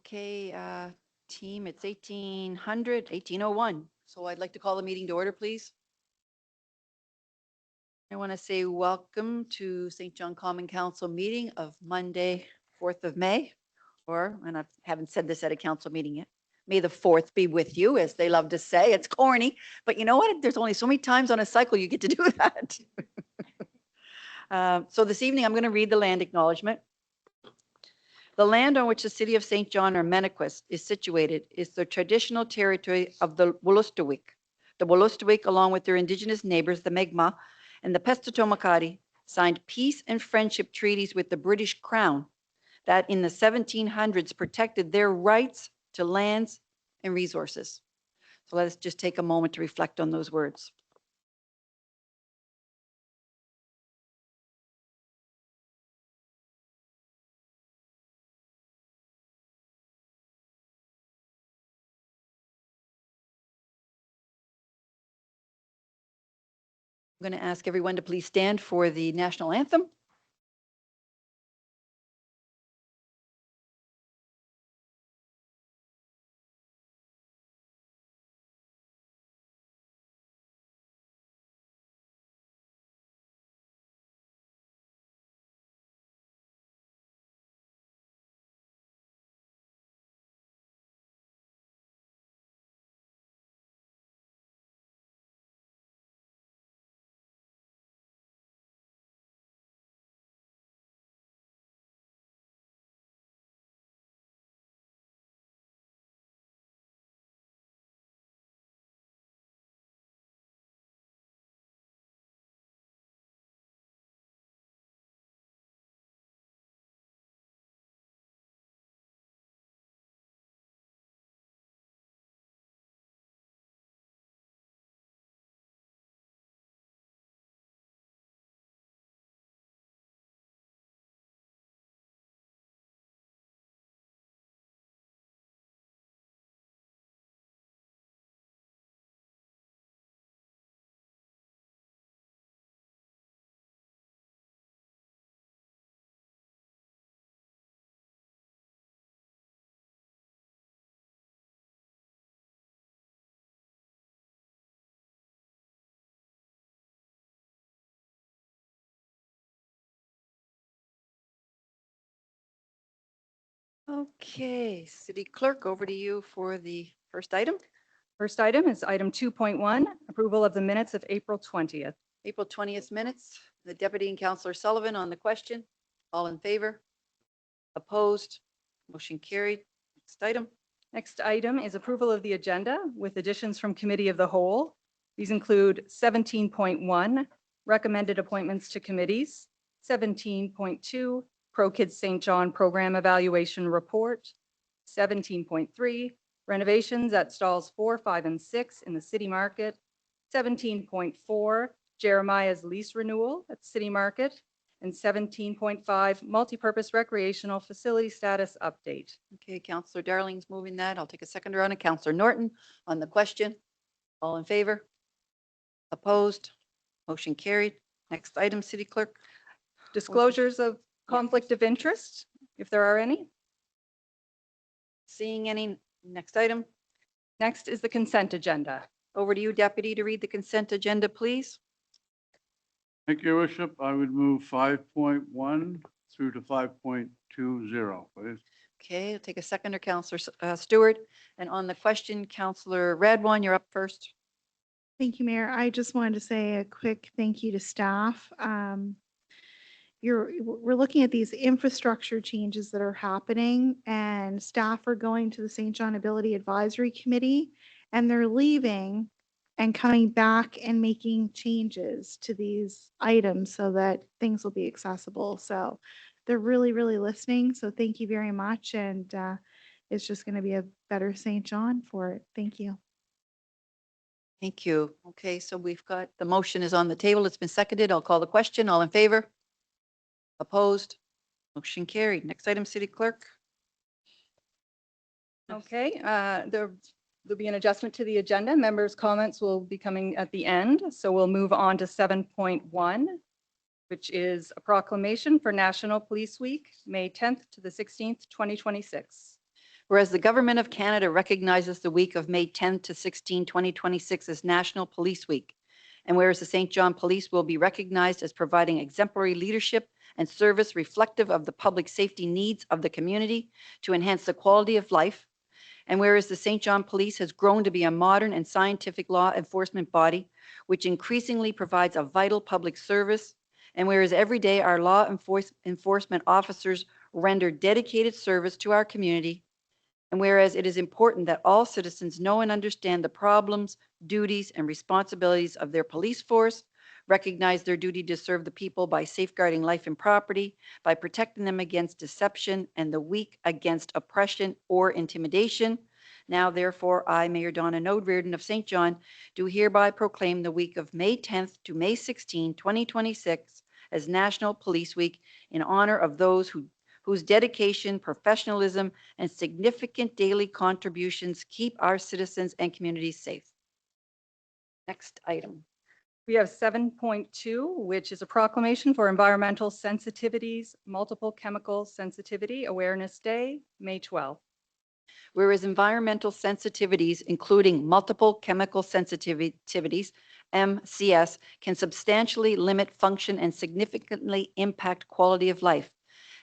Okay, team, it's 1801. So I'd like to call the meeting to order, please. I want to say welcome to St. John Common Council meeting of Monday, 4th of May, and I haven't said this at a council meeting yet. May the 4th be with you, as they love to say. It's corny, but you know what? There's only so many times on a cycle you get to do that. So this evening, I'm going to read the land acknowledgement. The land on which the city of St. John or Mennequist is situated is the traditional territory of the Wolastoqiyik. The Wolastoqiyik, along with their indigenous neighbors, the Mi'kmaq and the Pescatawamacati, signed peace and friendship treaties with the British Crown that in the 1700s protected their rights to lands and resources. So let us just take a moment to reflect on those words. I'm going to ask everyone to please stand for the national anthem. Okay, City Clerk, over to you for the first item. First item is item 2.1, approval of the minutes of April 20th. April 20th minutes. The Deputy and Councillor Sullivan on the question. All in favor? Opposed? Motion carried. Next item. Next item is approval of the agenda with additions from Committee of the Whole. These include 17.1, recommended appointments to committees, 17.2, Pro Kids St. John Program Evaluation Report, 17.3, renovations at stalls 4, 5, and 6 in the City Market, 17.4, Jeremiah's lease renewal at City Market, and 17.5, multipurpose recreational facility status update. Okay, Councillor Darling's moving that. I'll take a seconder on it. Councillor Norton on the question. All in favor? Opposed? Motion carried. Next item, City Clerk. Disclosures of conflict of interest, if there are any. Seeing any. Next item. Next is the consent agenda. Over to you, Deputy, to read the consent agenda, please. Thank you, Your Worship. I would move 5.1 through to 5.20, please. Okay, I'll take a seconder, Councillor Stewart. And on the question, Councillor Radwan, you're up first. Thank you, Mayor. I just wanted to say a quick thank you to staff. We're looking at these infrastructure changes that are happening, and staff are going to the St. John Ability Advisory Committee, and they're leaving and coming back and making changes to these items so that things will be accessible. So they're really, really listening. So thank you very much. And it's just going to be a better St. John for it. Thank you. Thank you. Okay, so we've got, the motion is on the table. It's been seconded. I'll call the question. All in favor? Opposed? Motion carried. Next item, City Clerk. Okay, there'll be an adjustment to the agenda. Members' comments will be coming at the end. So we'll move on to 7.1, which is a proclamation for National Police Week, May 10th to the 16th, 2026. Whereas the Government of Canada recognizes the week of May 10th to 16, 2026 as National Police Week, and whereas the St. John Police will be recognized as providing exemplary leadership and service reflective of the public safety needs of the community to enhance the quality of life, and whereas the St. John Police has grown to be a modern and scientific law enforcement body, which increasingly provides a vital public service, and whereas every day our law enforcement officers render dedicated service to our community, and whereas it is important that all citizens know and understand the problems, duties, and responsibilities of their police force, recognize their duty to serve the people by safeguarding life and property, by protecting them against deception and the weak against oppression or intimidation. Now, therefore, I, Mayor Donna Node Reardon of St. John, do hereby proclaim the week of May 10th to May 16, 2026 as National Police Week in honor of those whose dedication, professionalism, and significant daily contributions keep our citizens and communities safe. Next item. We have 7.2, which is a proclamation for Environmental Sensitivities Multiple Chemical Sensitivity Awareness Day, May 12th. Whereas environmental sensitivities, including multiple chemical sensitivities, MCS, can substantially limit function and significantly impact quality of life.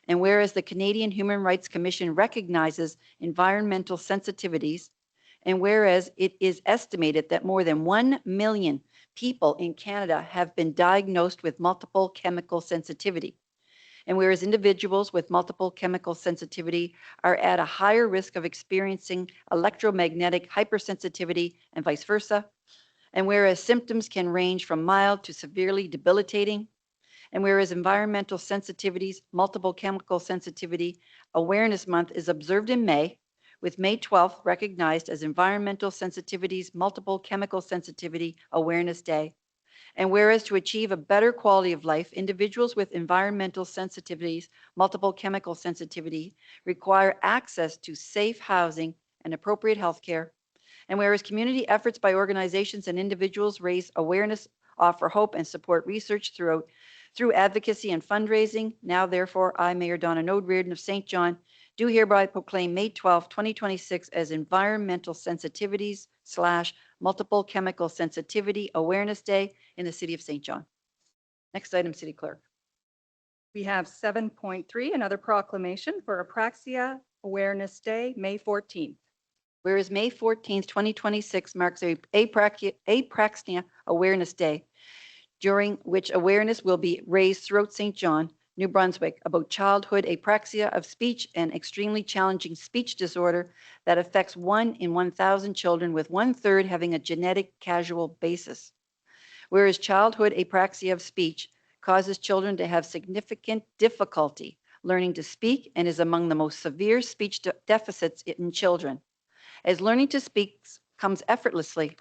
And whereas the Canadian Human Rights Commission recognizes environmental sensitivities, and whereas it is estimated that more than 1 million people in Canada have been diagnosed with multiple chemical sensitivity, and whereas individuals with multiple chemical sensitivity are at a higher risk of experiencing electromagnetic hypersensitivity and vice versa, and whereas symptoms can range from mild to severely debilitating, and whereas Environmental Sensitivities Multiple Chemical Sensitivity Awareness Month is observed in May, with May 12th recognized as Environmental Sensitivities Multiple Chemical Sensitivity Awareness Day. And whereas to achieve a better quality of life, individuals with environmental sensitivities, multiple chemical sensitivity, require access to safe housing and appropriate health care. And whereas community efforts by organizations and individuals raise awareness, offer hope, and support research through advocacy and fundraising, now therefore I, Mayor Donna Node Reardon of St. John, do hereby proclaim May 12, 2026 as Environmental Sensitivities / Multiple Chemical Sensitivity Awareness Day in the City of St. John. Next item, City Clerk. We have 7.3, another proclamation for Apraxia Awareness Day, May 14th. Whereas May 14th, 2026 marks Apraxia Awareness Day, during which awareness will be raised throughout St. John, New Brunswick, about childhood apraxia of speech, an extremely challenging speech disorder that affects 1 in 1,000 children, with 1/3 having a genetic causal basis. Whereas childhood apraxia of speech causes children to have significant difficulty learning to speak and is among the most severe speech deficits in children. As learning to speak comes effortlessly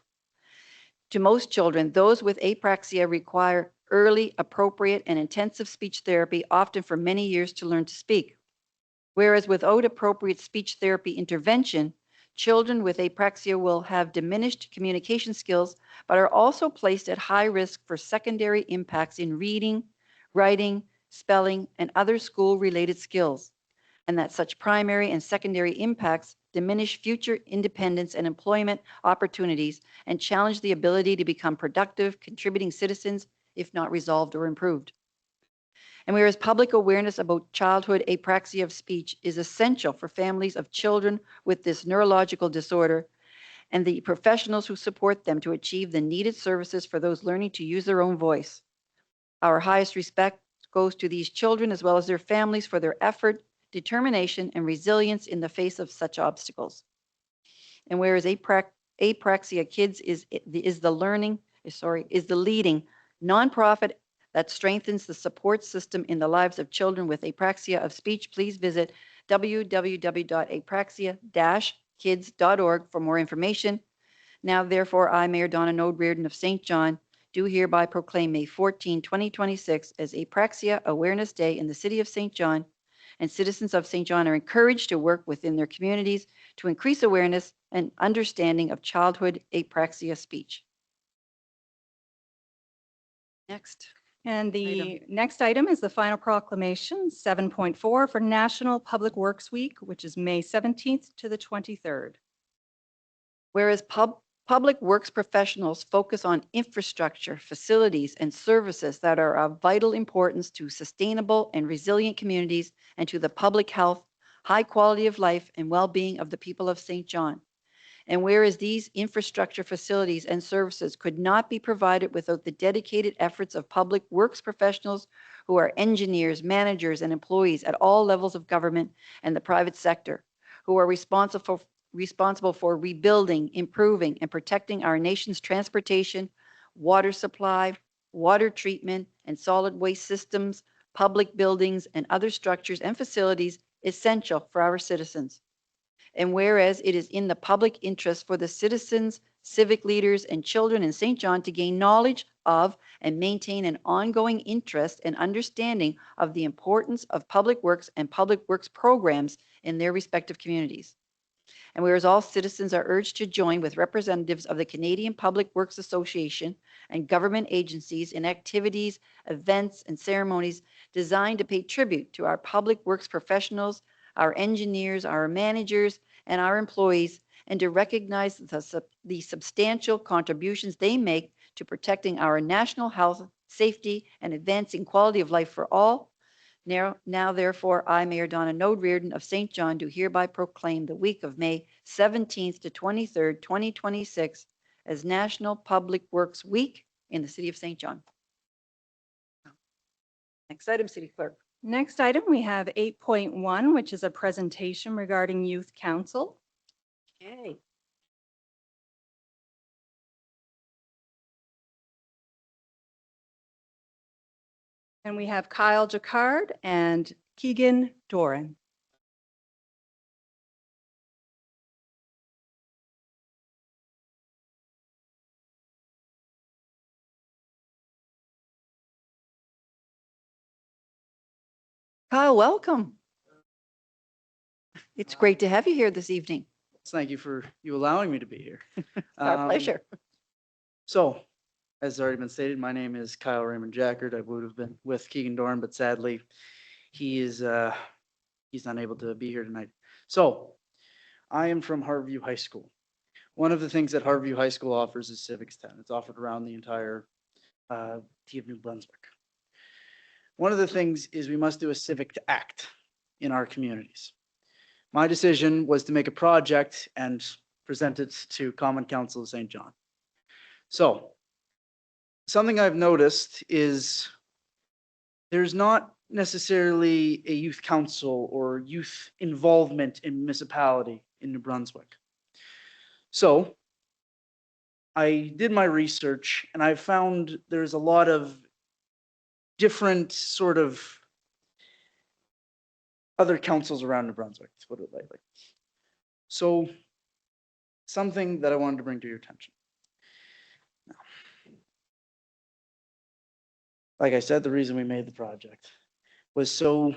to most children, those with apraxia require early, appropriate, and intensive speech therapy, often for many years, to learn to speak. Whereas without appropriate speech therapy intervention, children with apraxia will have diminished communication skills, but are also placed at high risk for secondary impacts in reading, writing, spelling, and other school-related skills, and that such primary and secondary impacts diminish future independence and employment opportunities and challenge the ability to become productive, contributing citizens if not resolved or improved. And whereas public awareness about childhood apraxia of speech is essential for families of children with this neurological disorder and the professionals who support them to achieve the needed services for those learning to use their own voice. Our highest respect goes to these children as well as their families for their effort, determination, and resilience in the face of such obstacles. And whereas Apraxia Kids is the leading nonprofit that strengthens the support system in the lives of children with apraxia of speech, please visit www.apraxia-kids.org for more information. Now, therefore, I, Mayor Donna Node Reardon of St. John, do hereby proclaim May 14, 2026 as Apraxia Awareness Day in the City of St. John, and citizens of St. John are encouraged to work within their communities to increase awareness and understanding of childhood apraxia speech. Next. And the next item is the final proclamation, 7.4 for National Public Works Week, which is May 17th to the 23rd. Whereas public works professionals focus on infrastructure, facilities, and services that are of vital importance to sustainable and resilient communities and to the public health, high quality of life, and well-being of the people of St. John. And whereas these infrastructure facilities and services could not be provided without the dedicated efforts of public works professionals who are engineers, managers, and employees at all levels of government and the private sector, who are responsible for rebuilding, improving, and protecting our nation's transportation, water supply, water treatment, and solid waste systems, public buildings, and other structures and facilities essential for our citizens. And whereas it is in the public interest for the citizens, civic leaders, and children in St. John to gain knowledge of and maintain an ongoing interest and understanding of the importance of public works and public works programs in their respective communities. And whereas all citizens are urged to join with representatives of the Canadian Public Works Association and government agencies in activities, events, and ceremonies designed to pay tribute to our public works professionals, our engineers, our managers, and our employees, and to recognize the substantial contributions they make to protecting our national health, safety, and advancing quality of life for all. Now, therefore, I, Mayor Donna Node Reardon of St. John, do hereby proclaim the week of May 17th to 23rd, 2026 as National Public Works Week in the City of St. John. Next item, City Clerk. Next item, we have 8.1, which is a presentation regarding Youth Council. Okay. And we have Kyle Jacquard and Keegan Doran. Kyle, welcome. It's great to have you here this evening. Thank you for you allowing me to be here. It's our pleasure. So, as already been stated, my name is Kyle Raymond Jackard. I would have been with Keegan Doran, but sadly, he's unable to be here tonight. So, I am from Harborview High School. One of the things that Harborview High School offers is Civics 10. It's offered around the entire T of New Brunswick. One of the things is we must do a civic act in our communities. My decision was to make a project and present it to Common Council of St. John. So, something I've noticed is there's not necessarily a youth council or youth involvement in municipality in New Brunswick. So, I did my research and I found there's a lot of different sort of other councils around New Brunswick, to put it lightly. So, something that I wanted to bring to your attention. Now, like I said, the reason we made the project was so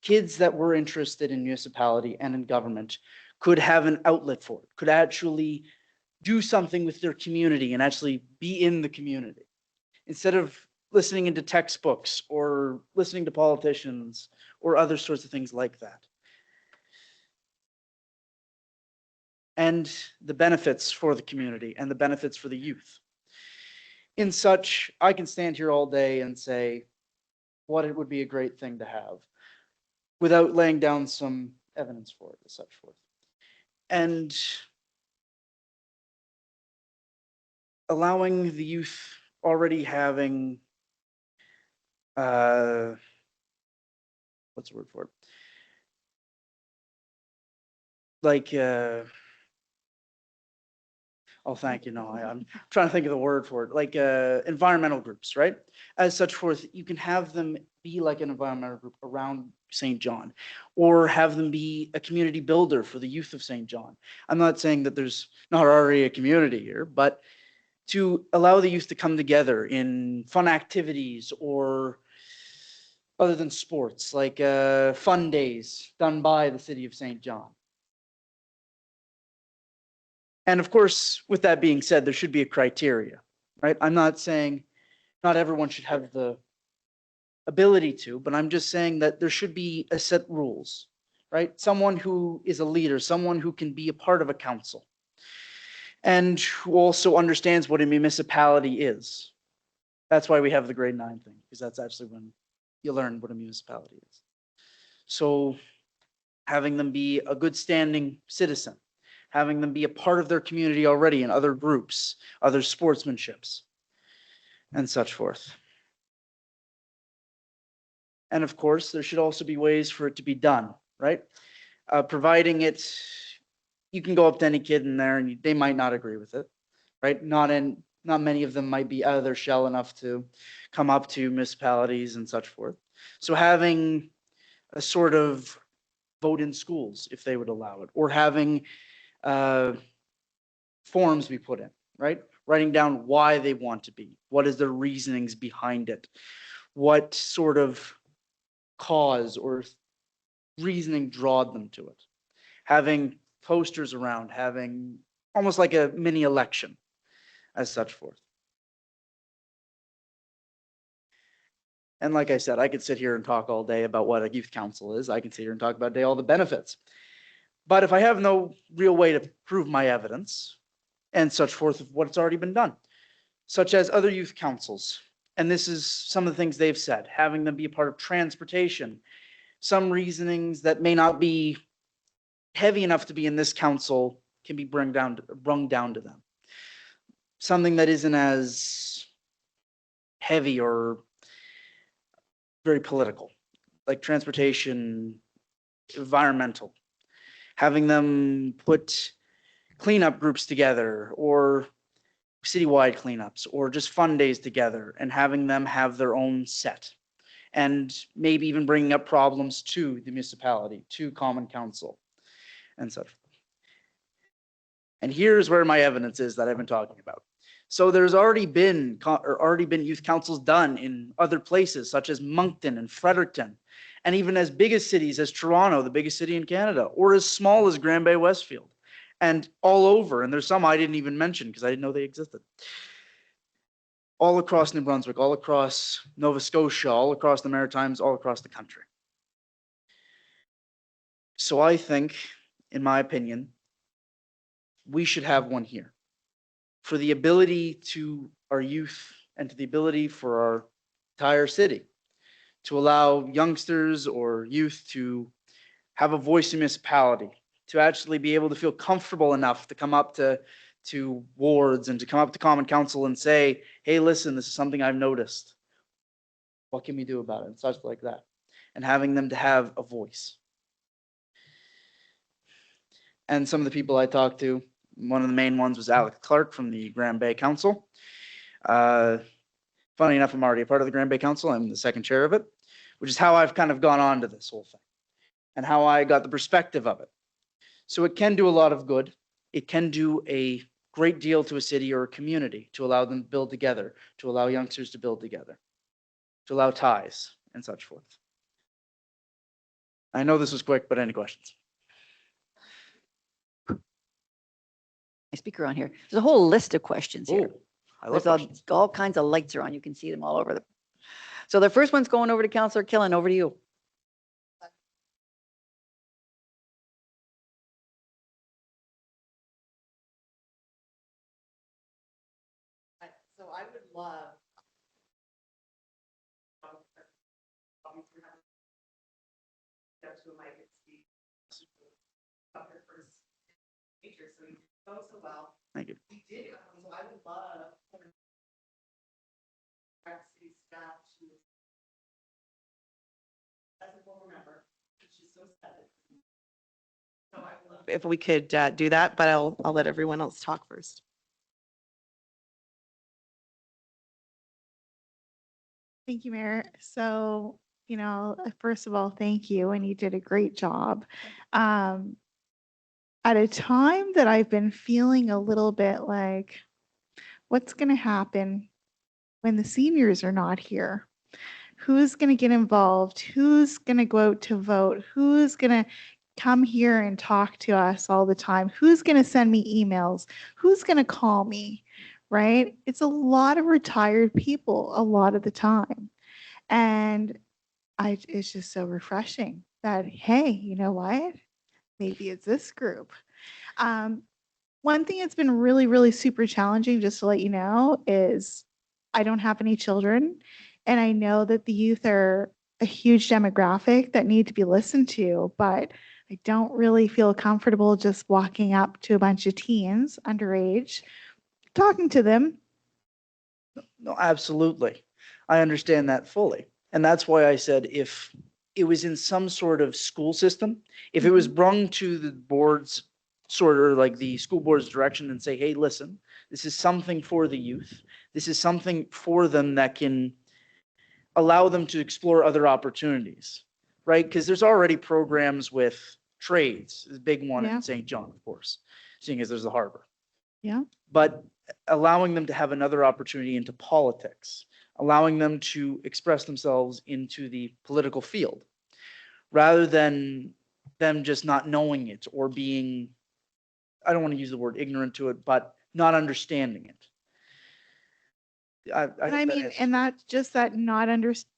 kids that were interested in municipality and in government could have an outlet for it, could actually do something with their community and actually be in the community. Instead of listening into textbooks or listening to politicians or other sorts of things like that. And the benefits for the community and the benefits for the youth. In such, I can stand here all day and say what it would be a great thing to have without laying down some evidence for it, as such forth. And allowing the youth already having what's the word for it? Like, oh, thank you. No, I'm trying to think of the word for it. Like environmental groups, right? As such forth, you can have them be like an environmental group around St. John, or have them be a community builder for the youth of St. John. I'm not saying that there's not already a community here, but to allow the youth to come together in fun activities or other than sports, like fun days done by the city of St. John. And of course, with that being said, there should be a criteria, right? I'm not saying not everyone should have the ability to, but I'm just saying that there should be a set rules, right? Someone who is a leader, someone who can be a part of a council and who also understands what a municipality is. That's why we have the grade 9 thing, because that's actually when you learn what a municipality is. So having them be a good standing citizen, having them be a part of their community already in other groups, other sportsmanships, and such forth. And of course, there should also be ways for it to be done, right? Providing it, you can go up to any kid in there and they might not agree with it, right? Not many of them might be out of their shell enough to come up to municipalities and such forth. So having a sort of vote in schools, if they would allow it, or having forms be put in, right? Writing down why they want to be, what is their reasonings behind it, what sort of cause or reasoning drawed them to it. Having posters around, having almost like a mini election as such forth. And like I said, I could sit here and talk all day about what a youth council is. I can sit here and talk about all the benefits. But if I have no real way to prove my evidence and such forth of what's already been done, such as other youth councils, and this is some of the things they've said, having them be a part of transportation, some reasonings that may not be heavy enough to be in this council can be brung down to them. Something that isn't as heavy or very political, like transportation, environmental, having them put cleanup groups together or citywide cleanups or just fun days together and having them have their own set and maybe even bringing up problems to the municipality, to common council and such. And here's where my evidence is that I've been talking about. So there's already been youth councils done in other places such as Moncton and Fredericton, and even as big as cities as Toronto, the biggest city in Canada, or as small as Granby Westfield, and all over. And there's some I didn't even mention because I didn't know they existed. All across New Brunswick, all across Nova Scotia, all across the Maritimes, all across the country. So I think, in my opinion, we should have one here for the ability to our youth and to the ability for our entire city to allow youngsters or youth to have a voice in municipality, to actually be able to feel comfortable enough to come up to wards and to come up to common council and say, hey, listen, this is something I've noticed. What can we do about it? And such like that. And having them to have a voice. And some of the people I talked to, one of the main ones was Alex Clark from the Grand Bay Council. Funny enough, I'm already a part of the Grand Bay Council. I'm the second chair of it, which is how I've kind of gone on to this whole thing and how I got the perspective of it. So it can do a lot of good. It can do a great deal to a city or a community to allow them to build together, to allow youngsters to build together, to allow ties and such forth. I know this was quick, but any questions? My speaker on here. There's a whole list of questions here. Oh, I love There's questions. all kinds of lights are on. You can see them all over the. So the first one's going over to Councillor Killen. Over to you. So I would love. That's who might speak. Up there first. Teacher, so you know so well. Thank you. We did, so I would love. City staff to. As a former member, she's so sad. So I would love. If we could do that, but I'll let everyone else talk first. Thank you, Mayor. So, first of all, thank you, and you did a great job. At a time that I've been feeling a little bit like, what's going to happen when the seniors are not here? Who's going to get involved? Who's going to go out to vote? Who's going to come here and talk to us all the time? Who's going to send me emails? Who's going to call me? Right? It's a lot of retired people a lot of the time. And it's just so refreshing that, hey, you know what? Maybe it's this group. Um, One thing that's been really, really super challenging, just to let you know, is I don't have any children. And I know that the youth are a huge demographic that need to be listened to, but I don't really feel comfortable just walking up to a bunch of teens underage, talking to them. No, absolutely. I understand that fully. And that's why I said if it was in some sort of school system, if it was brung to the board's sort of like the school board's direction and say, hey, listen, this is something for the youth. This is something for them that can allow them to explore other opportunities, right? Because there's already programs with trades, the big one Yeah. in St. John, of course, seeing as there's the harbor. Yeah. But allowing them to have another opportunity into politics, allowing them to express themselves into the political field, rather than them just not knowing it or being, I don't want to use the word ignorant to it, but not understanding it. And I that mean, is- and that's just that not understanding.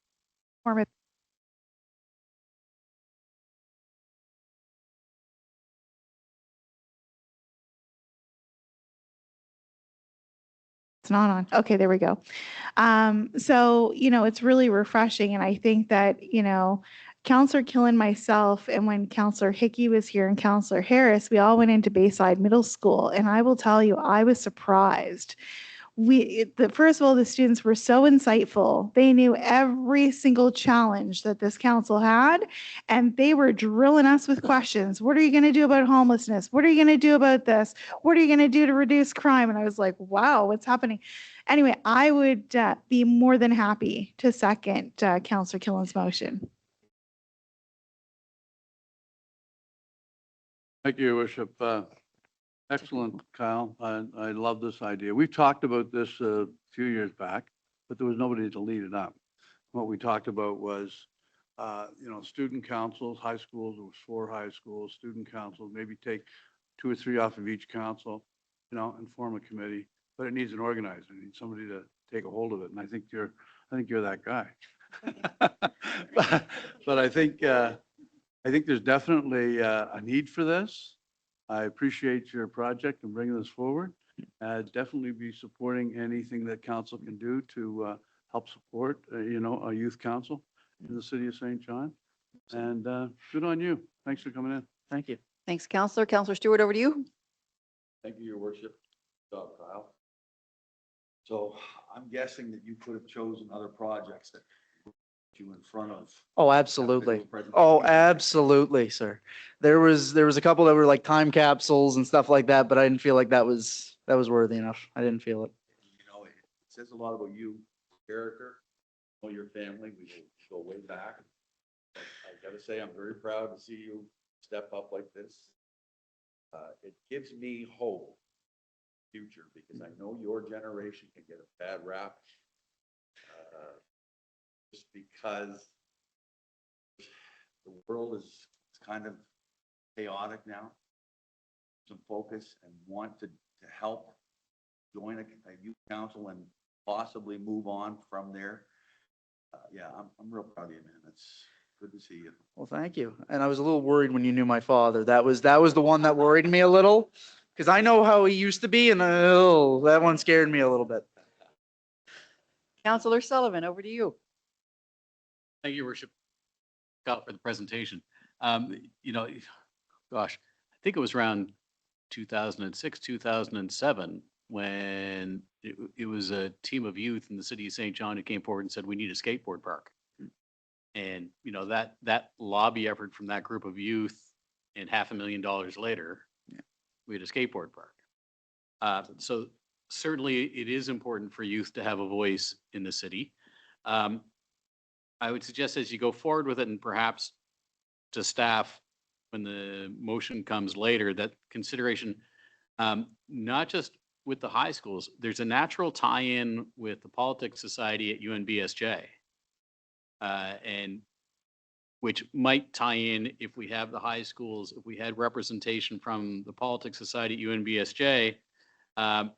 It's not on. Okay, there we go. So, it's really refreshing. And I think that, Counselor Killen, myself, and when Counselor Hickey was here and Counselor Harris, we all went into Bayside Middle School. And I will tell you, I was surprised. First of all, the students were so insightful. They knew every single challenge that this council had, and they were drilling us with questions. What are you going to do about homelessness? What are you going to do about this? What are you going to do to reduce crime? And I was like, wow, what's happening? Anyway, I would be more than happy to second Councillor Killen's motion. Thank you, Your Worship. Excellent, Kyle. I love this idea. We've talked about this a few years back, but there was nobody to lead it up. What we talked about was, student councils, high schools, it was 4 high schools, student councils, maybe take 2 or 3 off of each council, and form a committee. But it needs an organizer, it needs somebody to take a hold of it. And I think you're that guy. But I think there's definitely a need for this. I appreciate your project and bringing this forward. Definitely be supporting anything that council can do to help support, a youth council in the city of St. John. And good on you. Thanks for coming in. Thank you. Thanks, Counselor. Counselor Stewart, over to you. Thank you, Your Worship. Good job, Kyle. So I'm guessing that you could have chosen other projects that put you in front of. Oh, absolutely. Presentation. Oh, absolutely, sir. There was a couple that were like time capsules and stuff like that, but I didn't feel like that was worthy enough. I didn't feel it. It says a lot about you, character, your family. We go way back. But I gotta say, I'm very proud to see you step up like this. It gives me hope future because I know your generation can get a bad rap. Just because the world is kind of chaotic now. Some focus and want to help join a youth council and possibly move on from there. Yeah, I'm real proud of you, man. It's good to see you. Well, thank you. And I was a little worried when you knew my father. That was the one that worried me a little because I know how he used to be, and that one scared me a little bit. Counselor Sullivan, over to you. Thank you, Your Worship, Kyle, for the presentation. Gosh, I think it was around 2006, 2007, when it was a team of youth in the city of St. John who came forward and said, we need a skateboard park. And, that lobby effort from that group of youth and $500,000 later, we had a skateboard park. So certainly it is important for youth to have a voice in the city. I would suggest as you go forward with it and perhaps to staff, when the motion comes later, that consideration, not just with the high schools, there's a natural tie-in with the Politics Society at UNBSJ. And which might tie in if we have the high schools, if we had representation from the Politics Society at UNBSJ, to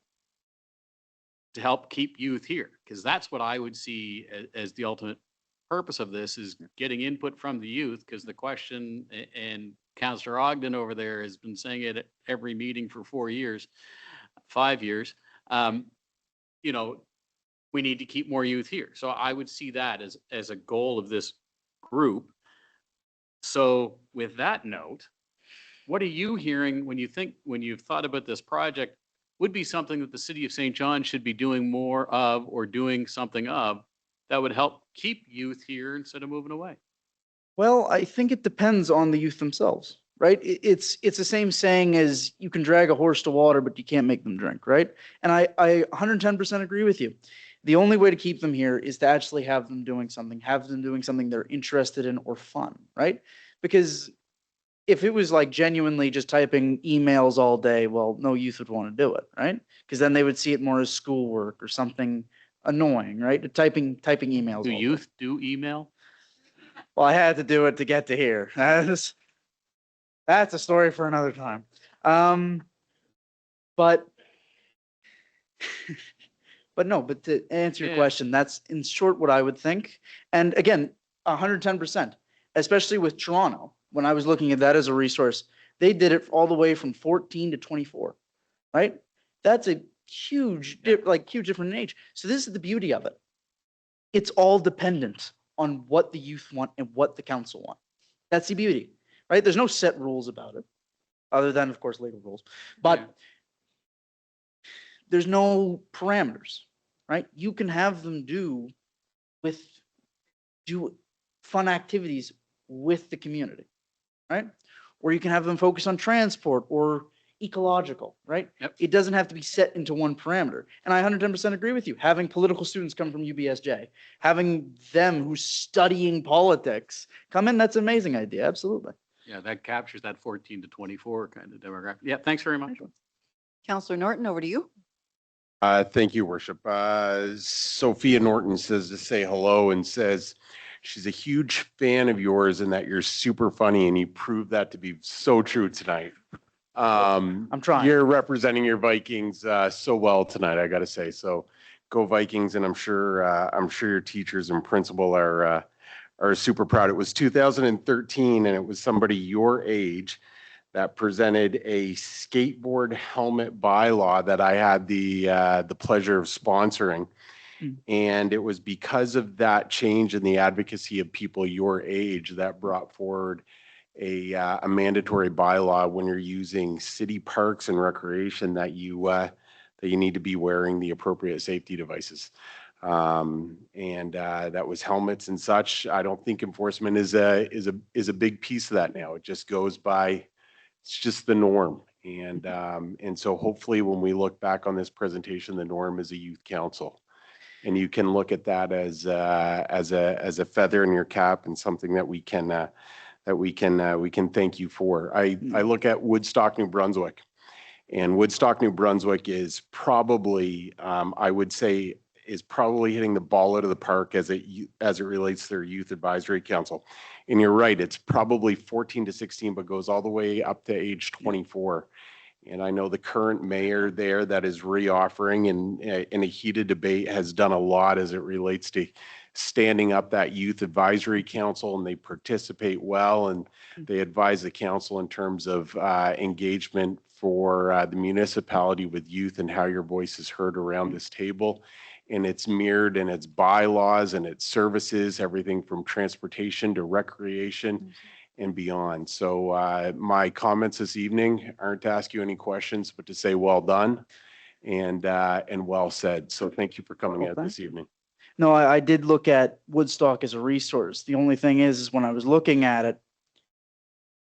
help keep youth here, because that's what I would see as the ultimate purpose of this is getting input from the youth, because the question, and Counselor Ogden over there has been saying it at every meeting for 4 years, 5 years. You know, we need to keep more youth here. So I would see that as a goal of this group. So with that note, what are you hearing when you've thought about this project would be something that the city of St. John should be doing more of, or doing something of, that would help keep youth here instead of moving away? Well, I think it depends on the youth themselves, right? It's the same saying as you can drag a horse to water, but you can't make them drink, right? And I 110% agree with you. The only way to keep them here is to actually have them doing something they're interested in or fun, right? Because if it was like genuinely just typing emails all day, well, no youth would want to do it, right? Because then they would see it more as schoolwork or something annoying, right? Typing emails. Do all day. youth do email? Well, I had to do it to get to here. That's a story for another time. But but to answer your Yeah. question, that's in short what I would think. And again, 110%, especially with Toronto. When I was looking at that as a resource, they did it all the way from 14 to 24, right? That's a huge, huge different in age. So this is the beauty of it. It's all dependent on what the youth want and what the council want. That's the beauty, right? There's no set rules about it, other than, of course, legal rules. But Yeah. there's no parameters, right? You can have them do fun activities with the community, right? Or you can have them focus on transport or ecological, right? Yep. It doesn't have to be set into one parameter. And I 110% agree with you. Having political students come from UBSJ, having them who's studying politics come in, that's an amazing idea. Absolutely. Yeah, that captures that 14 to 24 kind of demographic. Yeah, thanks very much. Counselor Norton, over to you. Thank you, Worship. Sophia Norton says to say hello and says she's a huge fan of yours and that you're super funny, and you proved that to be so true tonight. I'm trying. You're representing your Vikings so well tonight, I got to say. So go Vikings, and I'm sure your teachers and principal are super proud. It was 2013, and it was somebody your age that presented a skateboard helmet bylaw that I had the pleasure of sponsoring. And it was because of that change in the advocacy of people your age that brought forward a mandatory bylaw when you're using city parks and recreation that you need to be wearing the appropriate safety devices. That was helmets and such. I don't think enforcement is a big piece of that now. It just goes by. It's just the norm. And so hopefully when we look back on this presentation, the norm is a youth council. And you can look at that as a feather in your cap and something that we can thank you for. I look at Woodstock, New Brunswick, and Woodstock, New Brunswick is probably, I would say, is probably hitting the ball out of the park as it relates to their youth advisory council. And you're right, it's probably 14 to 16, but goes all the way up to age 24. And I know the current mayor there that is reoffering in a heated debate has done a lot as it relates to standing up that youth advisory council, and they participate well, and they advise the council in terms of engagement for the municipality with youth and how your voice is heard around this table. And it's mirrored in its bylaws and its services, everything from transportation to recreation and beyond. So my comments this evening aren't to ask you any questions, but to say well done and well said. So thank you for coming out this evening. No, I did look at Woodstock as a resource. The only thing is when I was looking at it,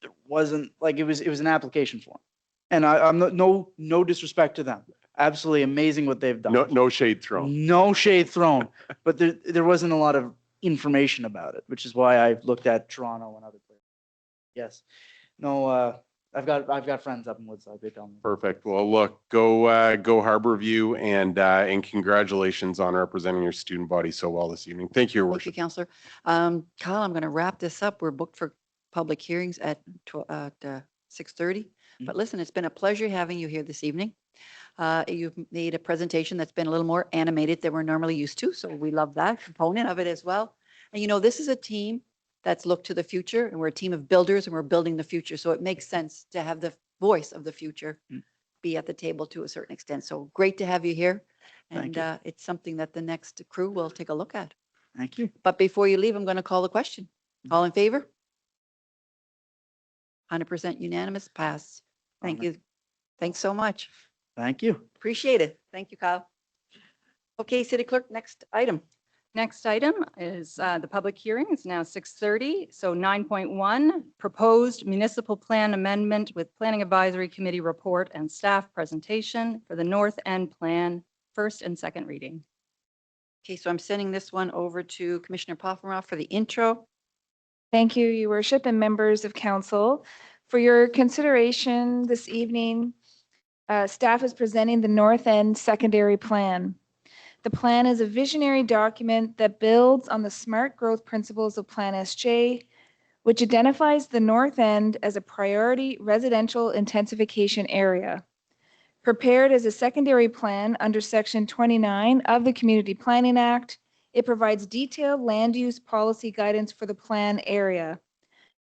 there wasn't like it was an application form. And I'm no disrespect to them. Absolutely amazing what they've done. No shade thrown. No shade thrown. But there wasn't a lot of information about it, which is why I looked at Toronto and other places. Yes. No, I've got friends up in Woodstock. They tell me. Perfect. Well, look, go Harborview, and congratulations on representing your student body so well this evening. Thank you, Your Thank you, Worship. Counselor. Kyle, I'm going to wrap this up. We're booked for public hearings at 6:30. But listen, it's been a pleasure having you here this evening. You've made a presentation that's been a little more animated than we're normally used to, so we love that component of it as well. And you know, this is a team that's looked to the future, and we're a team of builders, and we're building the future. So it makes sense to have the voice of the future be at the table to a certain extent. So great to have you here. Thank And it's something that the next crew will take a look at. Thank you. But before you leave, I'm going to call the question. All in favor? 100% unanimous, pass. Thank Honor. you. Thanks so much. Thank you. Appreciate it. Thank you, Kyle. Okay, City Clerk, next item. Next item is the public hearing. It's now 6:30. So 9.1, proposed municipal plan amendment with Planning Advisory Committee report and staff presentation for the North End Plan, first and second reading. Okay, so I'm sending this one over to Commissioner Poffenroth for the intro. Thank you, Your Worship and members of council. For your consideration this evening, staff is presenting the North End Secondary Plan. The plan is a visionary document that builds on the smart growth principles of Plan SJ, which identifies the North End as a priority residential intensification area. Prepared as a secondary plan under Section 29 of the Community Planning Act, it provides detailed land use policy guidance for the plan area,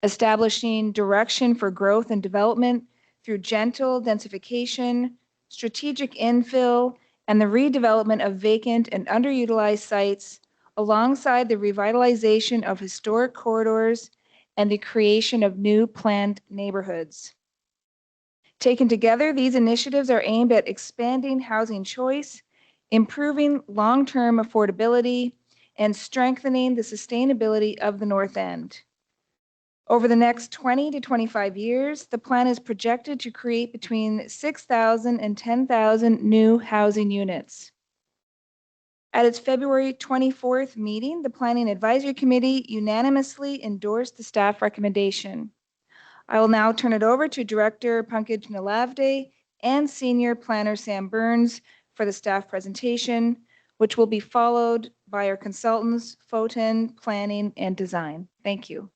establishing direction for growth and development through gentle densification, strategic infill, and the redevelopment of vacant and underutilized sites, alongside the revitalization of historic corridors and the creation of new planned neighborhoods. Taken together, these initiatives are aimed at expanding housing choice, improving long-term affordability, and strengthening the sustainability of the North End. Over the next 20 to 25 years, the plan is projected to create between 6,000 and 10,000 new housing units. At its February 24th meeting, the Planning Advisory Committee unanimously endorsed the staff recommendation. I will now turn it over to Director Pankaj Nalavde and Senior Planner Sam Burns for the staff presentation, which will be followed by our consultants, Photon, Planning, and Design. Thank you.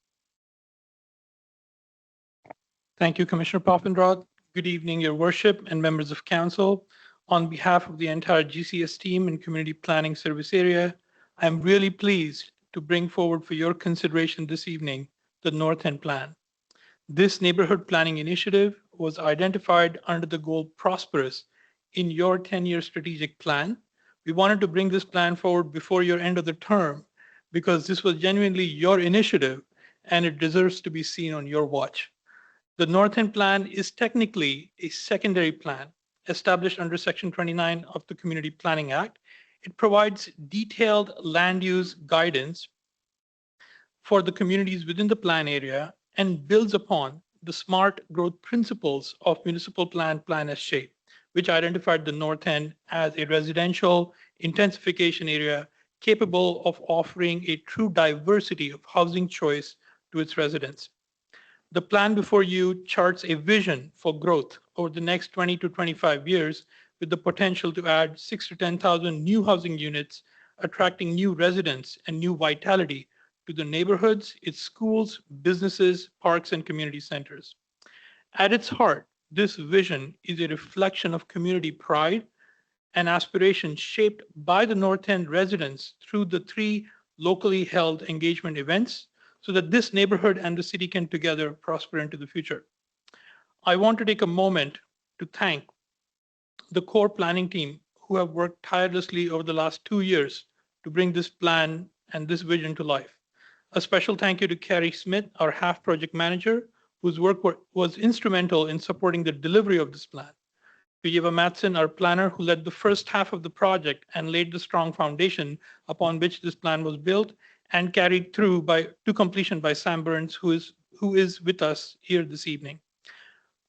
Thank you, Commissioner Poffenroth. Good evening, Your Worship and members of council. On behalf of the entire GCS team and Community Planning Service Area, I am really pleased to bring forward for your consideration this evening the North End Plan. This neighborhood planning initiative was identified under the goal Prosperous in your 10-year strategic plan. We wanted to bring this plan forward before your end of the term because this was genuinely your initiative and it deserves to be seen on your watch. The North End Plan is technically a secondary plan established under Section 29 of the Community Planning Act. It provides detailed land use guidance for the communities within the plan area and builds upon the smart growth principles of Municipal Plan SJ, which identified the North End as a residential intensification area capable of offering a true diversity of housing choice to its residents. The plan before you charts a vision for growth over the next 20 to 25 years with the potential to add 6,000 to 10,000 new housing units, attracting new residents and new vitality to the neighborhoods, its schools, businesses, parks, and community centers. At its heart, this vision is a reflection of community pride and aspiration shaped by the North End residents through the 3 locally held engagement events, so that this neighborhood and the city can together prosper into the future. I want to take a moment to thank the core planning team who have worked tirelessly over the last 2 years to bring this plan and this vision to life. A special thank you to Carrie Smith, our HAF project manager, whose work was instrumental in supporting the delivery of this plan. To Eva Matson, our planner, who led the first half of the project and laid the strong foundation upon which this plan was built and carried through to completion by Sam Burns, who is with us here this evening.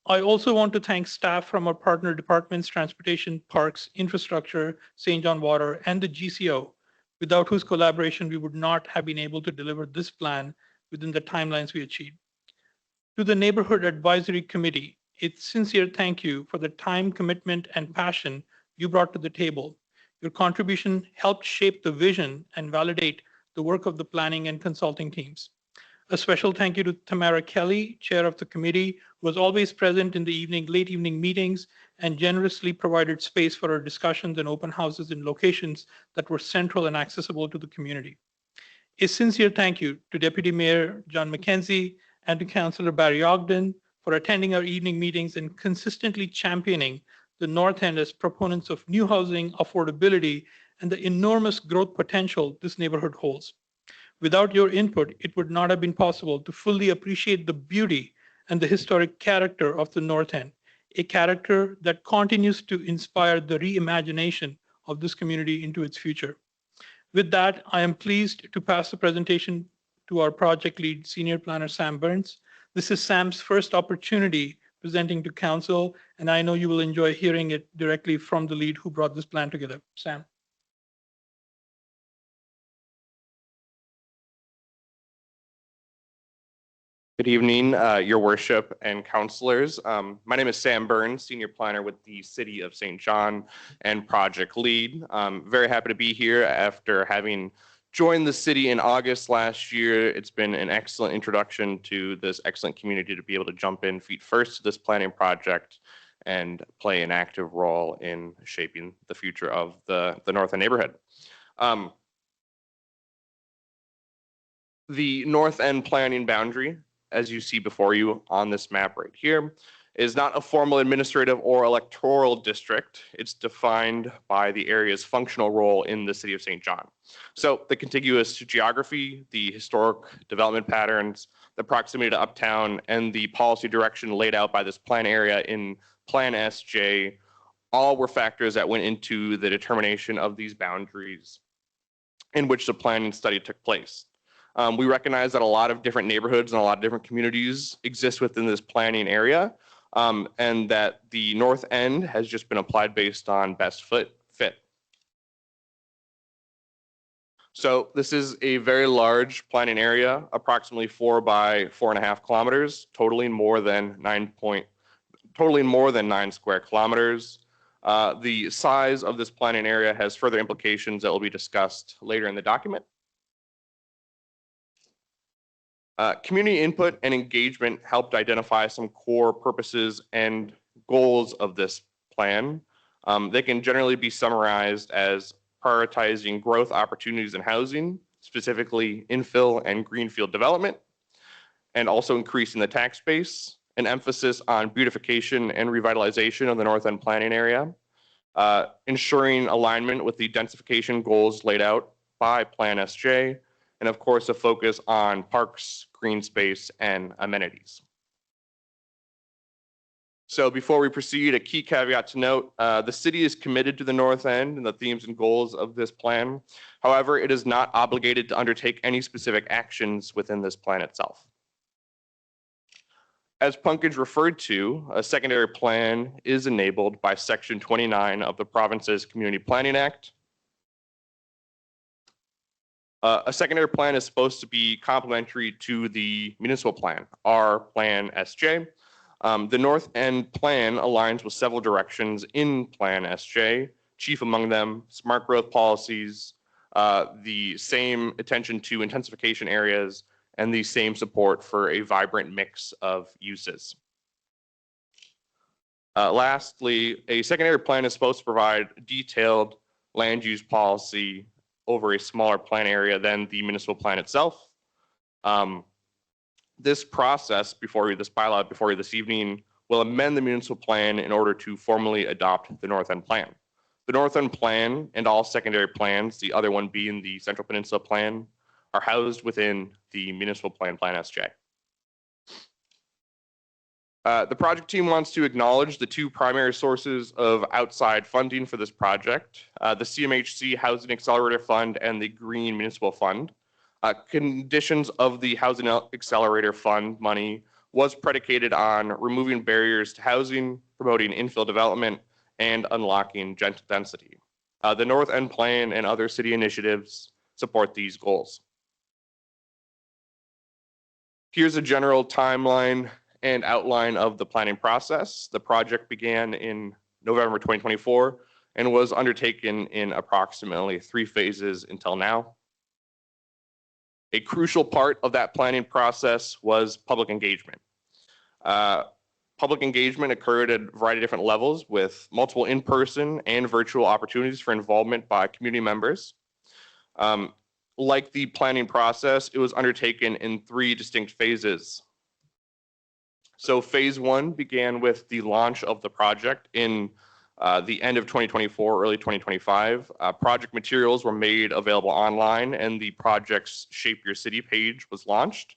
I also want to thank staff from our partner departments, Transportation, Parks, Infrastructure, St. John Water, and the GCO, without whose collaboration we would not have been able to deliver this plan within the timelines we achieved. To the Neighborhood Advisory Committee, a sincere thank you for the time, commitment, and passion you brought to the table. Your contribution helped shape the vision and validate the work of the planning and consulting teams. A special thank you to Tamara Kelly, chair of the committee, who was always present in the late evening meetings and generously provided space for our discussions and open houses in locations that were central and accessible to the community. A sincere thank you to Deputy Mayor John McKenzie and to Councillor Barry Ogden for attending our evening meetings and consistently championing the North End as proponents of new housing affordability and the enormous growth potential this neighborhood holds. Without your input, it would not have been possible to fully appreciate the beauty and the historic character of the North End, a character that continues to inspire the reimagination of this community into its future. With that, I am pleased to pass the presentation to our project lead, Senior Planner Sam Burns. This is Sam's first opportunity presenting to council, and I know you will enjoy hearing it directly from the lead who brought this plan together. Sam. Good evening, Your Worship and councilors. My name is Sam Burns, Senior Planner with the City of St. John and Project Lead. I'm very happy to be here after having joined the city in August last year. It's been an excellent introduction to this excellent community to be able to jump in feet first to this planning project and play an active role in shaping the future of the North End neighborhood. The North End planning boundary, as you see before you on this map right here, is not a formal administrative or electoral district. It's defined by the area's functional role in the city of St. John. So the contiguous geography, the historic development patterns, the proximity to uptown, and the policy direction laid out by this plan area in Plan SJ, all were factors that went into the determination of these boundaries in which the planning study took place. We recognize that a lot of different neighborhoods and a lot of different communities exist within this planning area, and that the North End has just been applied based on best fit. So this is a very large planning area, approximately 4 by 4.5 kilometers, totaling more than 9 square kilometers. The size of this planning area has further implications that will be discussed later in the document. Community input and engagement helped identify some core purposes and goals of this plan. They can generally be summarized as prioritizing growth opportunities in housing, specifically infill and greenfield development, and also increasing the tax base, an emphasis on beautification and revitalization of the North End planning area, ensuring alignment with the densification goals laid out by Plan SJ, and of course, a focus on parks, green space, and amenities. So before we proceed, a key caveat to note, the city is committed to the North End and the themes and goals of this plan. However, it is not obligated to undertake any specific actions within this plan itself. As Pankaj referred to, a secondary plan is enabled by Section 29 of the province's Community Planning Act. A secondary plan is supposed to be complementary to the municipal plan, our Plan SJ. The North End plan aligns with several directions in Plan SJ, chief among them smart growth policies, the same attention to intensification areas, and the same support for a vibrant mix of uses. Lastly, a secondary plan is supposed to provide detailed land use policy over a smaller plan area than the municipal plan itself. This process this bylaw before you this evening will amend the municipal plan in order to formally adopt the North End plan. The North End plan and all secondary plans, the other one being the Central Peninsula plan, are housed within the municipal plan, Plan SJ. The project team wants to acknowledge the two primary sources of outside funding for this project, the CMHC Housing Accelerator Fund and the Green Municipal Fund. Conditions of the Housing Accelerator Fund money was predicated on removing barriers to housing, promoting infill development, and unlocking gentle density. The North End Plan and other city initiatives support these goals. Here's a general timeline and outline of the planning process. The project began in November 2024 and was undertaken in approximately 3 phases until now. A crucial part of that planning process was public engagement. Public engagement occurred at a variety of different levels with multiple in-person and virtual opportunities for involvement by community members. like the planning process, it was undertaken in 3 distinct phases. So phase 1 began with the launch of the project in the end of 2024, early 2025. Project materials were made available online and the project's Shape Your City page was launched.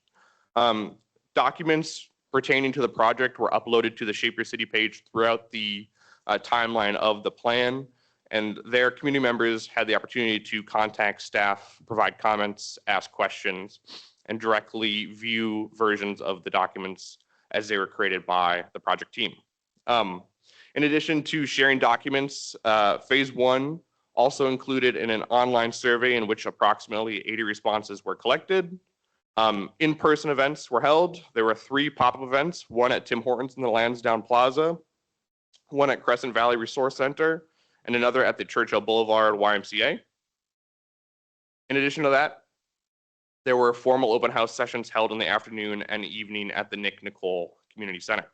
Documents pertaining to the project were uploaded to the Shape Your City page throughout the timeline of the plan, and their community members had the opportunity to contact staff, provide comments, ask questions, and directly view versions of the documents as they were created by the project team. In addition to sharing documents, phase 1 also included an online survey in which approximately 80 responses were collected. In-person events were held. There were 3 pop-up events, one at Tim Hortons in the Lansdowne Plaza, one at Crescent Valley Resource Center, and another at the Churchill Boulevard YMCA. In addition to that, there were formal open house sessions held in the afternoon and evening at the Nick Nicole Community Center.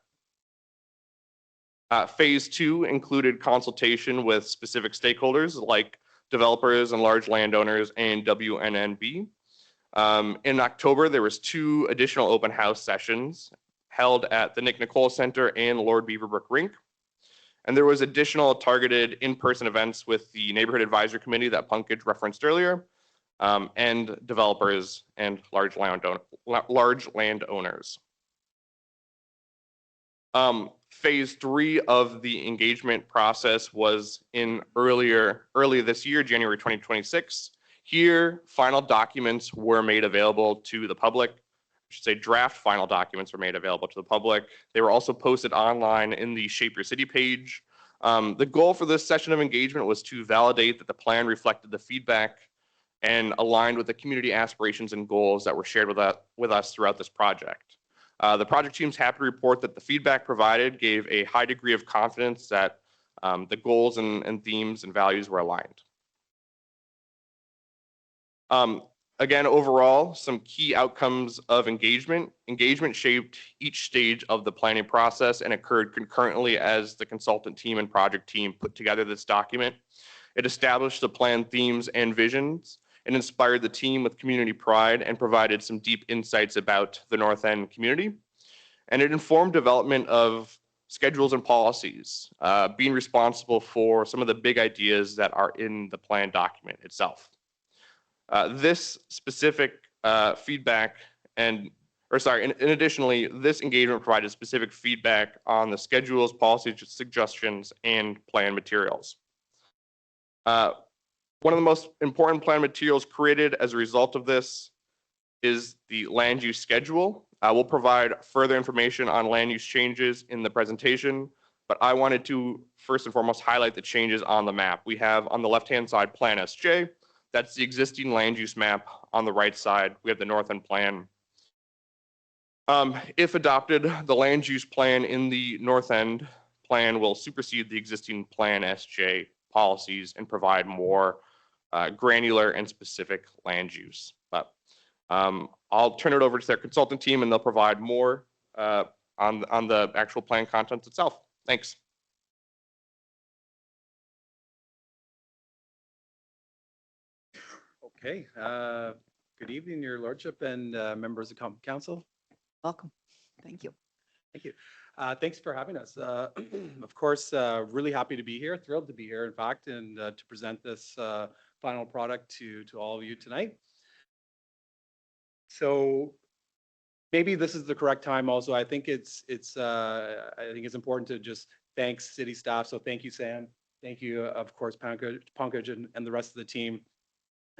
Phase 2 included consultation with specific stakeholders like developers and large landowners and WNNB. In October, there was 2 additional open house sessions held at the Nick Nicole Center and Lord Beaverbrook Rink. And there was additional targeted in-person events with the Neighborhood Advisory Committee that Pankaj referenced earlier, and developers and large landowners. Phase 3 of the engagement process was in early this year, January 2026. Here, final documents were made available to the public. I should say draft final documents were made available to the public. They were also posted online in the Shape Your City page. The goal for this session of engagement was to validate that the plan reflected the feedback and aligned with the community aspirations and goals that were shared with us throughout this project. The project team's happy to report that the feedback provided gave a high degree of confidence that the goals and themes and values were aligned. Again, overall, some key outcomes of engagement. Engagement shaped each stage of the planning process and occurred concurrently as the consultant team and project team put together this document. It established the plan themes and visions and inspired the team with community pride and provided some deep insights about the North End community. And it informed development of schedules and policies, being responsible for some of the big ideas that are in the plan document itself. This specific feedback additionally, this engagement provided specific feedback on the schedules, policies, suggestions, and plan materials. One of the most important plan materials created as a result of this is the land use schedule. We'll provide further information on land use changes in the presentation, but I wanted to first and foremost highlight the changes on the map. We have on the left-hand side Plan SJ. That's the existing land use map. On the right side, we have the North End plan. If adopted, the land use plan in the North End plan will supersede the existing Plan SJ policies and provide more granular and specific land use. But I'll turn it over to their consultant team and they'll provide more on the actual plan content itself. Thanks. Okay, good evening, Your Lordship and members of Council. Welcome. Thank you. Thank you. Thanks for having us. Of course, really happy to be here, thrilled to be here, in fact, and to present this final product to all of you tonight. So maybe this is the correct time also. I think it's important to just thank city staff. So thank you, Sam. Thank you, of course, Pankaj and the rest of the team.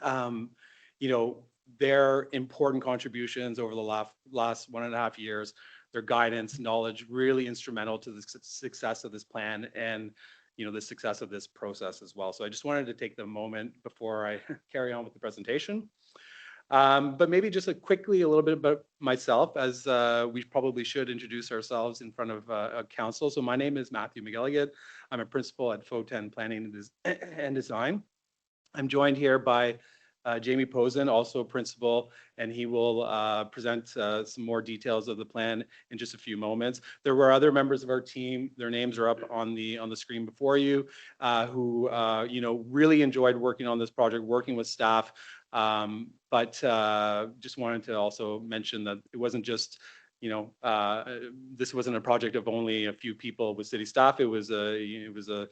You know, their important contributions over the last 1.5 years, their guidance, knowledge, really instrumental to the success of this plan and, you know, the success of this process as well. So I just wanted to take the moment before I carry on with the presentation. But maybe just quickly a little bit about myself, as we probably should introduce ourselves in front of council. So my name is Matthew McElligott. I'm a principal at FO10 Planning and Design. I'm joined here by Jamie Posen, also a principal, and he will present some more details of the plan in just a few moments. There were other members of our team, their names are up on the screen before you, who you know, really enjoyed working on this project, working with staff, But just wanted to also mention that it wasn't just, this wasn't a project of only a few people with city staff. It was a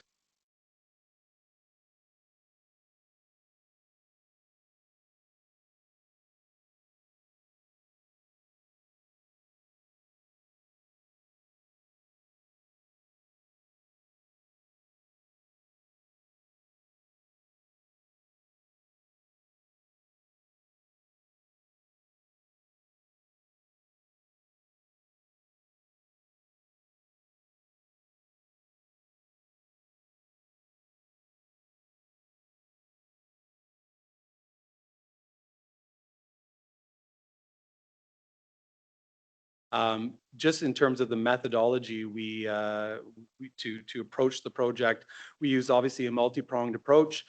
just in terms of the methodology, to approach the project, we use obviously a multi-pronged approach.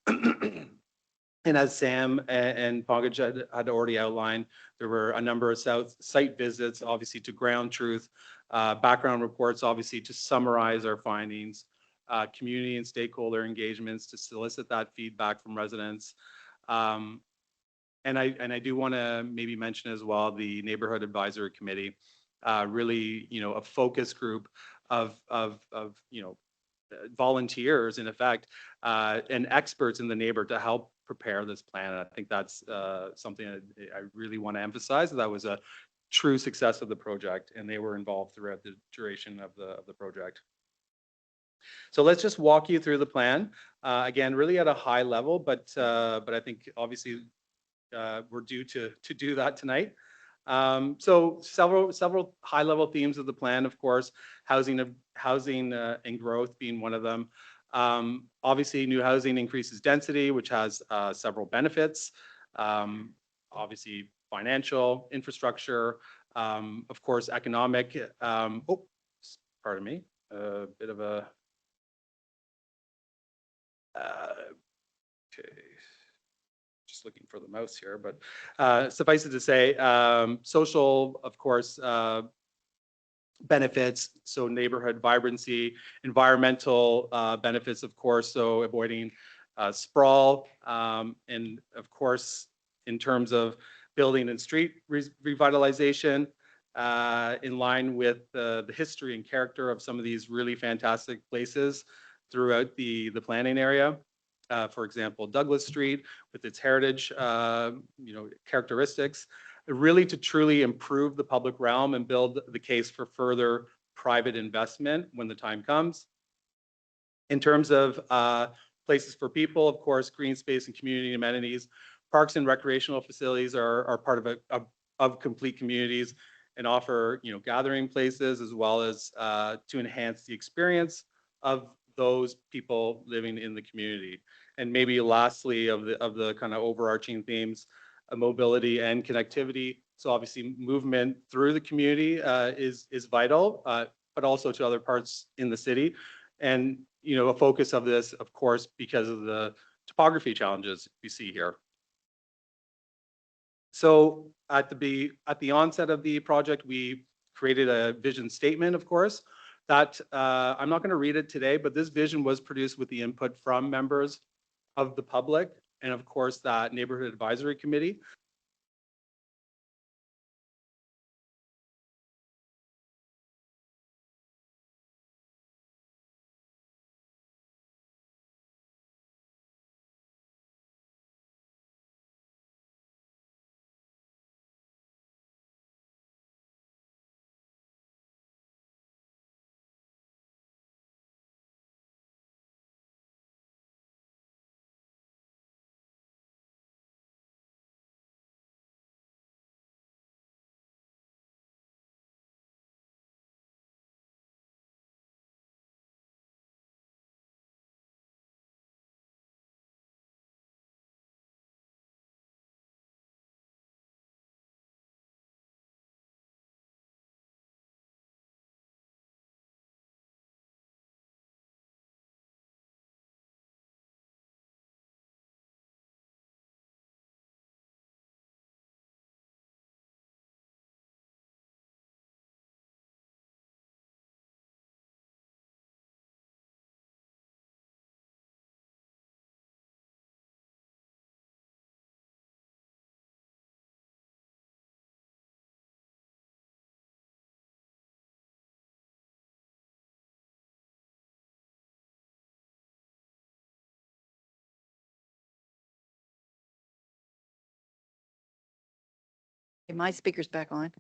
And as Sam and Pankaj had already outlined, there were a number of site visits, obviously to ground truth, background reports, obviously to summarize our findings, community and stakeholder engagements to solicit that feedback from residents. And I do want to maybe mention as well the Neighborhood Advisory Committee, really, a focus group of volunteers in effect, and experts in the neighbor to help prepare this plan. And I think that's something that I really want to emphasize. That was a true success of the project, and they were involved throughout the duration of the project. So let's just walk you through the plan. Again, really at a high level, but I think obviously we're due to do that tonight. So several high-level themes of the plan, of course, housing and growth being one of them. Obviously, new housing increases density, which has several benefits. Obviously, financial, infrastructure, of course, economic. Pardon me, a bit of a. Okay. Just looking for the mouse here, but suffice it to say, social, of course, benefits, so neighborhood vibrancy, environmental benefits, of course, so avoiding sprawl, and of course, in terms of building and street revitalization, in line with the history and character of some of these really fantastic places throughout the planning area. For example, Douglas Street with its heritage, characteristics, really to truly improve the public realm and build the case for further private investment when the time comes. In terms of places for people, of course, green space and community amenities, parks and recreational facilities are part of complete communities and offer, gathering places as well as to enhance the experience of those people living in the community. And maybe lastly, of the kind of overarching themes, mobility and connectivity. So obviously movement through the community is vital, but also to other parts in the city. And, a focus of this, of course, because of the topography challenges we see here. So at the onset of the project, we created a vision statement, of course, that I'm not going to read it today, but this vision was produced with the input from members of the public and, of course, that Neighborhood Advisory Committee. My speaker's back on.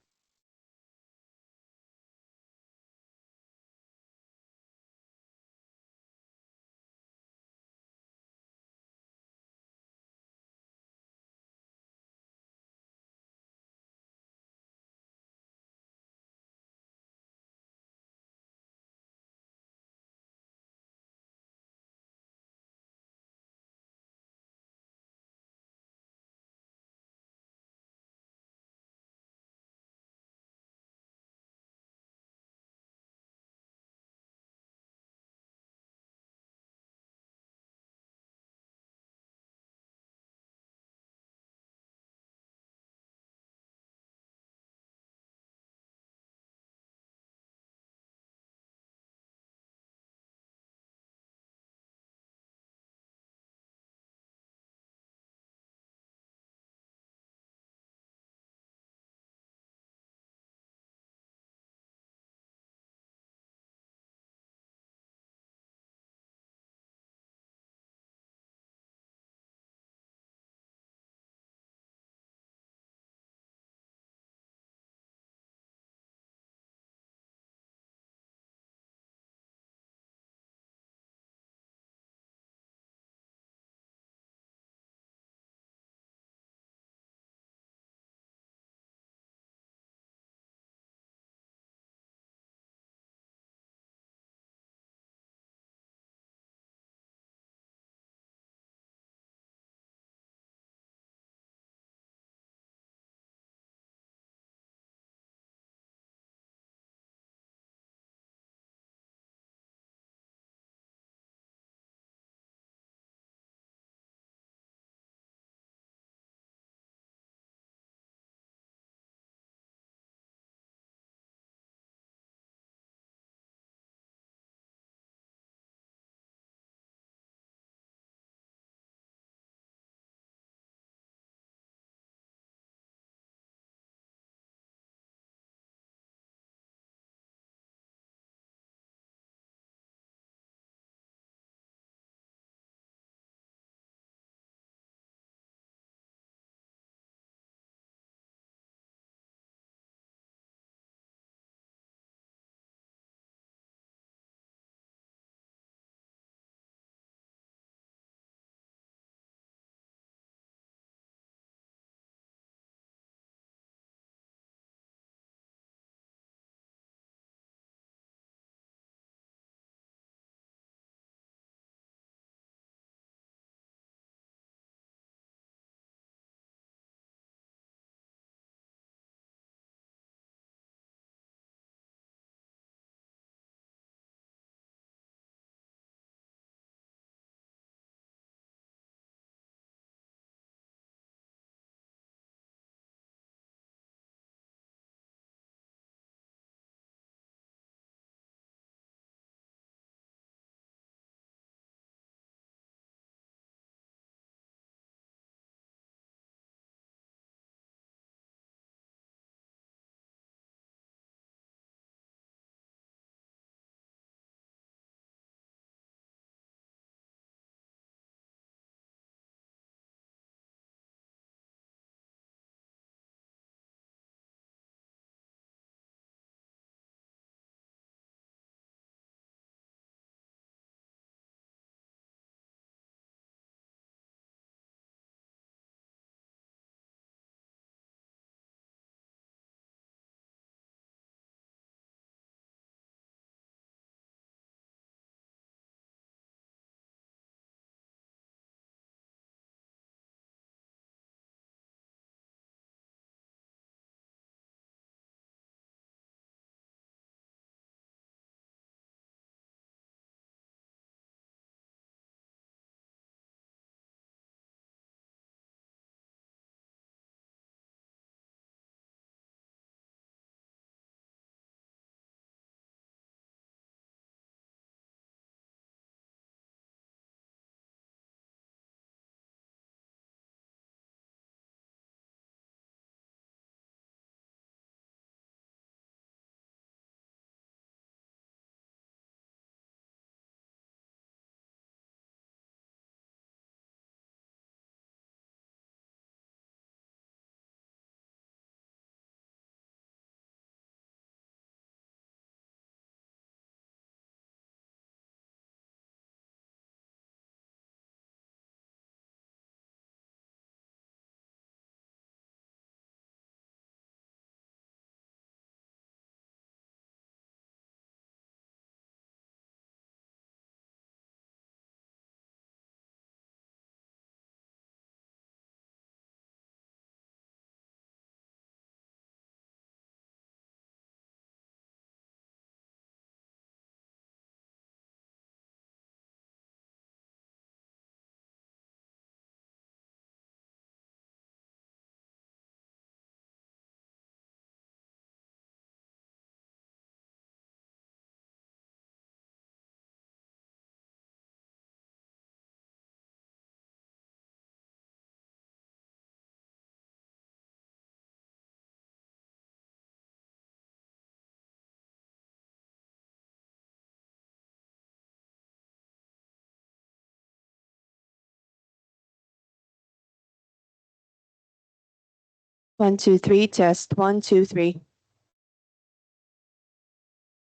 1, 2, 3, test, 1, 2, 3.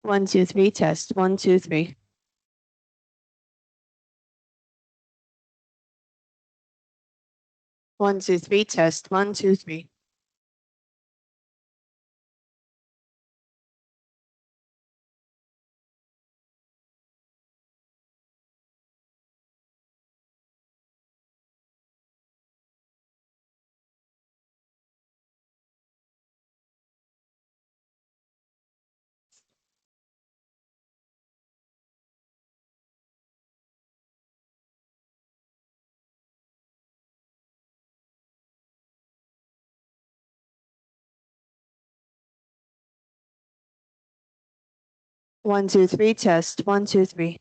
1, 2, 3, test, 1, 2, 3. 1, 2, 3, test, 1, 2, 3. One, two, three, test, 1, 2, 3.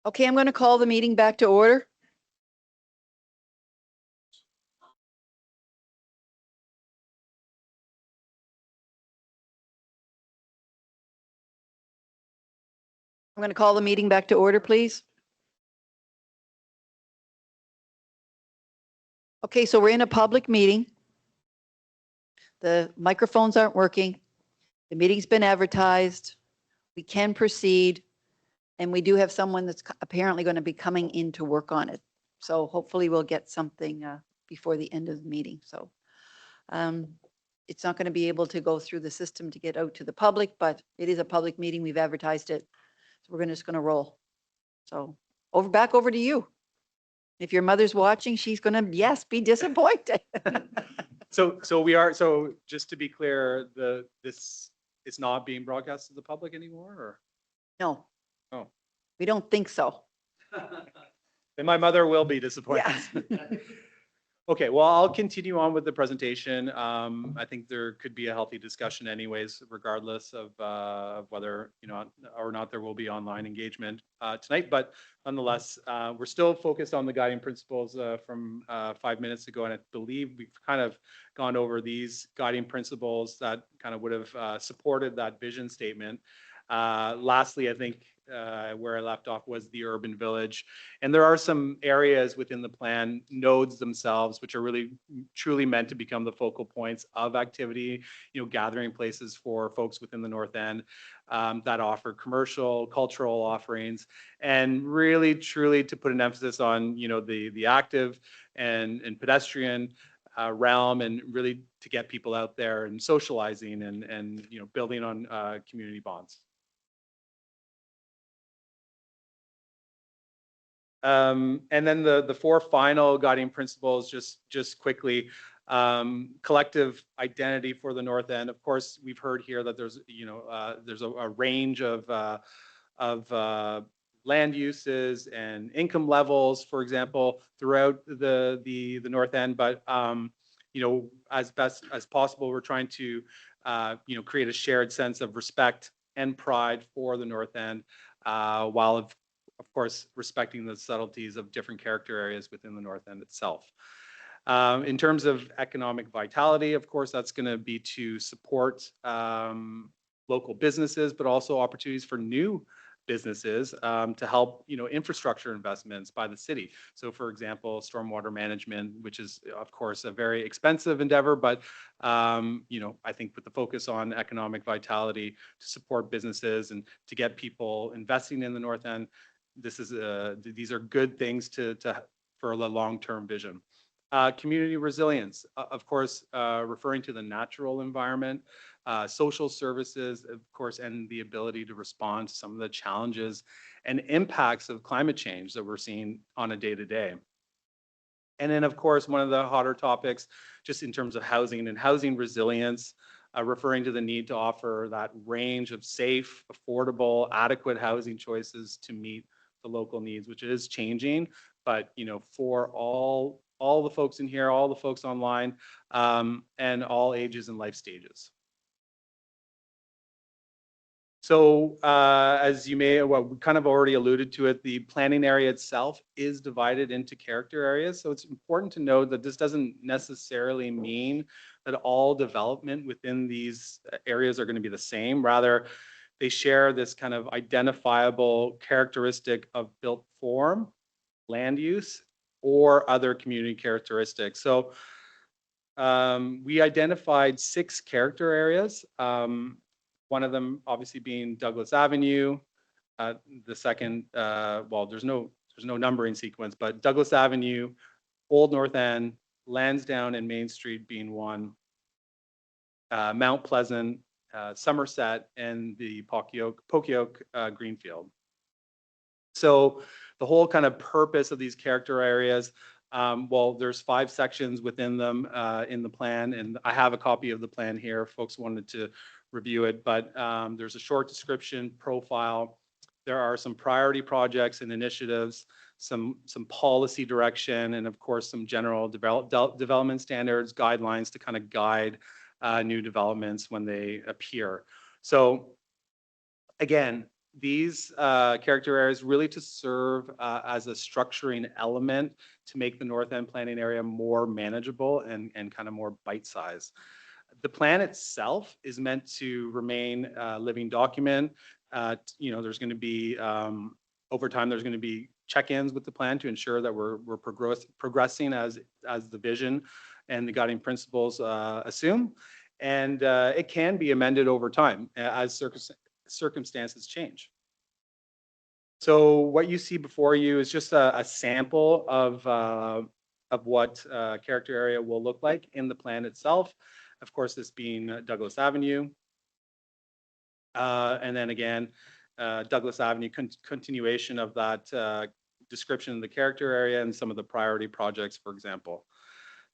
Okay, I'm going to call the meeting back to order. I'm going to call the meeting back to order, please. Okay, so we're in a public meeting. The microphones aren't working. The meeting's been advertised. We can proceed. And we do have someone that's apparently going to be coming in to work on it. So hopefully we'll get something before the end of the meeting. So it's not going to be able to go through the system to get out to the public, but it is a public meeting. We've advertised it. So we're just going to roll. So back over to you. If your mother's watching, she's going to, yes, be disappointed. So just to be clear, this is not being broadcast to the public anymore, or? No. Oh. We don't think so. Then my mother will be disappointed. Yeah. Okay, well, I'll continue on with the presentation. I think there could be a healthy discussion anyways, regardless of whether, or not there will be online engagement tonight. But nonetheless, we're still focused on the guiding principles from 5 minutes ago. And I believe we've kind of gone over these guiding principles that kind of would have supported that vision statement. Lastly, I think where I left off was the urban village. And there are some areas within the plan, nodes themselves, which are really truly meant to become the focal points of activity, gathering places for folks within the North End that offer commercial, cultural offerings, and really truly to put an emphasis on, the active and pedestrian realm, and really to get people out there and socializing and building on community bonds. And then the four final guiding principles, just quickly, collective identity for the North End. Of course, we've heard here that there's a range of land uses and income levels, for example, throughout the North End. But as best as possible, we're trying to create a shared sense of respect and pride for the North End, while of course, respecting the subtleties of different character areas within the North End itself. In terms of economic vitality, of course, that's going to be to support local businesses, but also opportunities for new businesses to help, infrastructure investments by the city. So for example, stormwater management, which is of course a very expensive endeavor, but I think with the focus on economic vitality to support businesses and to get people investing in the North End, these are good things for a long-term vision. Community resilience, of course, referring to the natural environment, social services, of course, and the ability to respond to some of the challenges and impacts of climate change that we're seeing on a day-to-day. And then, of course, one of the hotter topics, just in terms of housing and housing resilience, referring to the need to offer that range of safe, affordable, adequate housing choices to meet the local needs, which is changing. But, for all the folks in here, all the folks online, and all ages and life stages. So as you may, well, we kind of already alluded to it, the planning area itself is divided into character areas. So it's important to note that this doesn't necessarily mean that all development within these areas are going to be the same. Rather, they share this kind of identifiable characteristic of built form, land use, or other community characteristics. So we identified 6 character areas. One of them obviously being Douglas Avenue. The second, well, there's no numbering sequence, but Douglas Avenue, Old North End, Lansdowne and Main Street being one, Mount Pleasant, Somerset, and the Pokiok Greenfield. So the whole kind of purpose of these character areas, well, there's 5 sections within them in the plan, and I have a copy of the plan here if folks wanted to review it, but there's a short description profile. There are some priority projects and initiatives, some policy direction, and of course, some general development standards, guidelines to kind of guide new developments when they appear. So again, these character areas really to serve as a structuring element to make the North End planning area more manageable and kind of more bite-sized. The plan itself is meant to remain a living document. There's going to be, over time, there's going to be check-ins with the plan to ensure that we're progressing as the vision and the guiding principles assume. And it can be amended over time as circumstances change. So what you see before you is just a sample of what character area will look like in the plan itself. Of course, this being Douglas Avenue. And then again, Douglas Avenue continuation of that description of the character area and some of the priority projects, for example.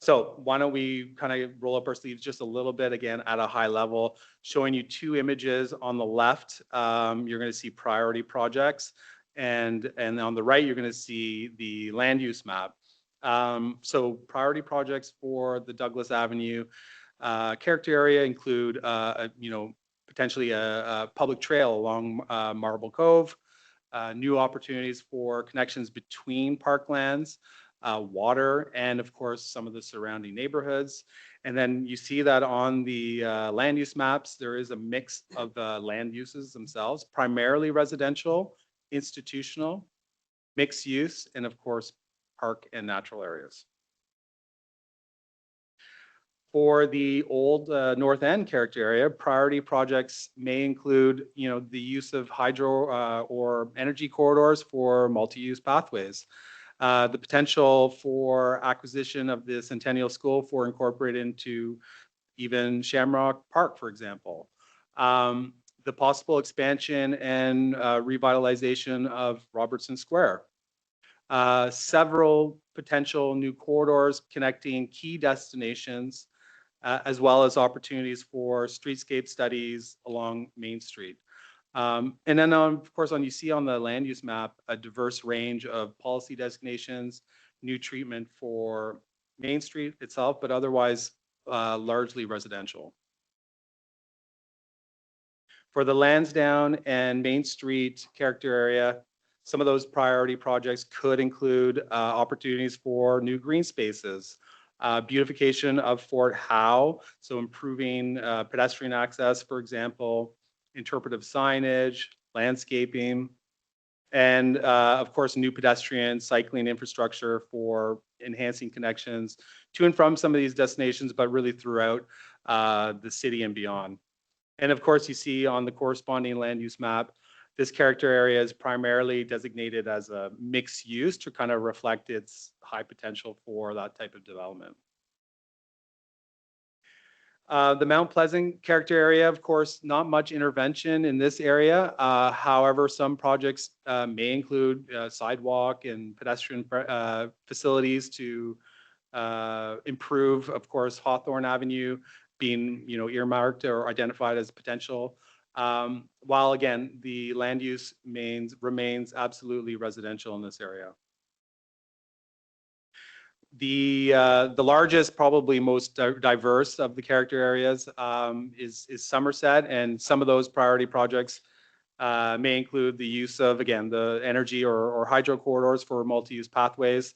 So why don't we kind of roll up our sleeves just a little bit, again, at a high level, showing you 2 images. On the left, you're going to see priority projects. And on the right, you're going to see the land use map. So priority projects for the Douglas Avenue character area include, potentially a public trail along Marble Cove, new opportunities for connections between parklands, water, and of course, some of the surrounding neighborhoods. And then you see that on the land use maps, there is a mix of land uses themselves, primarily residential, institutional, mixed use, and of course, park and natural areas. For the old North End character area, priority projects may include, the use of hydro or energy corridors for multi-use pathways. The potential for acquisition of the Centennial School for incorporated into even Shamrock Park, for example. The possible expansion and revitalization of Robertson Square. Several potential new corridors connecting key destinations, as well as opportunities for streetscape studies along Main Street. And then, of course, you see on the land use map, a diverse range of policy designations, new treatment for Main Street itself, but otherwise largely residential. For the Lansdowne and Main Street character area, some of those priority projects could include opportunities for new green spaces, beautification of Fort Howe, so improving pedestrian access, for example, interpretive signage, landscaping, And of course, new pedestrian cycling infrastructure for enhancing connections to and from some of these destinations, but really throughout the city and beyond. And of course, you see on the corresponding land use map, this character area is primarily designated as a mixed use to kind of reflect its high potential for that type of development. The Mount Pleasant character area, of course, not much intervention in this area. However, some projects may include sidewalk and pedestrian facilities to improve, of course, Hawthorne Avenue being, earmarked or identified as potential. While again, the land use remains absolutely residential in this area. The largest, probably most diverse of the character areas is Somerset, and some of those priority projects may include the use of, again, the energy or hydro corridors for multi-use pathways.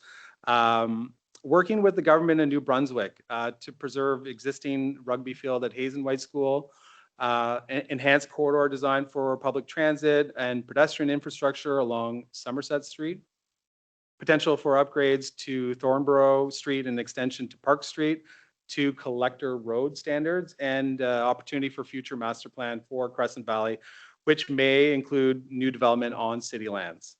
Working with the government in New Brunswick to preserve existing rugby field at Hazen White School, enhanced corridor design for public transit and pedestrian infrastructure along Somerset Street, potential for upgrades to Thornborough Street and extension to Park Street to Collector Road standards, and opportunity for future master plan for Crescent Valley, which may include new development on city lands.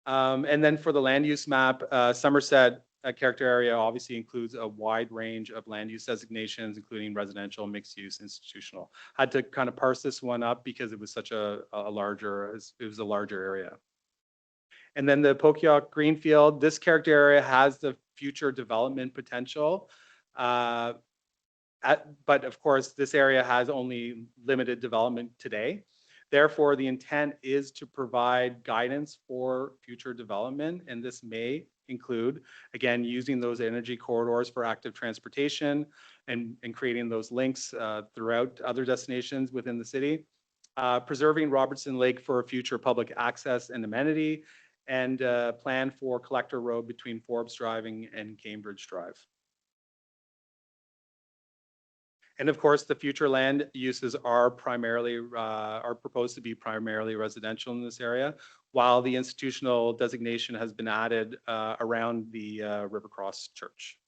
And then for the land use map, Somerset character area obviously includes a wide range of land use designations, including residential, mixed use, institutional. Had to kind of parse this one up because it was such a larger area. And then the Pokiok Greenfield, this character area has the future development potential. But of course, this area has only limited development today. Therefore, the intent is to provide guidance for future development, and this may include, again, using those energy corridors for active transportation and creating those links throughout other destinations within the city, preserving Robertson Lake for future public access and amenity, and plan for Collector Road between Forbes Driving and Cambridge Drive. And of course, the future land uses are proposed to be primarily residential in this area, while the institutional designation has been added around the Rivercross Church.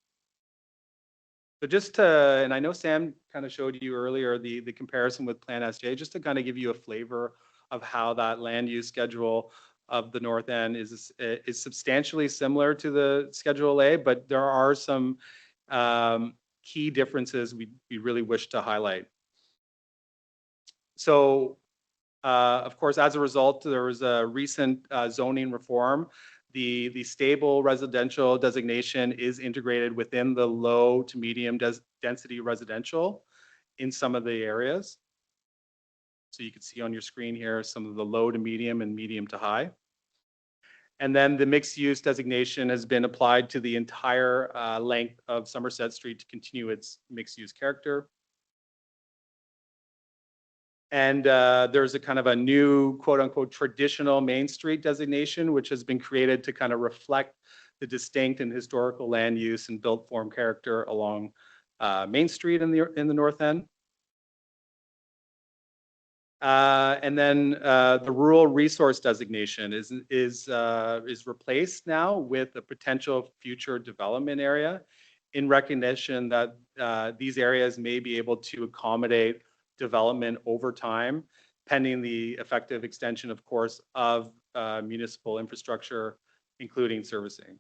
So just to, and I know Sam kind of showed you earlier the comparison with Plan SJ, just to kind of give you a flavor of how that land use schedule of the North End is substantially similar to the Schedule A, but there are some key differences we really wish to highlight. So, of course, as a result, there was a recent zoning reform. The stable residential designation is integrated within the low to medium density residential in some of the areas. So you can see on your screen here some of the low to medium and medium to high. And then the mixed use designation has been applied to the entire length of Somerset Street to continue its mixed use character. And there's a kind of a new quote unquote traditional Main Street designation, which has been created to kind of reflect the distinct and historical land use and built form character along Main Street in the North End. And then the rural resource designation is replaced now with a potential future development area in recognition that these areas may be able to accommodate development over time, pending the effective extension, of course, of municipal infrastructure, including servicing.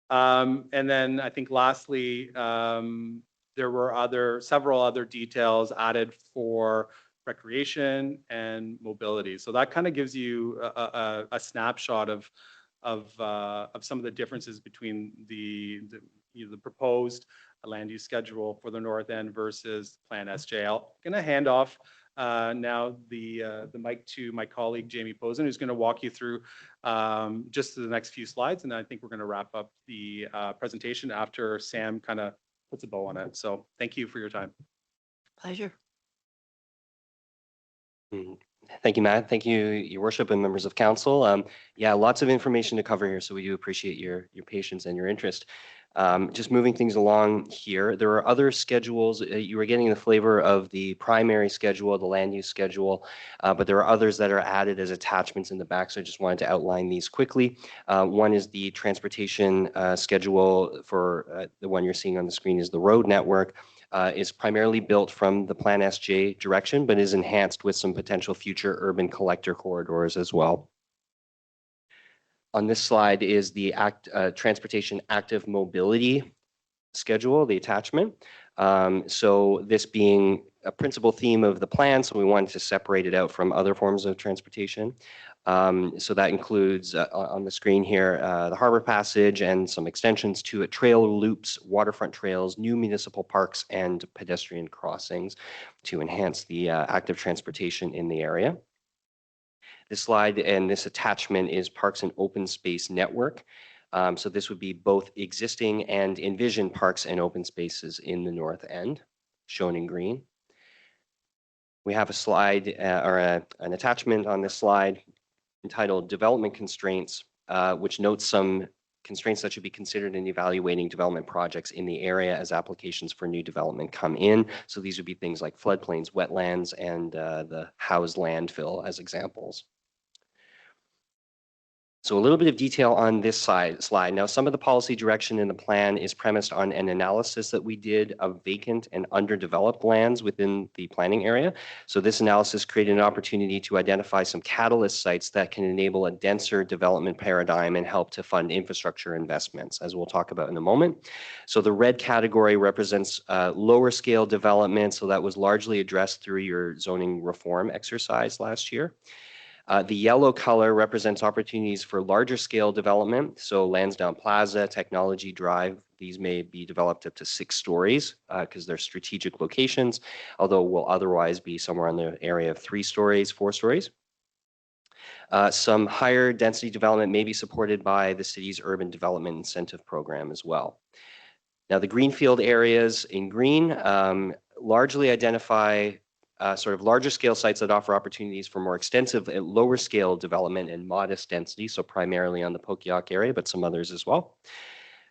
And then I think lastly, there were several other details added for recreation and mobility. So that kind of gives you a snapshot of some of the differences between the proposed land use schedule for the North End versus Plan SJ. I'm going to hand off now the mic to my colleague Jamie Posen, who's going to walk you through just the next few slides, and I think we're going to wrap up the presentation after Sam kind of puts a bow on it. So thank you for your time. Pleasure. Thank you, Matt. Thank you, Your Worship and members of council. Yeah, lots of information to cover here, so we do appreciate your patience and your interest. Just moving things along here, there are other schedules. You were getting the flavor of the primary schedule, the land use schedule, but there are others that are added as attachments in the back. So I just wanted to outline these quickly. One is the transportation schedule for the one you're seeing on the screen is the road network. Is primarily built from the Plan SJ direction, but is enhanced with some potential future urban collector corridors as well. On this slide is the transportation active mobility schedule, the attachment. So this being a principal theme of the plan, so we wanted to separate it out from other forms of transportation. So that includes on the screen here, the harbor passage and some extensions to it, trail loops, waterfront trails, new municipal parks, and pedestrian crossings to enhance the active transportation in the area. This slide and this attachment is Parks and Open Space Network. So this would be both existing and envisioned parks and open spaces in the north end, shown in green. We have a slide or an attachment on this slide entitled Development Constraints, which notes some constraints that should be considered in evaluating development projects in the area as applications for new development come in. So these would be things like floodplains, wetlands, and the housed landfill as examples. So a little bit of detail on this slide. Now, some of the policy direction in the plan is premised on an analysis that we did of vacant and underdeveloped lands within the planning area. So this analysis created an opportunity to identify some catalyst sites that can enable a denser development paradigm and help to fund infrastructure investments, as we'll talk about in a moment. So the red category represents lower scale development. So that was largely addressed through your zoning reform exercise last year. The yellow color represents opportunities for larger scale development. So Lansdowne Plaza, Technology Drive, these may be developed up to 6 stories because they're strategic locations, although will otherwise be somewhere in the area of 3 stories, 4 stories. Some higher density development may be supported by the city's urban development incentive program as well. Now the greenfield areas in green largely identify sort of larger scale sites that offer opportunities for more extensive and lower scale development and modest density, so primarily on the Pokiak area, but some others as well.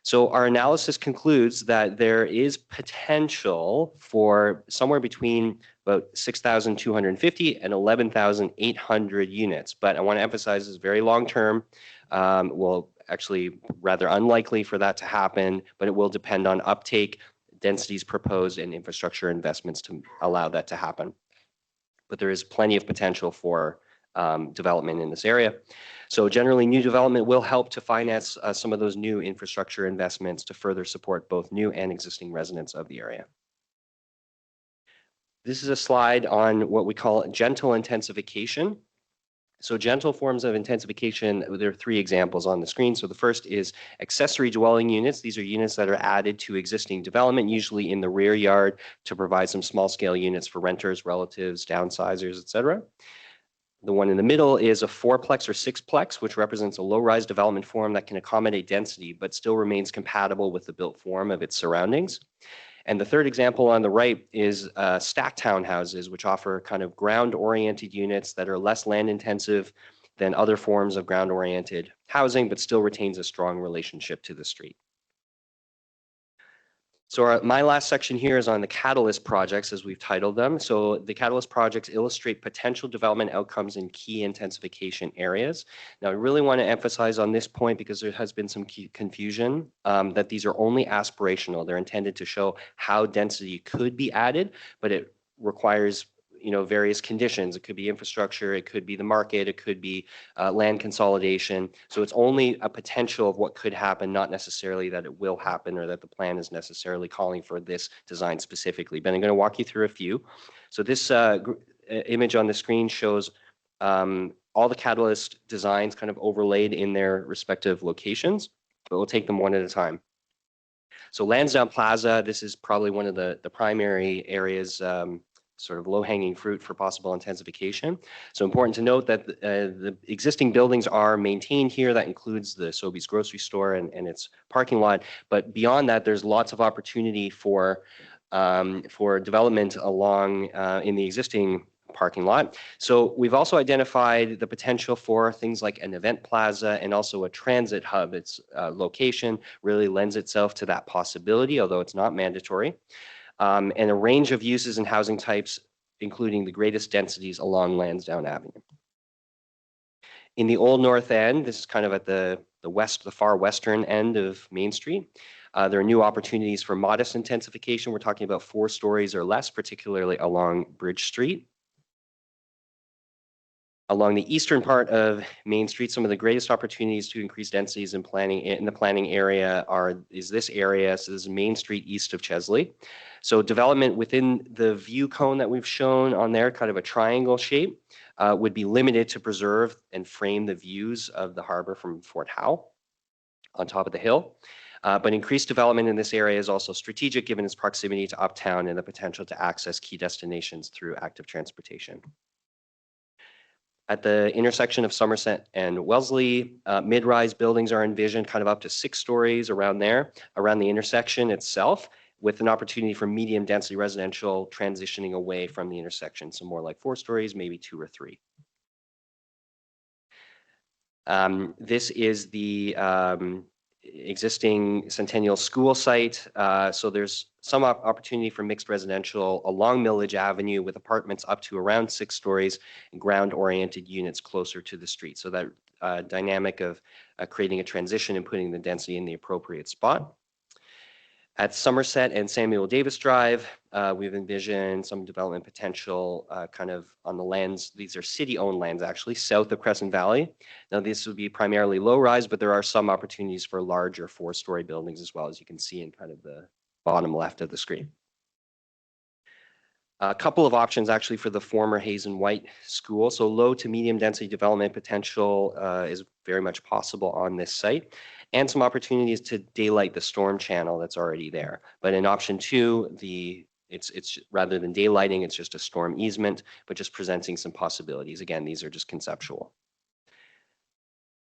So our analysis concludes that there is potential for somewhere between about 6,250 and 11,800 units, but I want to emphasize this is very long term. Well, actually rather unlikely for that to happen, but it will depend on uptake, densities proposed, and infrastructure investments to allow that to happen. But there is plenty of potential for development in this area. So generally, new development will help to finance some of those new infrastructure investments to further support both new and existing residents of the area. This is a slide on what we call gentle intensification. So gentle forms of intensification, there are 3 examples on the screen. So the first is accessory dwelling units. These are units that are added to existing development, usually in the rear yard, to provide some small scale units for renters, relatives, downsizers, etc. The one in the middle is a 4-plex or 6-plex, which represents a low-rise development form that can accommodate density, but still remains compatible with the built form of its surroundings. And the third example on the right is stacked townhouses, which offer kind of ground-oriented units that are less land-intensive than other forms of ground-oriented housing, but still retains a strong relationship to the street. So my last section here is on the catalyst projects, as we've titled them. So the catalyst projects illustrate potential development outcomes in key intensification areas. Now, I really want to emphasize on this point because there has been some confusion that these are only aspirational. They're intended to show how density could be added, but it requires various conditions. It could be infrastructure, it could be the market, it could be land consolidation. So it's only a potential of what could happen, not necessarily that it will happen or that the plan is necessarily calling for this design specifically. But I'm going to walk you through a few. So this image on the screen shows all the catalyst designs kind of overlaid in their respective locations, but we'll take them one at a time. So Lansdowne Plaza, this is probably one of the primary areas sort of low-hanging fruit for possible intensification. So important to note that the existing buildings are maintained here. That includes the Sobeys grocery store and its parking lot. But beyond that, there's lots of opportunity for development along in the existing parking lot. So we've also identified the potential for things like an event plaza and also a transit hub. Its location really lends itself to that possibility, although it's not mandatory. And a range of uses and housing types, including the greatest densities along Lansdowne Avenue. In the Old North End, this is kind of at the far western end of Main Street. There are new opportunities for modest intensification. We're talking about 4 stories or less, particularly along Bridge Street. Along the eastern part of Main Street, some of the greatest opportunities to increase densities in the planning area is this area. So this is Main Street east of Chesley. So development within the view cone that we've shown on there, kind of a triangle shape, would be limited to preserve and frame the views of the harbor from Fort Howe on top of the hill. But increased development in this area is also strategic given its proximity to uptown and the potential to access key destinations through active transportation. At the intersection of Somerset and Wellesley, mid-rise buildings are envisioned kind of up to 6 stories around there, around the intersection itself, with an opportunity for medium density residential transitioning away from the intersection. So more like 4 stories, maybe 2 or 3. This is the existing Centennial School site. So there's some opportunity for mixed residential along Millage Avenue with apartments up to around 6 stories and ground-oriented units closer to the street. So that dynamic of creating a transition and putting the density in the appropriate spot. At Somerset and Samuel Davis Drive, we've envisioned some development potential kind of on the lands. These are city-owned lands, actually, south of Crescent Valley. Now, this would be primarily low-rise, but there are some opportunities for larger 4-story buildings as well, as you can see in kind of the bottom left of the screen. A couple of options, actually, for the former Hazen White School. So low to medium density development potential is very much possible on this site, and some opportunities to daylight the storm channel that's already there. But in option 2, it's rather than daylighting, it's just a storm easement, but just presenting some possibilities. Again, these are just conceptual.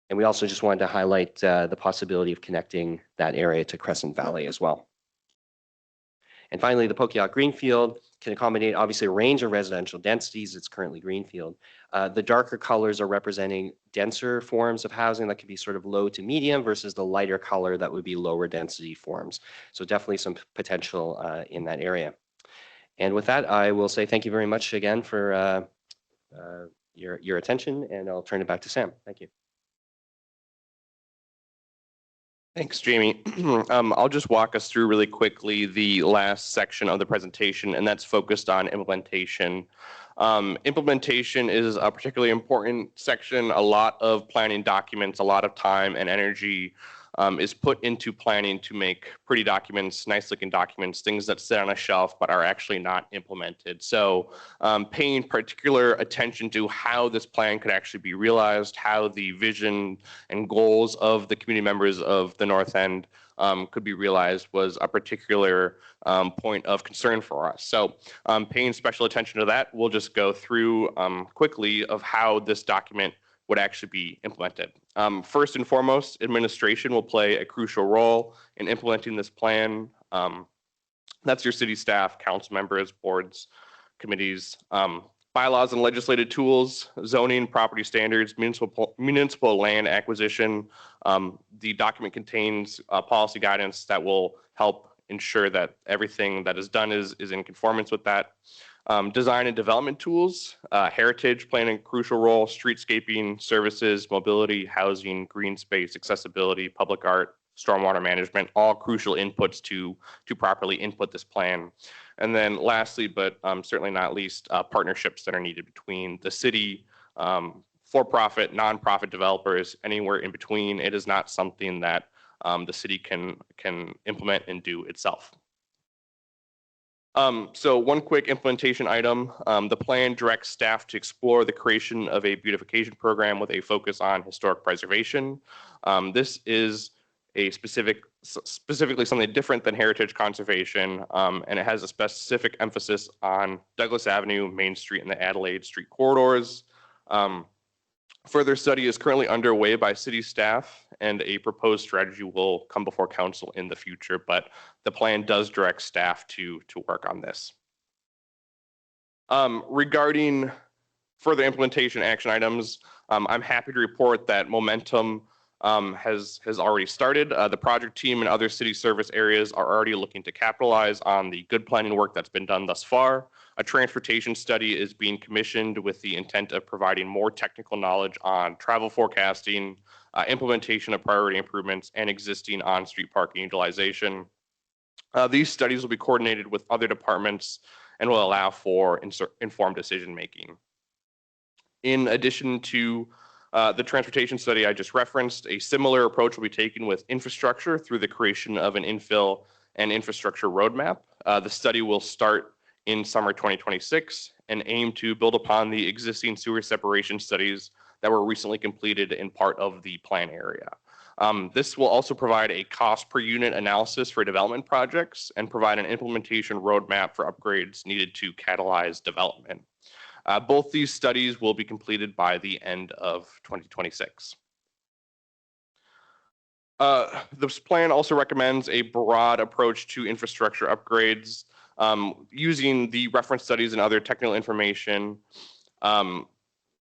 And we also just wanted to highlight the possibility of connecting that area to Crescent Valley as well. And finally, the Pokiak Greenfield can accommodate obviously a range of residential densities. It's currently greenfield. The darker colors are representing denser forms of housing that could be sort of low to medium versus the lighter color that would be lower density forms. So definitely some potential in that area. And with that, I will say thank you very much again for your attention, and I'll turn it back to Sam. Thank you. Thanks, Jamie. I'll just walk us through really quickly the last section of the presentation, and that's focused on implementation. Implementation is a particularly important section. A lot of planning documents, a lot of time and energy is put into planning to make pretty documents, nice looking documents, things that sit on a shelf but are actually not implemented. So paying particular attention to how this plan could actually be realized, how the vision and goals of the community members of the North End could be realized was a particular point of concern for us. So paying special attention to that, we'll just go through quickly of how this document would actually be implemented. First and foremost, administration will play a crucial role in implementing this plan. That's your city staff, council members, boards, committees, bylaws and legislative tools, zoning, property standards, municipal land acquisition. The document contains policy guidance that will help ensure that everything that is done is in conformance with that. Design and development tools, heritage playing a crucial role, streetscaping, services, mobility, housing, green space, accessibility, public art, stormwater management, all crucial inputs to properly input this plan. And then lastly, but certainly not least, partnerships that are needed between the city, for-profit, nonprofit developers, anywhere in between. It is not something that the city can implement and do itself. So one quick implementation item, the plan directs staff to explore the creation of a beautification program with a focus on historic preservation. This is a specifically something different than heritage conservation, and it has a specific emphasis on Douglas Avenue, Main Street, and the Adelaide Street corridors. Further study is currently underway by city staff, and a proposed strategy will come before council in the future, but the plan does direct staff to work on this. Regarding further implementation action items, I'm happy to report that momentum has already started. The project team and other city service areas are already looking to capitalize on the good planning work that's been done thus far. A transportation study is being commissioned with the intent of providing more technical knowledge on travel forecasting, implementation of priority improvements, and existing on-street parking utilization. These studies will be coordinated with other departments and will allow for informed decision-making. In addition to the transportation study I just referenced, a similar approach will be taken with infrastructure through the creation of an infill and infrastructure roadmap. The study will start in summer 2026 and aim to build upon the existing sewer separation studies that were recently completed in part of the plan area. This will also provide a cost per unit analysis for development projects and provide an implementation roadmap for upgrades needed to catalyze development. Both these studies will be completed by the end of 2026. This plan also recommends a broad approach to infrastructure upgrades using the reference studies and other technical information.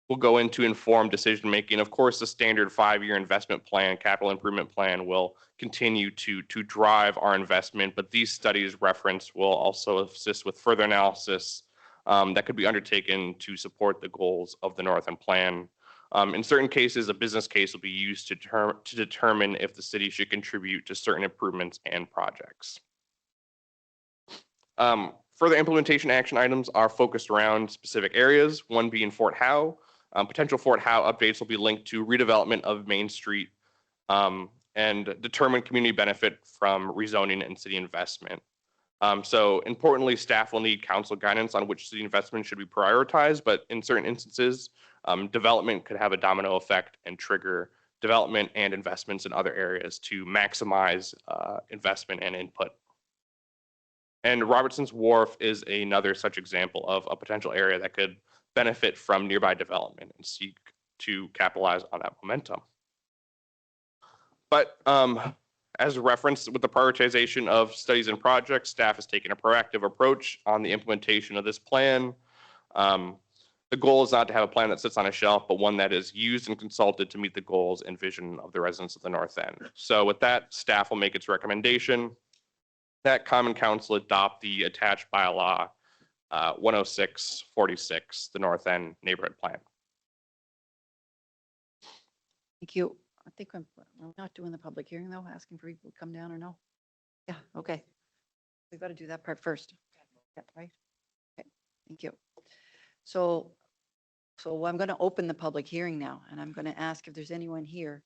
Will go into informed decision making. Of course, the standard 5-year investment plan, capital improvement plan will continue to drive our investment, but these studies referenced will also assist with further analysis that could be undertaken to support the goals of the North End Plan. In certain cases, a business case will be used to determine if the city should contribute to certain improvements and projects. Further implementation action items are focused around specific areas, one being Fort Howe. Potential Fort Howe updates will be linked to redevelopment of Main Street and determine community benefit from rezoning and city investment. So importantly, staff will need council guidance on which city investment should be prioritized, but in certain instances, development could have a domino effect and trigger development and investments in other areas to maximize investment and input. And Robertson's Wharf is another such example of a potential area that could benefit from nearby development and seek to capitalize on that momentum. But as referenced with the prioritization of studies and projects, staff has taken a proactive approach on the implementation of this plan. The goal is not to have a plan that sits on a shelf, but one that is used and consulted to meet the goals and vision of the residents of the North End. So with that, staff will make its recommendation that Common Council adopt the attached bylaw 10646, the North End Neighborhood Plan. Thank you. I think we're not doing the public hearing though, asking for people to come down or no? Yeah, okay. We've got to do that part first. Yeah, right? Okay, thank you. So I'm going to open the public hearing now, and I'm going to ask if there's anyone here.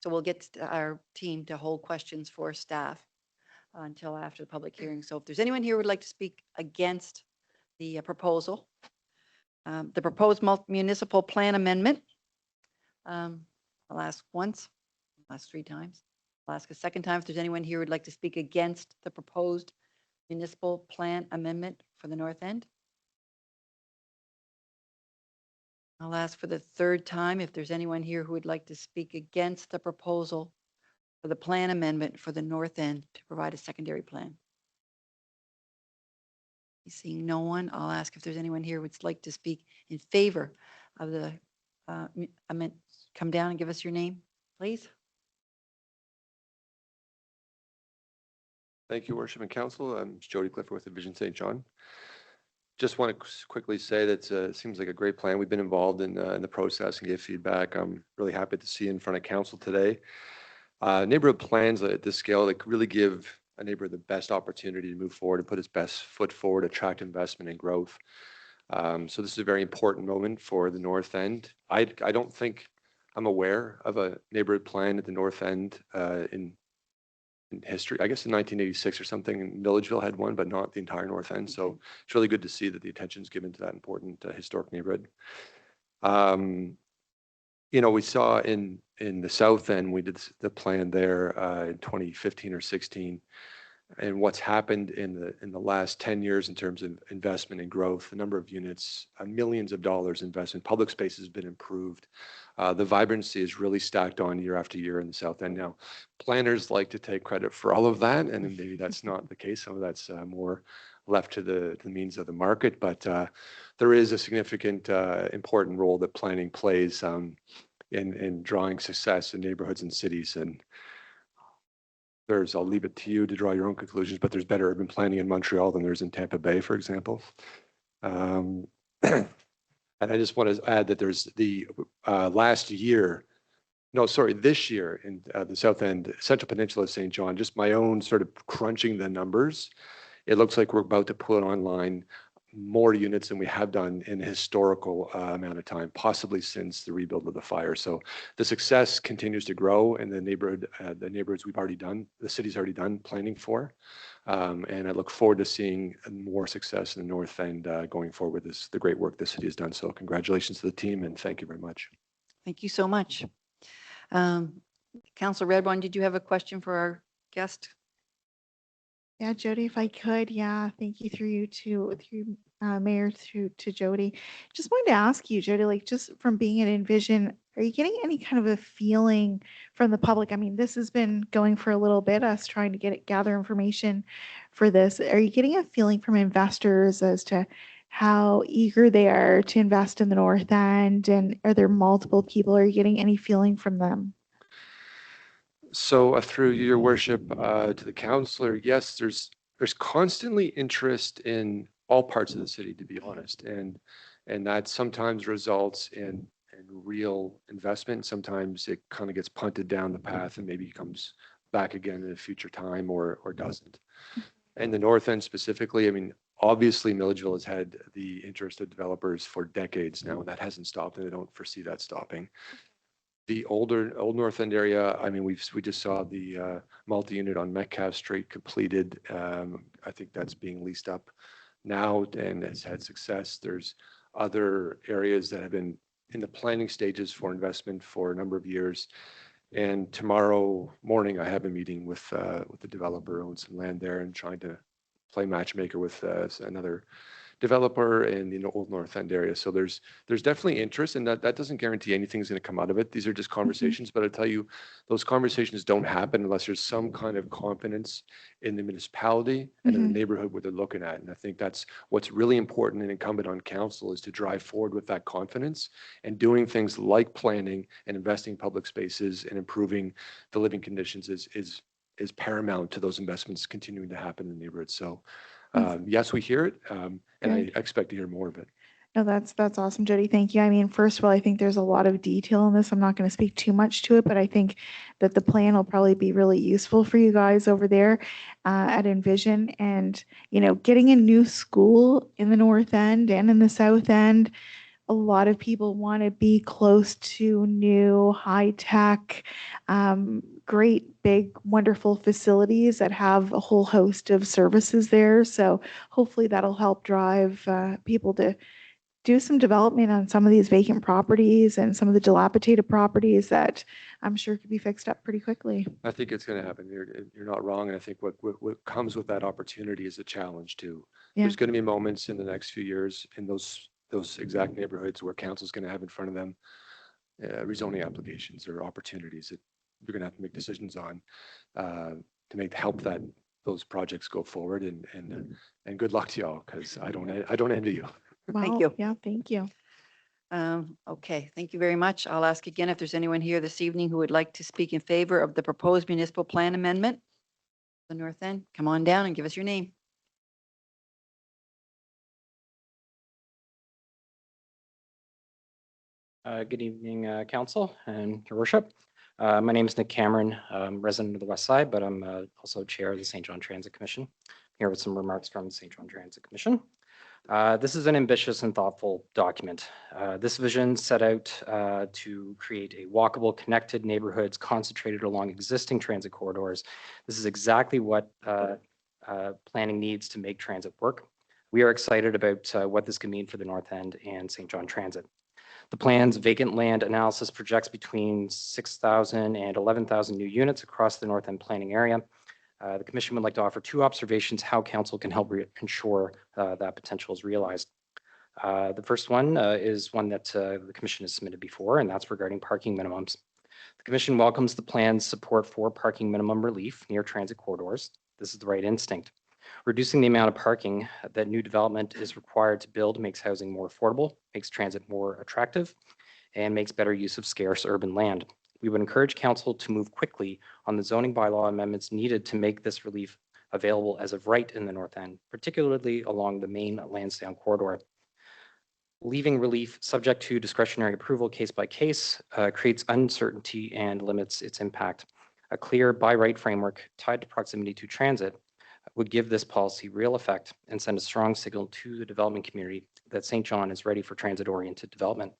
So we'll get our team to hold questions for staff until after the public hearing. So if there's anyone here who would like to speak against the proposal, the proposed municipal plan amendment, I'll ask once, I'll ask 3 times. I'll ask a second time if there's anyone here who would like to speak against the proposed municipal plan amendment for the North End. I'll ask for the 3rd time if there's anyone here who would like to speak against the proposal for the plan amendment for the North End to provide a secondary plan. Seeing no one, I'll ask if there's anyone here who would like to speak in favor of the amendment. Come down and give us your name, please. Thank you, Worship and Council. I'm Jody Clifford with the Vision St. John. Just want to quickly say that it seems like a great plan. We've been involved in the process and gave feedback. I'm really happy to see in front of council today. Neighborhood plans at this scale that really give a neighborhood the best opportunity to move forward and put its best foot forward, attract investment and growth. So this is a very important moment for the North End. I don't think I'm aware of a neighborhood plan at the North End in history. I guess in 1986 or something, Milledgeville had one, but not the entire North End. So it's really good to see that the attention is given to that important historic neighborhood. You know, we saw in the South End, we did the plan there in 2015 or 16. And what's happened in the last 10 years in terms of investment and growth, the number of units, millions of dollars investment, public space has been improved. The vibrancy is really stacked on year after year in the South End. Now, planners like to take credit for all of that, and maybe that's not the case. Some of that's more left to the means of the market, but there is a significant, important role that planning plays in drawing success in neighborhoods and cities. And I'll leave it to you to draw your own conclusions, but there's better urban planning in Montreal than there's in Tampa Bay, for example. And I just want to add that there's the this year in the South End, Central Peninsula of St. John, just my own sort of crunching the numbers, it looks like we're about to put online more units than we have done in a historical amount of time, possibly since the rebuild of the fire. So the success continues to grow in the neighborhoods we've already done, the city's already done planning for. And I look forward to seeing more success in the North End going forward with the great work the city has done. So congratulations to the team and thank you very much. Thank you so much. Councilor Redbone, did you have a question for our guest? Yeah, Jody, if I could, yeah, thank you Mayor, to Jody. Just wanted to ask you, Jody, like just from being at Envision, are you getting any kind of a feeling from the public? I mean, this has been going for a little bit, us trying to gather information for this. Are you getting a feeling from investors as to how eager they are to invest in the North End? And are there multiple people? Are you getting any feeling from them? So through your worship to the councillor, yes, there's constantly interest in all parts of the city, to be honest, and that sometimes results in real investment. Sometimes it kind of gets punted down the path and maybe comes back again in a future time or doesn't. And the North End specifically, I mean, obviously Milledgeville has had the interest of developers for decades now, and that hasn't stopped, and I don't foresee that stopping. The old North End area, I mean, we just saw the multi-unit on Metcalfe Street completed. I think that's being leased up now and has had success. There's other areas that have been in the planning stages for investment for a number of years. And tomorrow morning, I have a meeting with the developer who owns some land there and trying to play matchmaker with another developer in the old North End area. So there's definitely interest, and that doesn't guarantee anything's going to come out of it. These are just conversations, but I tell you, those conversations don't happen unless there's some kind of confidence in the municipality and in the neighborhood where they're looking at. And I think that's what's really important and incumbent on council is to drive forward with that confidence and doing things like planning and investing in public spaces and improving the living conditions is paramount to those investments continuing to happen in the neighborhood. So yes, we hear it, and I expect to hear more of it. No, that's awesome, Jody. Thank you. I mean, first of all, I think there's a lot of detail in this. I'm not going to speak too much to it, but I think that the plan will probably be really useful for you guys over there at Envision. And, getting a new school in the North End and in the South End, a lot of people want to be close to new, high-tech, great, big, wonderful facilities that have a whole host of services there. So hopefully that'll help drive people to do some development on some of these vacant properties and some of the dilapidated properties that I'm sure could be fixed up pretty quickly. I think it's going to happen. You're not wrong. And I think what comes with that opportunity is a challenge too. Yeah. There's going to be moments in the next few years in those exact neighborhoods where council's going to have in front of them rezoning applications or opportunities that you're going to have to make decisions on to help those projects go forward. And good luck to y'all, because I don't envy you. Thank you. Yeah, thank you. Okay, thank you very much. I'll ask again if there's anyone here this evening who would like to speak in favor of the proposed municipal plan amendment. The North End, come on down and give us your name. Good evening, Council and Your Worship. My name is Nick Cameron. I'm resident of the West Side, but I'm also Chair of the St. John Transit Commission. Here with some remarks from the St. John Transit Commission. This is an ambitious and thoughtful document. This vision set out to create a walkable, connected neighborhoods concentrated along existing transit corridors. This is exactly what planning needs to make transit work. We are excited about what this can mean for the North End and St. John Transit. The plan's vacant land analysis projects between 6,000 and 11,000 new units across the North End planning area. The Commission would like to offer two observations how Council can help ensure that potential is realized. The first one is one that the Commission has submitted before, and that's regarding parking minimums. The Commission welcomes the plan's support for parking minimum relief near transit corridors. This is the right instinct. Reducing the amount of parking that new development is required to build makes housing more affordable, makes transit more attractive, and makes better use of scarce urban land. We would encourage council to move quickly on the zoning bylaw amendments needed to make this relief available as of right in the north end, particularly along the main Lansdowne corridor. Leaving relief subject to discretionary approval case by case creates uncertainty and limits its impact. A clear by right framework tied to proximity to transit would give this policy real effect and send a strong signal to the development community that St. John is ready for transit-oriented development.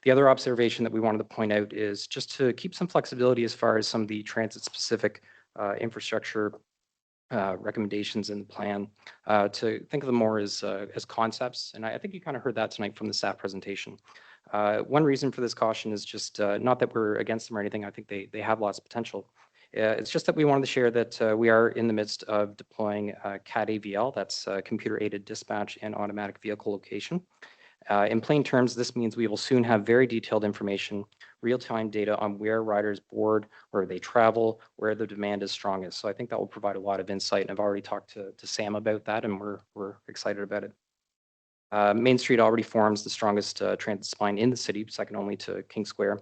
The other observation that we wanted to point out is just to keep some flexibility as far as some of the transit-specific infrastructure recommendations in the plan, to think of them more as concepts. And I think you kind of heard that tonight from the staff presentation. One reason for this caution is just not that we're against them or anything. I think they have lots of potential. It's just that we wanted to share that we are in the midst of deploying CAD-AVL, that's computer-aided dispatch and automatic vehicle location. In plain terms, this means we will soon have very detailed information, real-time data on where riders board, where they travel, where the demand is strongest. So I think that will provide a lot of insight, and I've already talked to Sam about that, and we're excited about it. Main Street already forms the strongest transit spine in the city, second only to King Square.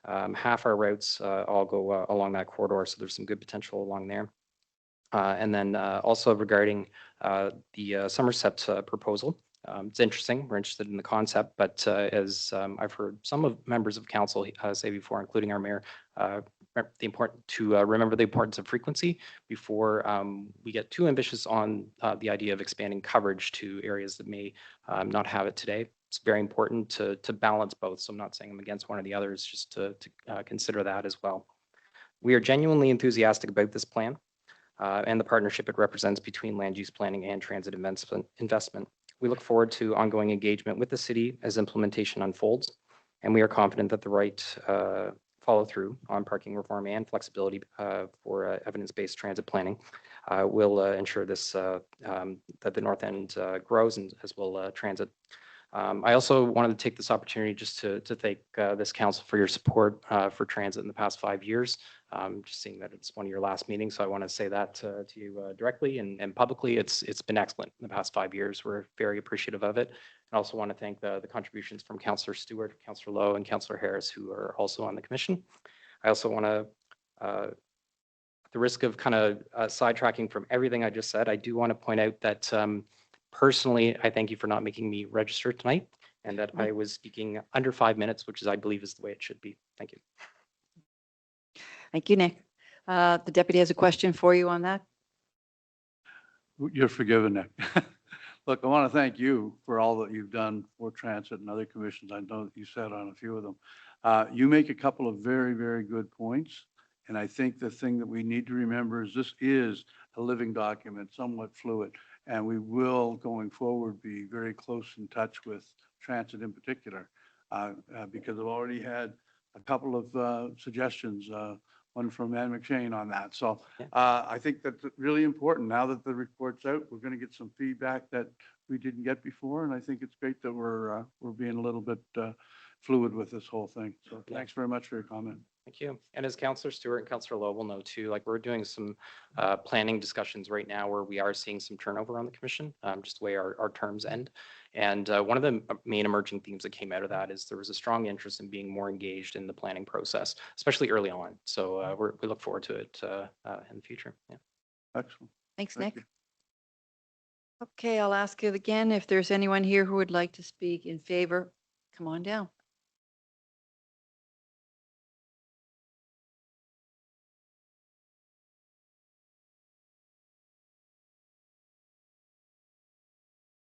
Half our routes all go along that corridor, so there's some good potential along there. And then also regarding the Somerset proposal, it's interesting. We're interested in the concept, but as I've heard some of members of council say before, including our mayor, remember the importance of frequency before we get too ambitious on the idea of expanding coverage to areas that may not have it today. It's very important to balance both. So I'm not saying I'm against one or the other. It's just to consider that as well. We are genuinely enthusiastic about this plan and the partnership it represents between land use planning and transit investment. We look forward to ongoing engagement with the city as implementation unfolds, and we are confident that the right follow through on parking reform and flexibility for evidence-based transit planning will ensure this that the North End grows, and as will transit. I also wanted to take this opportunity just to thank this council for your support for transit in the past 5 years. Just seeing that it's one of your last meetings, so I want to say that to you directly and publicly. It's been excellent in the past 5 years. We're very appreciative of it. I also want to thank the contributions from Councillor Stewart, Councillor Lowe, and Councillor Harris, who are also on the commission. I also want to, at the risk of kind of sidetracking from everything I just said, I do want to point out that personally, I thank you for not making me register tonight, and that I was speaking under 5 minutes, which is, I believe, is the way it should be. Thank you. Thank you, Nick. The deputy has a question for you on that. You're forgiven, Nick. Look, I want to thank you for all that you've done for transit and other commissions. I know that you sat on a few of them. You make a couple of very, very good points. And I think the thing that we need to remember is this is a living document, somewhat fluid. And we will, going forward, be very close in touch with transit in particular, because I've already had a couple of suggestions, one from Ann McShane on that. So I think that's really important. Now that the report's out, we're going to get some feedback that we didn't get before. And I think it's great that we're being a little bit fluid with this whole thing. So thanks very much for your comment. Thank you. And as Councillor Stewart and Councillor Lowe will know too, like we're doing some planning discussions right now where we are seeing some turnover on the commission, just the way our terms end. And one of the main emerging themes that came out of that is there was a strong interest in being more engaged in the planning process, especially early on. So we look forward to it in the future. Yeah. Excellent. Thanks, Thank Nick. Okay, I'll ask you again if there's anyone here who would like to speak in favor. Come on down.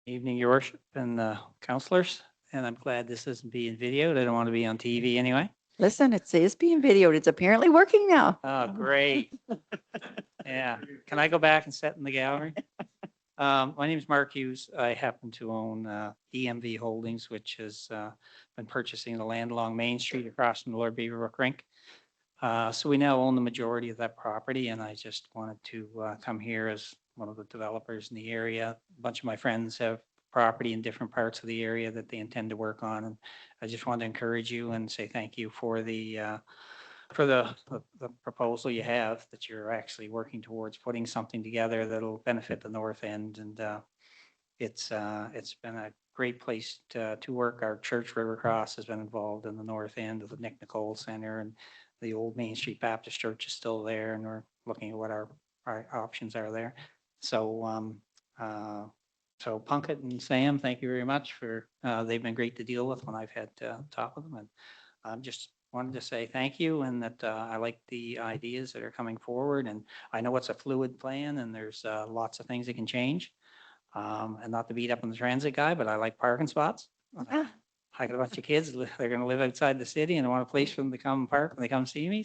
Evening, Your Worship and councillors, and I'm glad this isn't being videoed. I don't want to be on TV anyway. Listen, it is being videoed. It's apparently working now. Oh, great. Yeah. Can I go back and sit in the gallery? My name is Mark Hughes. I happen to own EMV Holdings, which has been purchasing the land along Main Street across from the Lord Beaverbrook Rink. So we now own the majority of that property, and I just wanted to come here as one of the developers in the area. A bunch of my friends have property in different parts of the area that they intend to work on, and I just want to encourage you and say thank you for the the proposal you have, that you're actually working towards putting something together that'll benefit the north end. And it's been a great place to work. Our church, River Cross, has been involved in the north end of the Nick Nicole Center, and the old Main Street Baptist Church is still there, and we're looking at what our options are there. So, so Punkett and Sam, thank you very much for, they've been great to deal with when I've had to talk with them. And just wanted to say thank you, and that I like the ideas that are coming forward. And I know it's a fluid plan, and there's lots of things that can change. And not to beat up on the transit guy, but I like parking spots. I got a bunch of kids, they're gonna live outside the city, and I want a place for them to come park when they come see me.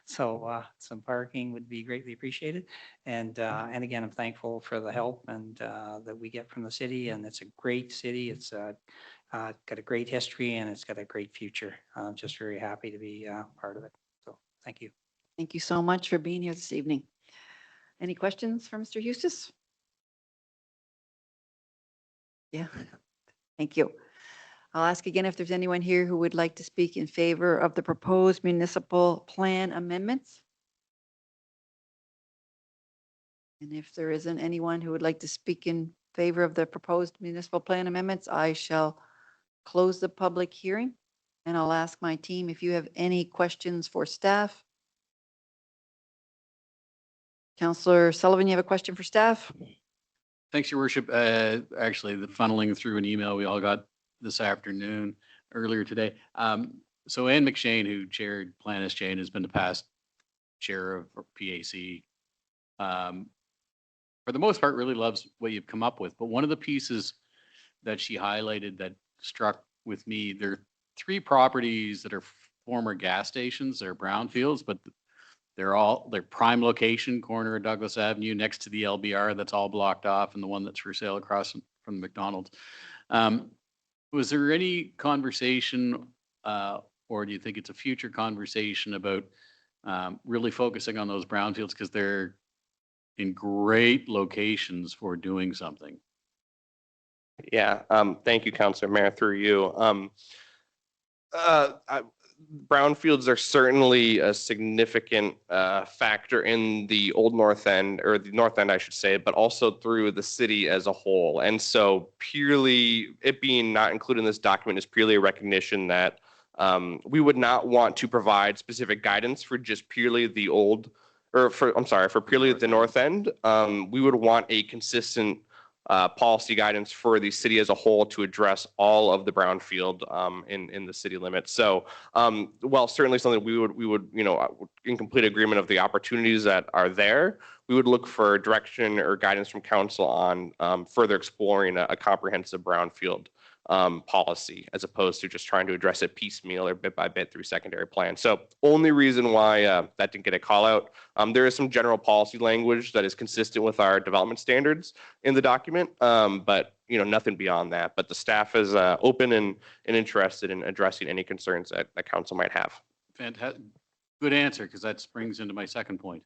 So, some parking would be greatly appreciated. And again, I'm thankful for the help and that we get from the city, and it's a great city. It's got a great history, and it's got a great future. I'm just very happy to be part of it. So, thank you. Thank you so much for being here this evening. Any questions for Mr. Eustace? Yeah, thank you. I'll ask again if there's anyone here who would like to speak in favor of the proposed municipal plan amendments. And if there isn't anyone who would like to speak in favor of the proposed municipal plan amendments, I shall close the public hearing. And I'll ask my team if you have any questions for staff. Councillor Sullivan, you have a question for staff? Thanks, Your Worship. Actually, the funneling through an email we all got this afternoon, earlier today. So Ann McShane, who chaired Plan SJ and has been the past chair of PAC, for the most part, really loves what you've come up with. But one of the pieces that she highlighted that struck with me, there are 3 properties that are former gas stations. They're brownfields, but they're prime location, corner of Douglas Avenue, next to the LBR that's all blocked off, and the one that's for sale across from the McDonald's. Was there any conversation, or do you think it's a future conversation about really focusing on those brownfields, because they're in great locations for doing something? Yeah, thank you, Councilor Mayor, through you. Brownfields are certainly a significant factor in the Old North End, or the North End, I should say, but also through the city as a whole. And so purely, it being not included in this document is purely a recognition that we would not want to provide specific guidance for just purely the old, or for, I'm sorry, for purely the North End. We would want a consistent policy guidance for the city as a whole to address all of the brownfield in the city limits. So, well, certainly something we would, you know, in complete agreement of the opportunities that are there, we would look for direction or guidance from council on further exploring a comprehensive brownfield policy, as opposed to just trying to address it piecemeal or bit by bit through secondary plan. So only reason why that didn't get a call out. There is some general policy language that is consistent with our development standards in the document, but you know, nothing beyond that. But the staff is open and interested in addressing any concerns that council might have. Fantastic. Good answer, because that springs into my second point.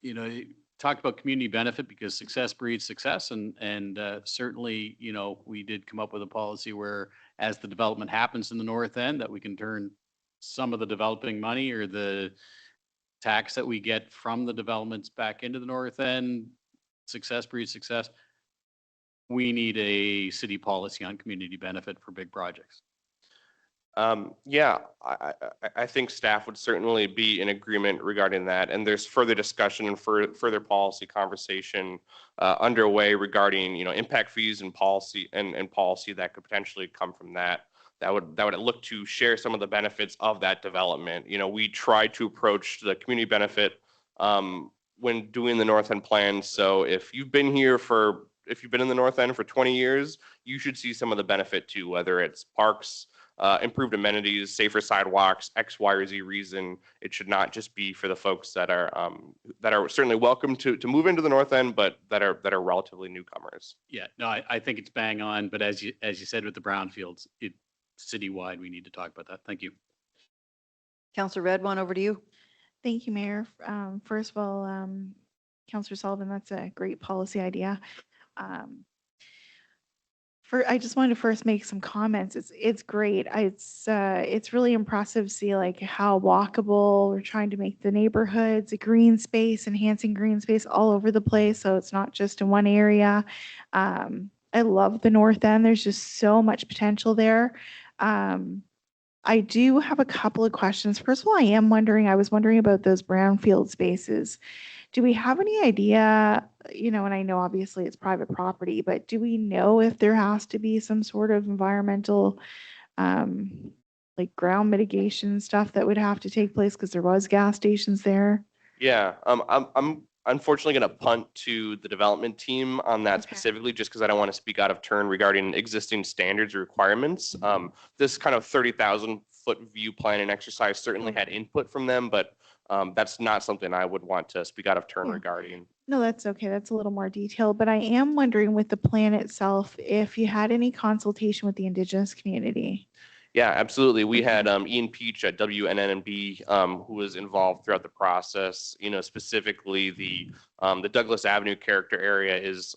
You know, you talked about community benefit because success breeds success, and certainly, you know, we did come up with a policy where, as the development happens in the North End, that we can turn some of the developing money or the tax that we get from the developments back into the North End. Success breeds success. We need a city policy on community benefit for big projects. Yeah, I think staff would certainly be in agreement regarding that. And there's further discussion and further policy conversation underway regarding, you know, impact fees and policy and policy that could potentially come from that. That would look to share some of the benefits of that development. You know, we try to approach the community benefit when doing the North End plan. So if you've been in the North End for 20 years, you should see some of the benefit too, whether it's parks, improved amenities, safer sidewalks, X, Y, or Z reason. It should not just be for the folks that are certainly welcome to move into the North End, but that are relatively newcomers. Yeah, no, I think it's bang on, but as you said with the brownfields, it citywide, we need to talk about that. Thank you. Councillor Redwan, over to you. Thank you, Mayor. First of all, Councillor Sullivan, that's a great policy idea. I just wanted to first make some comments. It's great. It's really impressive to see like how walkable we're trying to make the neighborhoods, a green space, enhancing green space all over the place. So it's not just in one area. I love the North End. There's just so much potential there. I do have a couple of questions. First of all, I was wondering about those brownfield spaces. Do we have any idea, and I know obviously it's private property, but do we know if there has to be some sort of environmental, like ground mitigation stuff that would have to take place because there was gas stations there? Yeah, I'm unfortunately going to punt to the development team on that specifically, just because I don't want to speak out of turn regarding existing standards or requirements. This kind of 30,000 foot view planning exercise certainly had input from them, but that's not something I would want to speak out of turn regarding. No, that's okay. That's a little more detailed, but I am wondering with the plan itself, if you had any consultation with the Indigenous community. Yeah, absolutely. We had Ian Peach at WNNB who was involved throughout the process. Specifically the Douglas Avenue character area is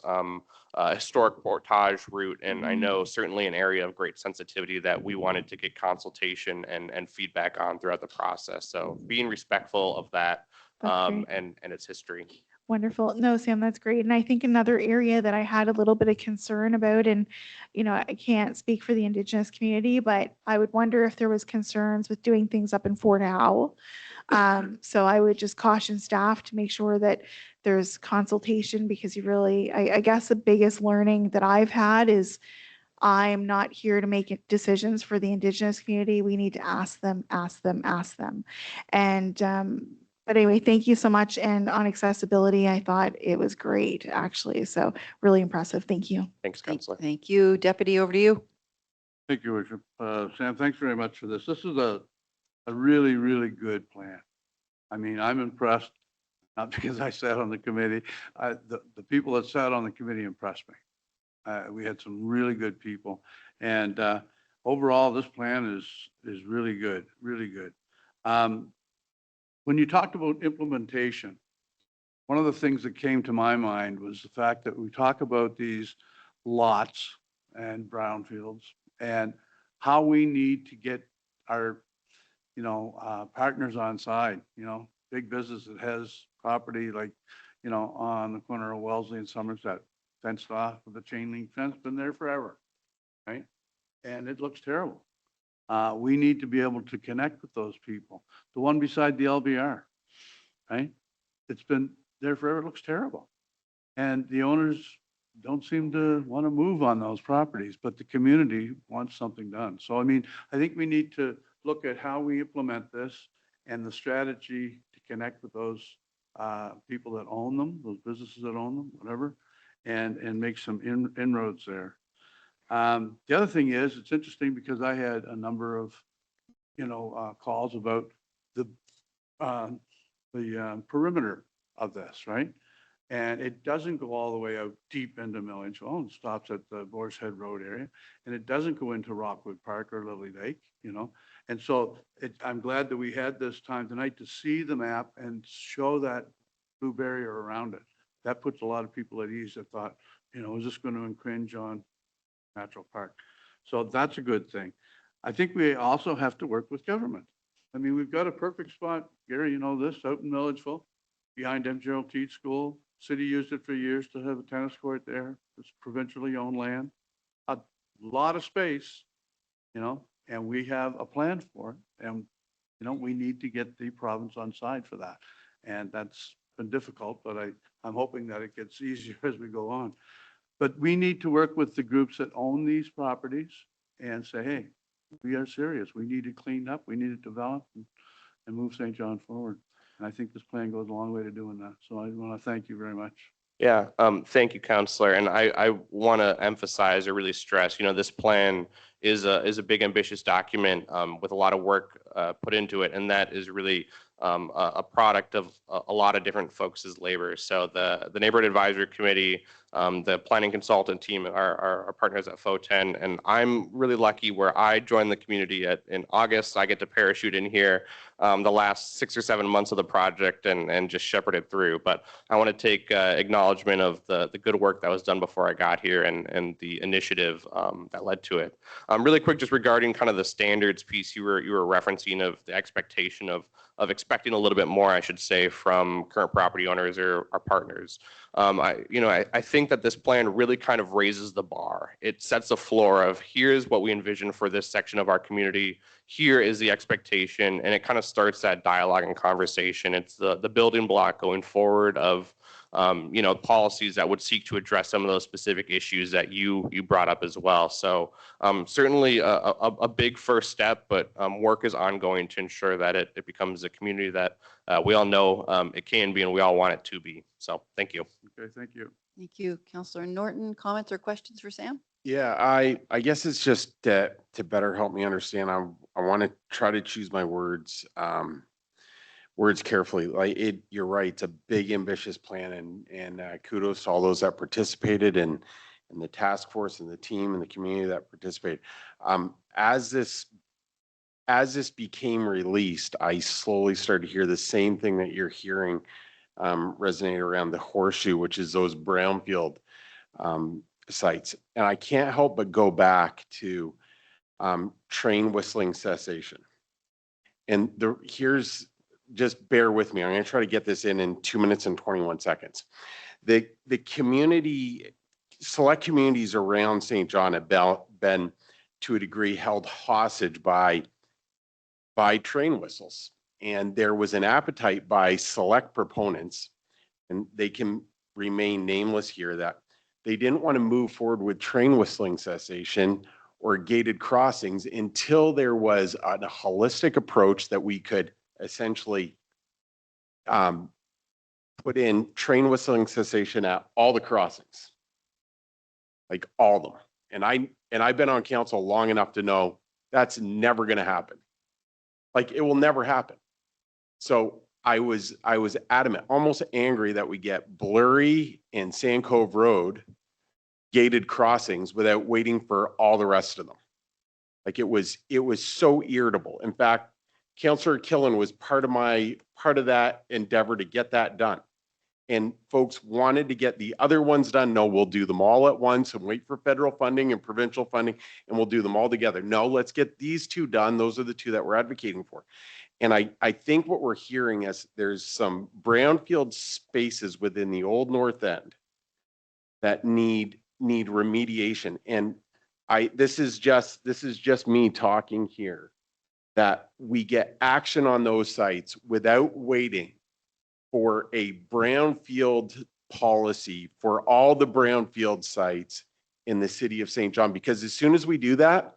a historic portage route, and I know certainly an area of great sensitivity that we wanted to get consultation and feedback on throughout the process. So being respectful of that and its history. Wonderful. No, Sam, that's great. And I think another area that I had a little bit of concern about, and, I can't speak for the Indigenous community, but I would wonder if there was concerns with doing things up in Fort Howe. So I would just caution staff to make sure that there's consultation, because I guess the biggest learning that I've had is I'm not here to make decisions for the Indigenous community. We need to ask them. And, but anyway, thank you so much. And on accessibility, I thought it was great, actually. So really impressive. Thank you. Thanks, Councillor. Thank you. Deputy, over to you. Thank you, Worship. Sam, thanks very much for this. This is a really, really good plan. I mean, I'm impressed, not because I sat on the committee. The people that sat on the committee impressed me. We had some really good people. And overall, this plan is really good, really good. When you talked about implementation, one of the things that came to my mind was the fact that we talk about these lots and brownfields and how we need to get our, partners on side, big business that has property like, on the corner of Wellesley and Somerset, fenced off with a chain link fence, been there forever, right? And it looks terrible. We need to be able to connect with those people. The one beside the LBR, right? It's been there forever. It looks terrible. And the owners don't seem to want to move on those properties, but the community wants something done. So, I think we need to look at how we implement this and the strategy to connect with those people that own them, those businesses that own them, whatever, and make some inroads there. The other thing is, it's interesting because I had a number of, calls about the perimeter of this, right? And it doesn't go all the way out deep into Milledge. It stops at the Boar's Head Road area, and it doesn't go into Rockwood Park or Lily Lake, And so I'm glad that we had this time tonight to see the map and show that blue barrier around it. That puts a lot of people at ease that thought, is this going to infringe on Natural Park? So that's a good thing. I think we also have to work with government. We've got a perfect spot, Gary, this out in Milledgeville, behind MGL Teach School. City used it for years to have a tennis court there. It's provincially owned land, a lot of space, and we have a plan for it. And, we need to get the province on side for that. And that's been difficult, but I'm hoping that it gets easier as we go on. But we need to work with the groups that own these properties and say, hey, we are serious. We need it cleaned up. We need it developed and move St. John forward. And I think this plan goes a long way to doing that. So I want to thank you very much. Yeah, thank you, Councillor. And I want to emphasize or really stress, this plan is a big, ambitious document with a lot of work put into it. And that is really a product of a lot of different folks' labor. So the Neighborhood Advisory Committee, the planning consultant team, our partners at FO10, and I'm really lucky where I joined the community in August. I get to parachute in here the last 6 or 7 months of the project and just shepherd it through. But I want to take acknowledgement of the good work that was done before I got here and the initiative that led to it. Really quick, just regarding kind of the standards piece you were referencing of the expectation of expecting a little bit more, I should say, from current property owners or our partners. I think that this plan really kind of raises the bar. It sets a floor of here's what we envision for this section of our community. Here is the expectation, and it kind of starts that dialogue and conversation. It's the building block going forward of policies that would seek to address some of those specific issues that you brought up as well. So certainly a big first step, but work is ongoing to ensure that it becomes a community that we all know it can be and we all want it to be. So thank you. Okay, thank you. Thank you. Councillor Norton, comments or questions for Sam? Yeah, I guess it's just to better help me understand. I want to try to choose my words carefully. Like you're right. It's a big, ambitious plan, and kudos to all those that participated and the task force and the team and the community that participated. As this became released, I slowly started to hear the same thing that you're hearing resonate around the horseshoe, which is those brownfield sites. And I can't help but go back to train whistling cessation. And just bear with me. I'm going to try to get this in 2 minutes and 21 seconds. The community, select communities around St. John have been to a degree held hostage by train whistles. And there was an appetite by select proponents, and they can remain nameless here, that they didn't want to move forward with train whistling cessation or gated crossings until there was a holistic approach that we could essentially put in train whistling cessation at all the crossings, like all of them. And I've been on council long enough to know that's never going to happen. Like it will never happen. So I was adamant, almost angry that we get Blurry and Sand Cove Road gated crossings without waiting for all the rest of them. Like it was so irritable. In fact, Councillor Killen was part of that endeavor to get that done. And folks wanted to get the other ones done. No, we'll do them all at once and wait for federal funding and provincial funding, and we'll do them all together. No, let's get these two done. Those are the two that we're advocating for. And I think what we're hearing is there's some brownfield spaces within the old North End that need remediation. And this is just me talking here, that we get action on those sites without waiting for a brownfield policy for all the brownfield sites in the city of St. John. Because as soon as we do that,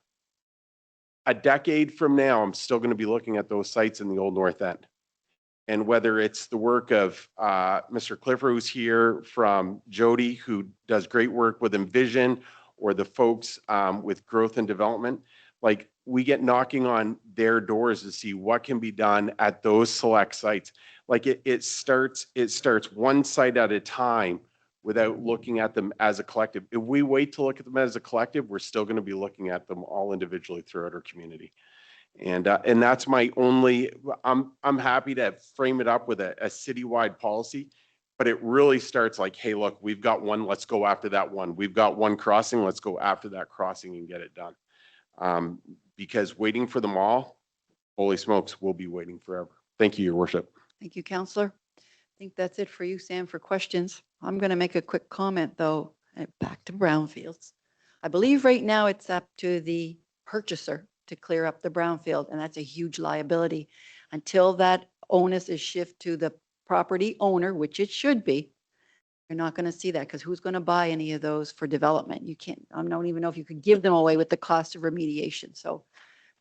a decade from now, I'm still going to be looking at those sites in the old North End. And whether it's the work of Mr. Clifford, who's here, from Jody, who does great work with Envision, or the folks with growth and development, like we get knocking on their doors to see what can be done at those select sites. Like it starts one site at a time without looking at them as a collective. If we wait to look at them as a collective, we're still going to be looking at them all individually throughout our community. And that's my only, I'm happy to frame it up with a citywide policy, but it really starts like, hey, look, we've got one, let's go after that one. We've got one crossing, let's go after that crossing and get it done. Because waiting for them all, holy smokes, we'll be waiting forever. Thank you, Your Worship. Thank you, Councillor. I think that's it for you, Sam, for questions. I'm going to make a quick comment, though, back to brownfields. I believe right now it's up to the purchaser to clear up the brownfield, and that's a huge liability. Until that onus is shifted to the property owner, which it should be, you're not going to see that, because who's going to buy any of those for development? You can't, I don't even know if you could give them away with the cost of remediation. So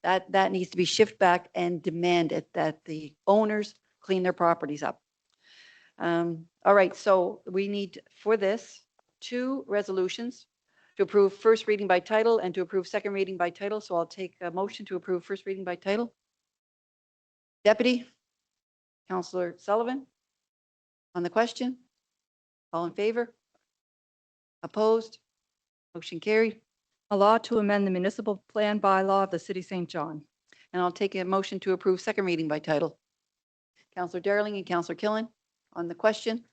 that needs to be shifted back and demanded that the owners clean their properties up. All right, so we need for this 2 resolutions to approve first reading by title and to approve second reading by title. So I'll take a motion to approve first reading by title. Deputy? Counselor Sullivan? On the question? All in favor? Opposed? Motion carried. A law to amend the municipal plan bylaw of the city of St. John. And I'll take a motion to approve second reading by title. Counselor Darling and Counselor Killen on the question.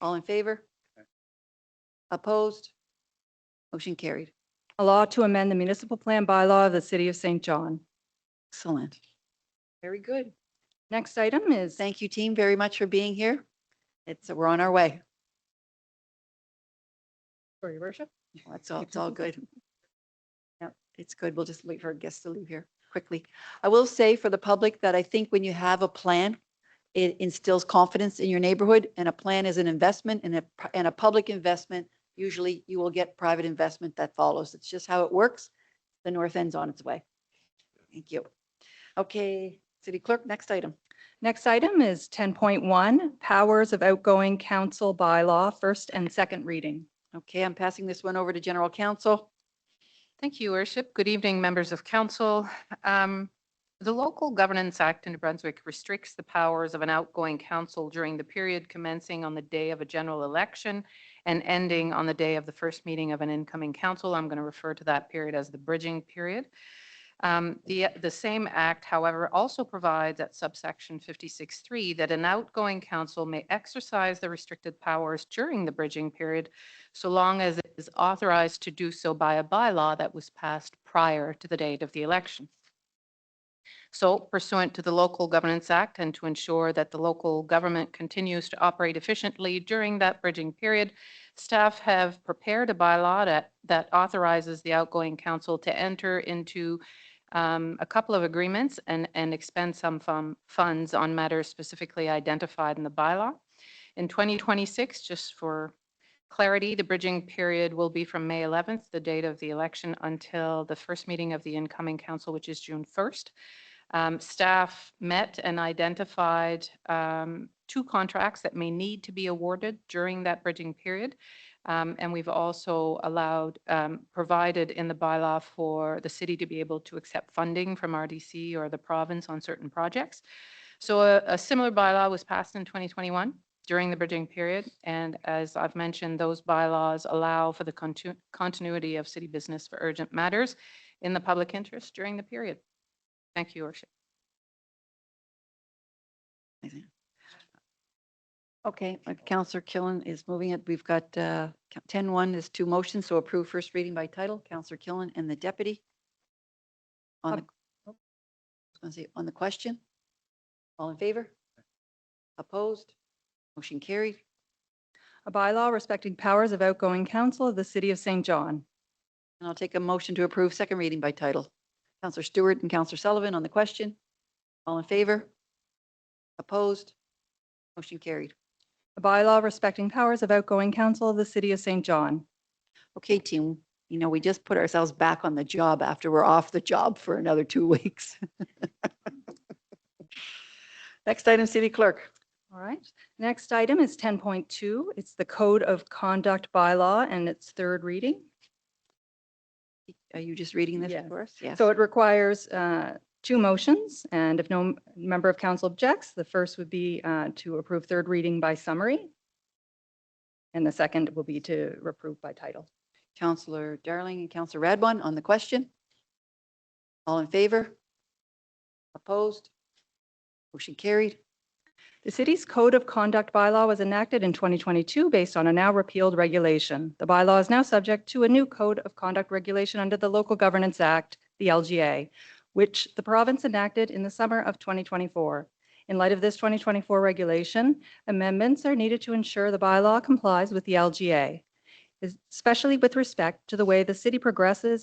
All in favor? Opposed? Motion carried. A law to amend the municipal plan bylaw of the city of St. John. Excellent. Very good. Next item is. Thank you, team, very much for being here. We're on our way. For your worship. It's all good. Yeah, it's good. We'll just wait for our guests to leave here quickly. I will say for the public that I think when you have a plan, it instills confidence in your neighborhood, and a plan is an investment, and a public investment. Usually you will get private investment that follows. It's just how it works. The North End's on its way. Thank you. Okay, City Clerk, next item. Next item is 10.1, Powers of Outgoing Council Bylaw, first and second reading. Okay, I'm passing this one over to General Counsel. Thank you, Worship. Good evening, members of council. The Local Governance Act in New Brunswick restricts the powers of an outgoing council during the period commencing on the day of a general election and ending on the day of the first meeting of an incoming council. I'm going to refer to that period as the bridging period. The same act, however, also provides at subsection 56.3 that an outgoing council may exercise the restricted powers during the bridging period so long as it is authorized to do so by a bylaw that was passed prior to the date of the election. So pursuant to the Local Governance Act and to ensure that the local government continues to operate efficiently during that bridging period, staff have prepared a bylaw that authorizes the outgoing council to enter into a couple of agreements and expend some funds on matters specifically identified in the bylaw. In 2026, just for clarity, the bridging period will be from May 11th, the date of the election, until the first meeting of the incoming council, which is June 1st. Staff met and identified 2 contracts that may need to be awarded during that bridging period. And we've also provided in the bylaw for the city to be able to accept funding from RDC or the province on certain projects. So a similar bylaw was passed in 2021 during the bridging period. And as I've mentioned, those bylaws allow for the continuity of city business for urgent matters in the public interest during the period. Thank you, Your Worship. Okay, Councillor Killen is moving it. We've got 10-1 is 2 motions, so approve first reading by title. Councillor Killen and the deputy. On the question? All in favor? Opposed? Motion carried. A bylaw respecting powers of outgoing council of the city of St. John. And I'll take a motion to approve second reading by title. Councillor Stewart and Councillor Sullivan on the question. All in favor? Opposed? Motion carried. A bylaw respecting powers of outgoing council of the city of St. John. Okay, team, we just put ourselves back on the job after we're off the job for another 2 weeks. Next item, City Clerk. All right. Next item is 10.2. It's the Code of Conduct bylaw and its third reading. Are you just reading this Yes. for us? Yes. So it requires 2 motions, and if no member of council objects, the first would be to approve third reading by summary, and the second will be to approve by title. Councillor Darling and Councillor Radwan on the question. All in favor? Opposed? Motion carried. The city's Code of Conduct bylaw was enacted in 2022 based on a now repealed regulation. The bylaw is now subject to a new Code of Conduct regulation under the Local Governance Act, the LGA, which the province enacted in the summer of 2024. In light of this 2024 regulation, amendments are needed to ensure the bylaw complies with the LGA, especially with respect to the way the city processes,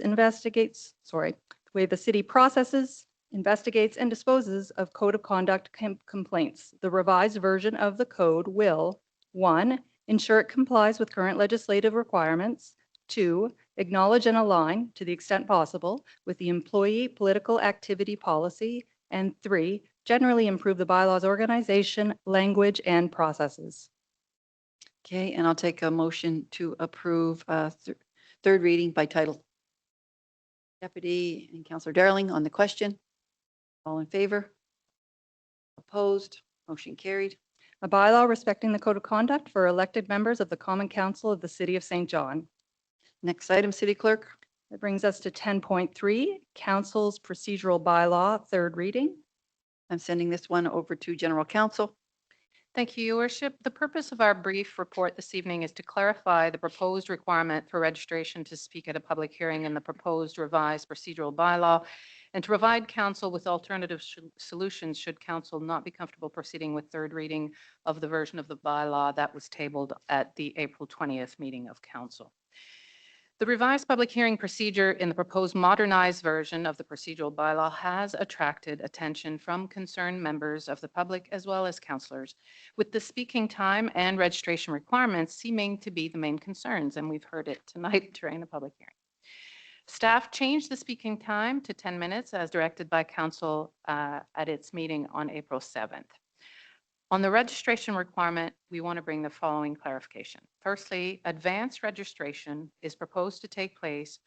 investigates, and disposes of Code of Conduct complaints. The revised version of the code will, 1, ensure it complies with current legislative requirements, 2, acknowledge and align, to the extent possible, with the employee political activity policy, and 3, generally improve the bylaw's organization, language, and processes. Okay, and I'll take a motion to approve third reading by title. Deputy and Councillor Darling on the question. All in favor? Opposed? Motion carried. A bylaw respecting the code of conduct for elected members of the Common Council of the City of St. John. Next item, City Clerk. That brings us to 10.3, Council's procedural bylaw, third reading. I'm sending this one over to General Counsel. Thank you, Your Worship. The purpose of our brief report this evening is to clarify the proposed requirement for registration to speak at a public hearing in the proposed revised procedural bylaw and to provide council with alternative solutions should council not be comfortable proceeding with third reading of the version of the bylaw that was tabled at the April 20th meeting of council. The revised public hearing procedure in the proposed modernized version of the procedural bylaw has attracted attention from concerned members of the public as well as councillors, with the speaking time and registration requirements seeming to be the main concerns, and we've heard it tonight during the public hearing. Staff changed the speaking time to 10 minutes as directed by council at its meeting on April 7th. On the registration requirement, we want to bring the following clarification. Firstly, advance registration is proposed to take place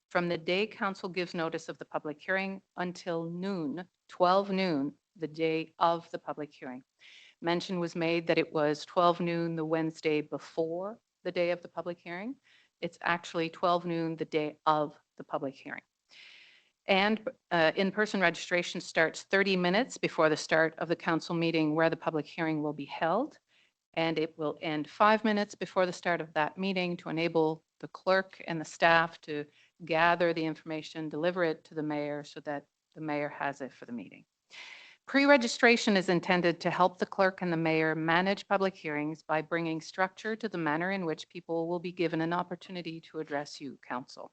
from the day council gives notice of the public hearing until noon, 12 noon, the day of the public hearing. Mention was made that it was 12 noon the Wednesday before the day of the public hearing. It's actually 12 noon the day of the public hearing. And in-person registration starts 30 minutes before the start of the council meeting where the public hearing will be held. And it will end 5 minutes before the start of that meeting to enable the clerk and the staff to gather the information, deliver it to the mayor so that the mayor has it for the meeting. Pre-registration is intended to help the clerk and the mayor manage public hearings by bringing structure to the manner in which people will be given an opportunity to address you, council.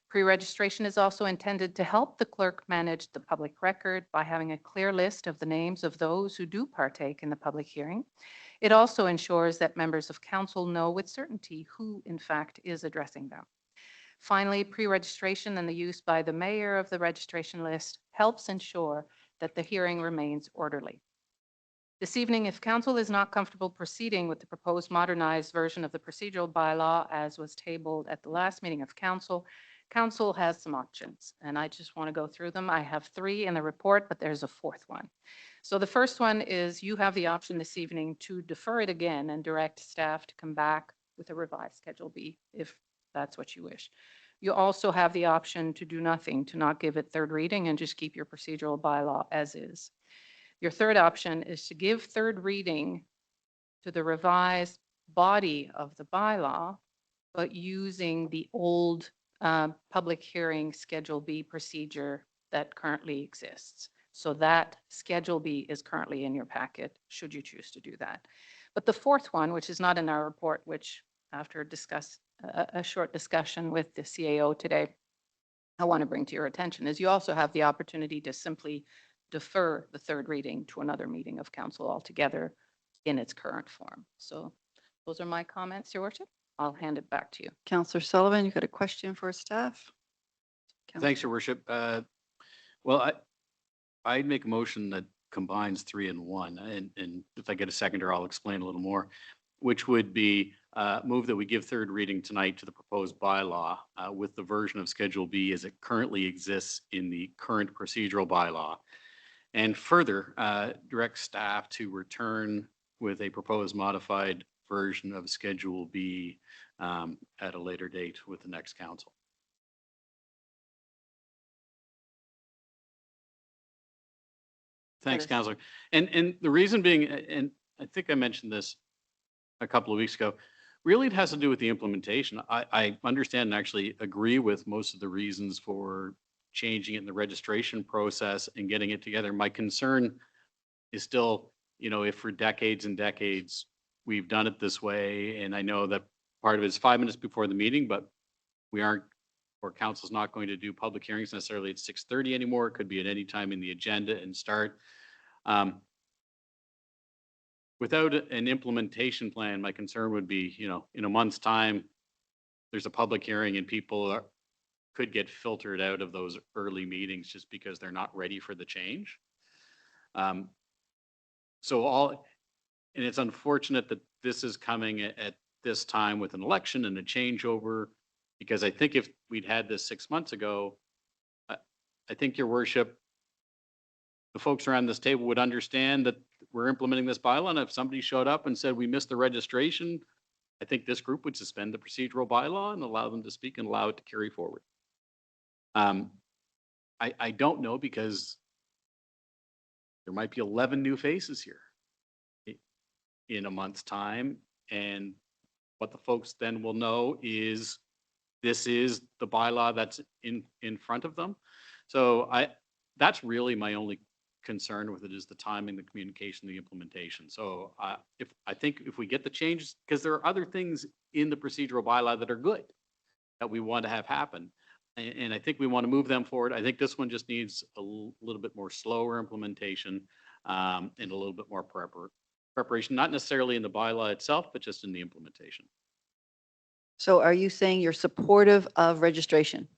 Pre-registration is also intended to help the clerk manage the public record by having a clear list of the names of those who do partake in the public hearing. It also ensures that members of council know with certainty who, in fact, is addressing them. Finally, pre-registration and the use by the mayor of the registration list helps ensure that the hearing remains orderly. This evening, if council is not comfortable proceeding with the proposed modernized version of the procedural bylaw as was tabled at the last meeting of council, council has some options, and I just want to go through them. I have 3 in the report, but there's a 4th one. So the first one is you have the option this evening to defer it again and direct staff to come back with a revised Schedule B, if that's what you wish. You also have the option to do nothing, to not give it third reading and just keep your procedural bylaw as is. Your third option is to give third reading to the revised body of the bylaw, but using the old public hearing Schedule B procedure that currently exists. So that Schedule B is currently in your packet, should you choose to do that. But the 4th one, which is not in our report, which after a short discussion with the CAO today, I want to bring to your attention, is you also have the opportunity to simply defer the third reading to another meeting of council altogether in its current form. So those are my comments, Your Worship. I'll hand it back to you. Councillor Sullivan, you got a question for staff? Thanks, Your Worship. Well, I'd make a motion that combines 3 and 1, and if I get a seconder, I'll explain a little more, which would be move that we give third reading tonight to the proposed bylaw with the version of Schedule B as it currently exists in the current procedural bylaw, and further direct staff to return with a proposed modified version of Schedule B at a later date with the next council. Thanks, Councillor. And the reason being, and I think I mentioned this a couple of weeks ago, really it has to do with the implementation. I understand and actually agree with most of the reasons for changing it in the registration process and getting it together. My concern is still, if for decades and decades we've done it this way, and I know that part of it is 5 minutes before the meeting, but we aren't, or council's not going to do public hearings necessarily at 6:30 anymore. It could be at any time in the agenda and start. Without an implementation plan, my concern would be, in a month's time, there's a public hearing and people could get filtered out of those early meetings just because they're not ready for the change. And it's unfortunate that this is coming at this time with an election and a changeover, because I think if we'd had this 6 months ago, I think, Your Worship, the folks around this table would understand that we're implementing this bylaw, and if somebody showed up and said, we missed the registration, I think this group would suspend the procedural bylaw and allow them to speak and allow it to carry forward. I don't know, because there might be 11 new faces here in a month's time. And what the folks then will know is this is the bylaw that's in front of them. So that's really my only concern with it, is the timing, the communication, the implementation. So I think if we get the changes, because there are other things in the procedural bylaw that are good that we want to have happen. And I think we want to move them forward. I think this one just needs a little bit more slower implementation and a little bit more preparation, not necessarily in the bylaw itself, but just in the implementation. So are you saying you're supportive of registration?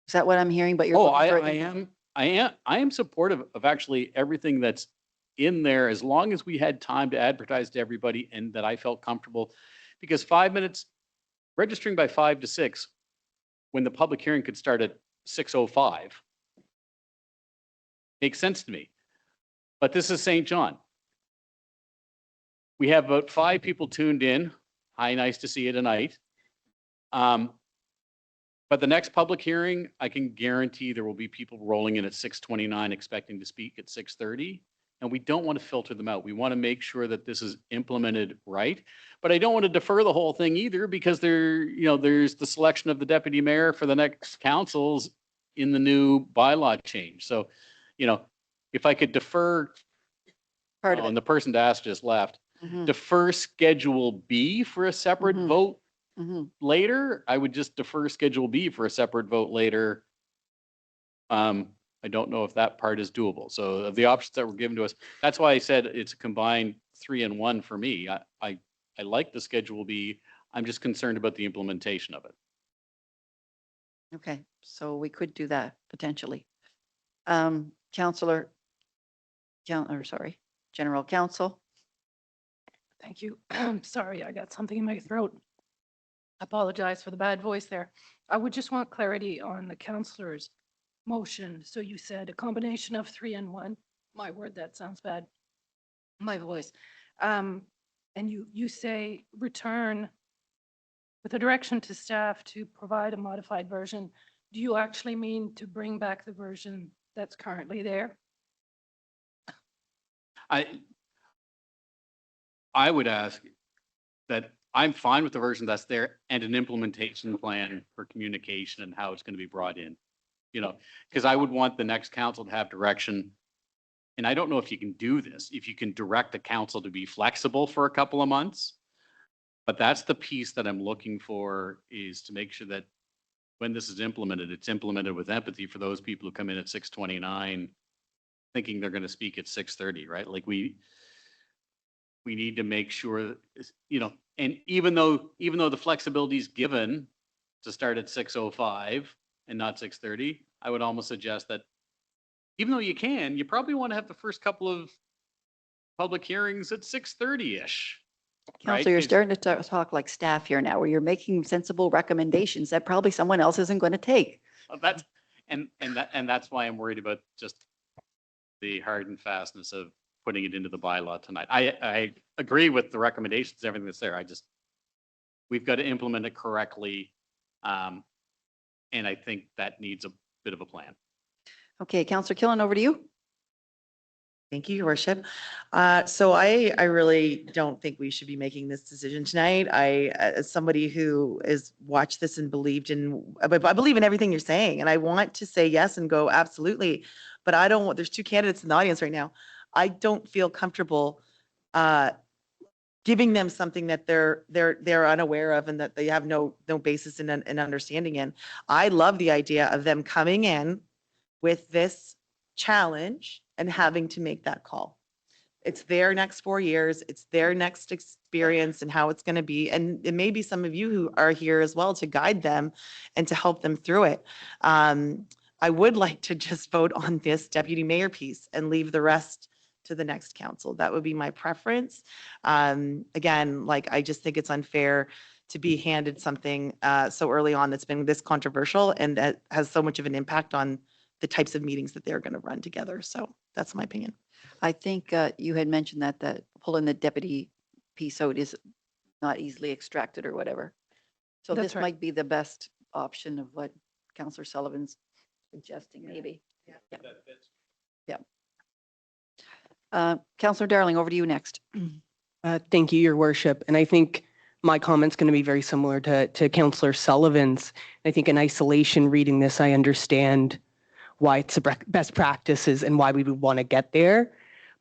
Is that what I'm hearing? But you're Oh, looking for- I am supportive of actually everything that's in there, as long as we had time to advertise to everybody and that I felt comfortable. Because 5 minutes, registering by 5 to 6, when the public hearing could start at 6:05, makes sense to me. But this is St. John. We have about 5 people tuned in. Hi, nice to see you tonight. But the next public hearing, I can guarantee there will be people rolling in at 6:29 expecting to speak at 6:30. And we don't want to filter them out. We want to make sure that this is implemented right. But I don't want to defer the whole thing either, because there's the selection of the deputy mayor for the next councils in the new bylaw change. So, if I could defer, Part of and the person to ask just left, Mhm. defer Schedule B for a separate Mhm. vote Mhm. later, I would just defer Schedule B for a separate vote later. I don't know if that part is doable. So of the options that were given to us, that's why I said it's a combined 3 and 1 for me. I like the Schedule B. I'm just concerned about the implementation of it. Okay, so we could do that potentially. General Counsel. Thank you. Sorry, I got something in my throat. Apologize for the bad voice there. I would just want clarity on the counselor's motion. So you said a combination of 3 and 1. My word, that sounds bad. My voice. And you say return with a direction to staff to provide a modified version. Do you actually mean to bring back the version that's currently there? I would ask that I'm fine with the version that's there and an implementation plan for communication and how it's going to be brought in. Because I would want the next council to have direction. And I don't know if you can do this, if you can direct the council to be flexible for a couple of months. But that's the piece that I'm looking for, is to make sure that when this is implemented, it's implemented with empathy for those people who come in at 6:29 thinking they're going to speak at 6:30, right? Like we need to make sure, and even though the flexibility is given to start at 6:05 and not 6:30, I would almost suggest that even though you probably want to have the first couple of public hearings at 6:30-ish. Counselor, you're starting to talk like staff here now, where you're making sensible recommendations that probably someone else isn't going to take. That's why I'm worried about just the hard and fastness of putting it into the bylaw tonight. I agree with the recommendations, everything that's there. We've got to implement it correctly. And I think that needs a bit of a plan. Okay, Counselor Killen, over to you. Thank you, Your Worship. So I really don't think we should be making this decision tonight. As somebody who has watched this and believed in, I believe in everything you're saying, and I want to say yes and go absolutely, but I don't want, there's 2 candidates in the audience right now. I don't feel comfortable giving them something that they're unaware of and that they have no basis in understanding in. I love the idea of them coming in with this challenge and having to make that call. It's their next 4 years. It's their next experience and how it's going to be. And it may be some of you who are here as well to guide them and to help them through it. I would like to just vote on this deputy mayor piece and leave the rest to the next council. That would be my preference. Again, I just think it's unfair to be handed something so early on that's been this controversial and that has so much of an impact on the types of meetings that they're going to run together. So that's my opinion. I think you had mentioned that pulling the deputy piece out is not easily extracted or whatever. So That's this right. might be the best option of what Counselor Sullivan's suggesting, maybe. Yeah. Yeah. Counselor Darling, over to you next. Thank you, Your Worship. And I think my comment's going to be very similar to Councillor Sullivan's. I think in isolation, reading this, I understand why it's a best practices and why we would want to get there.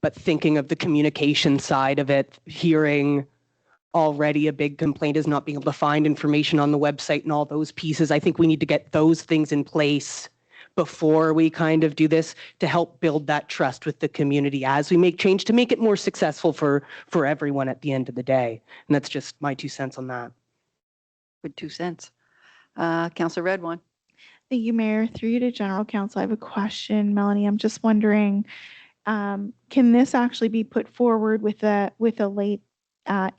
But thinking of the communication side of it, hearing already a big complaint is not being able to find information on the website and all those pieces. I think we need to get those things in place before we kind of do this to help build that trust with the community as we make change to make it more successful for everyone at the end of the day. And that's just my 2 cents on that. Good 2 cents. Counselor Red one. Thank you, Mayor. Through you to General Counsel, I have a question, Melanie. I'm just wondering, can this actually be put forward with a late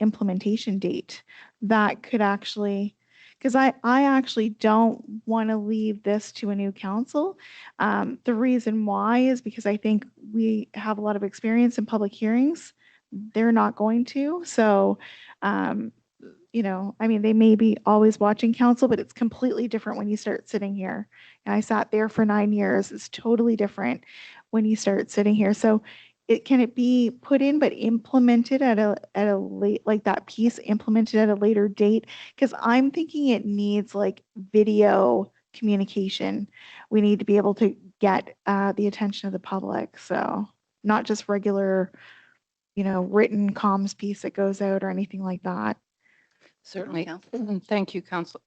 implementation date that could actually, because I actually don't want to leave this to a new council. The reason why is because I think we have a lot of experience in public hearings. They're not going to. So, you know, I mean, they may be always watching council, but it's completely different when you start sitting here. And I sat there for 9 years. It's totally different when you start sitting here. So can it be put in but implemented at a late, like that piece implemented at a later date? Because I'm thinking it needs like video communication. We need to be able to get the attention of the public. So not just regular, you know, written comms piece that goes out or anything like that. Certainly. Thank you, Council.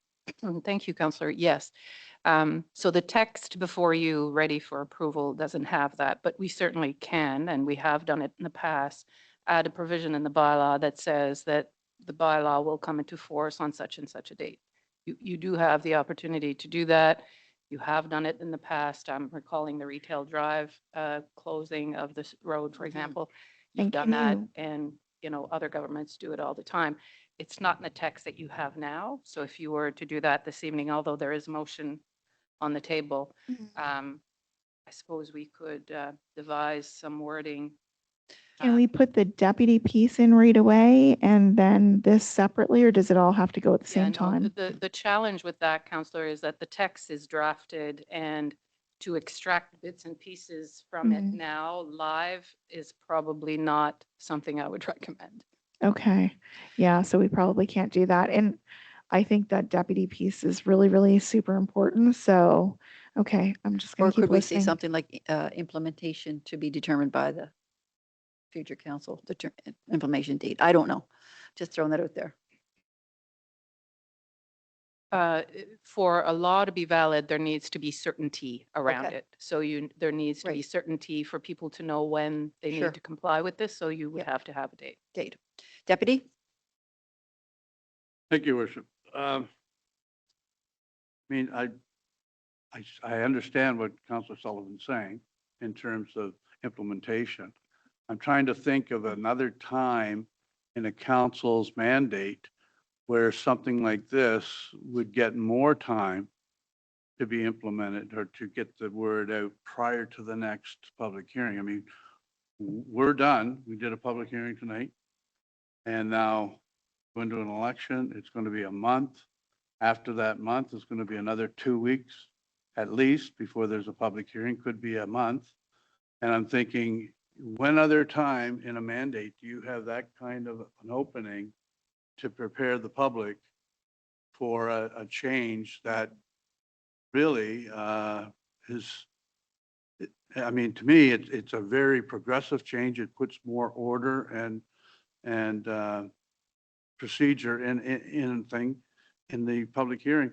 Thank you, Counselor. Yes. So the text before you, ready for approval, doesn't have that, but we certainly can, and we have done it in the past, add a provision in the bylaw that says that the bylaw will come into force on such and such a date. You do have the opportunity to do that. You have done it in the past. I'm recalling the Retail Drive closing of this road, for example. You've And done can that, you- and you know other governments do it all the time. It's not in the text that you have now. So if you were to do that this evening, although there is motion on the table, I suppose we could devise some wording. Can we put the deputy piece in right away and then this separately, or does it all have to go at the Yeah, same no, time? the challenge with that, Counselor, is that the text is drafted, and to extract bits and pieces from it now live is probably not something I would recommend. Okay, yeah, so we probably can't do that. And I think that deputy piece is really, really super important. So, okay, I'm just Or gonna keep could we say listening. something like implementation to be determined by the future council, implementation date? I don't know. Just throwing that out there. For a law to be valid, there needs to be certainty around Okay. it. So there needs to be Right. certainty for people to know when they Sure. need to comply with this. So you would Yep. have to have a date. Date. Deputy? Thank you, Worship. I mean, I understand what Councilor Sullivan's saying in terms of implementation. I'm trying to think of another time in a council's mandate where something like this would get more time to be implemented or to get the word out prior to the next public hearing. I mean, we're done. We did a public hearing tonight. And now going to an election, it's going to be a month. After that month, it's going to be another 2 weeks at least before there's a public hearing, could be a month. And I'm thinking, when other time in a mandate do you have that kind of an opening to prepare the public for a change that really is, I mean, to me, it's a very progressive change. It puts more order and procedure in the public hearing.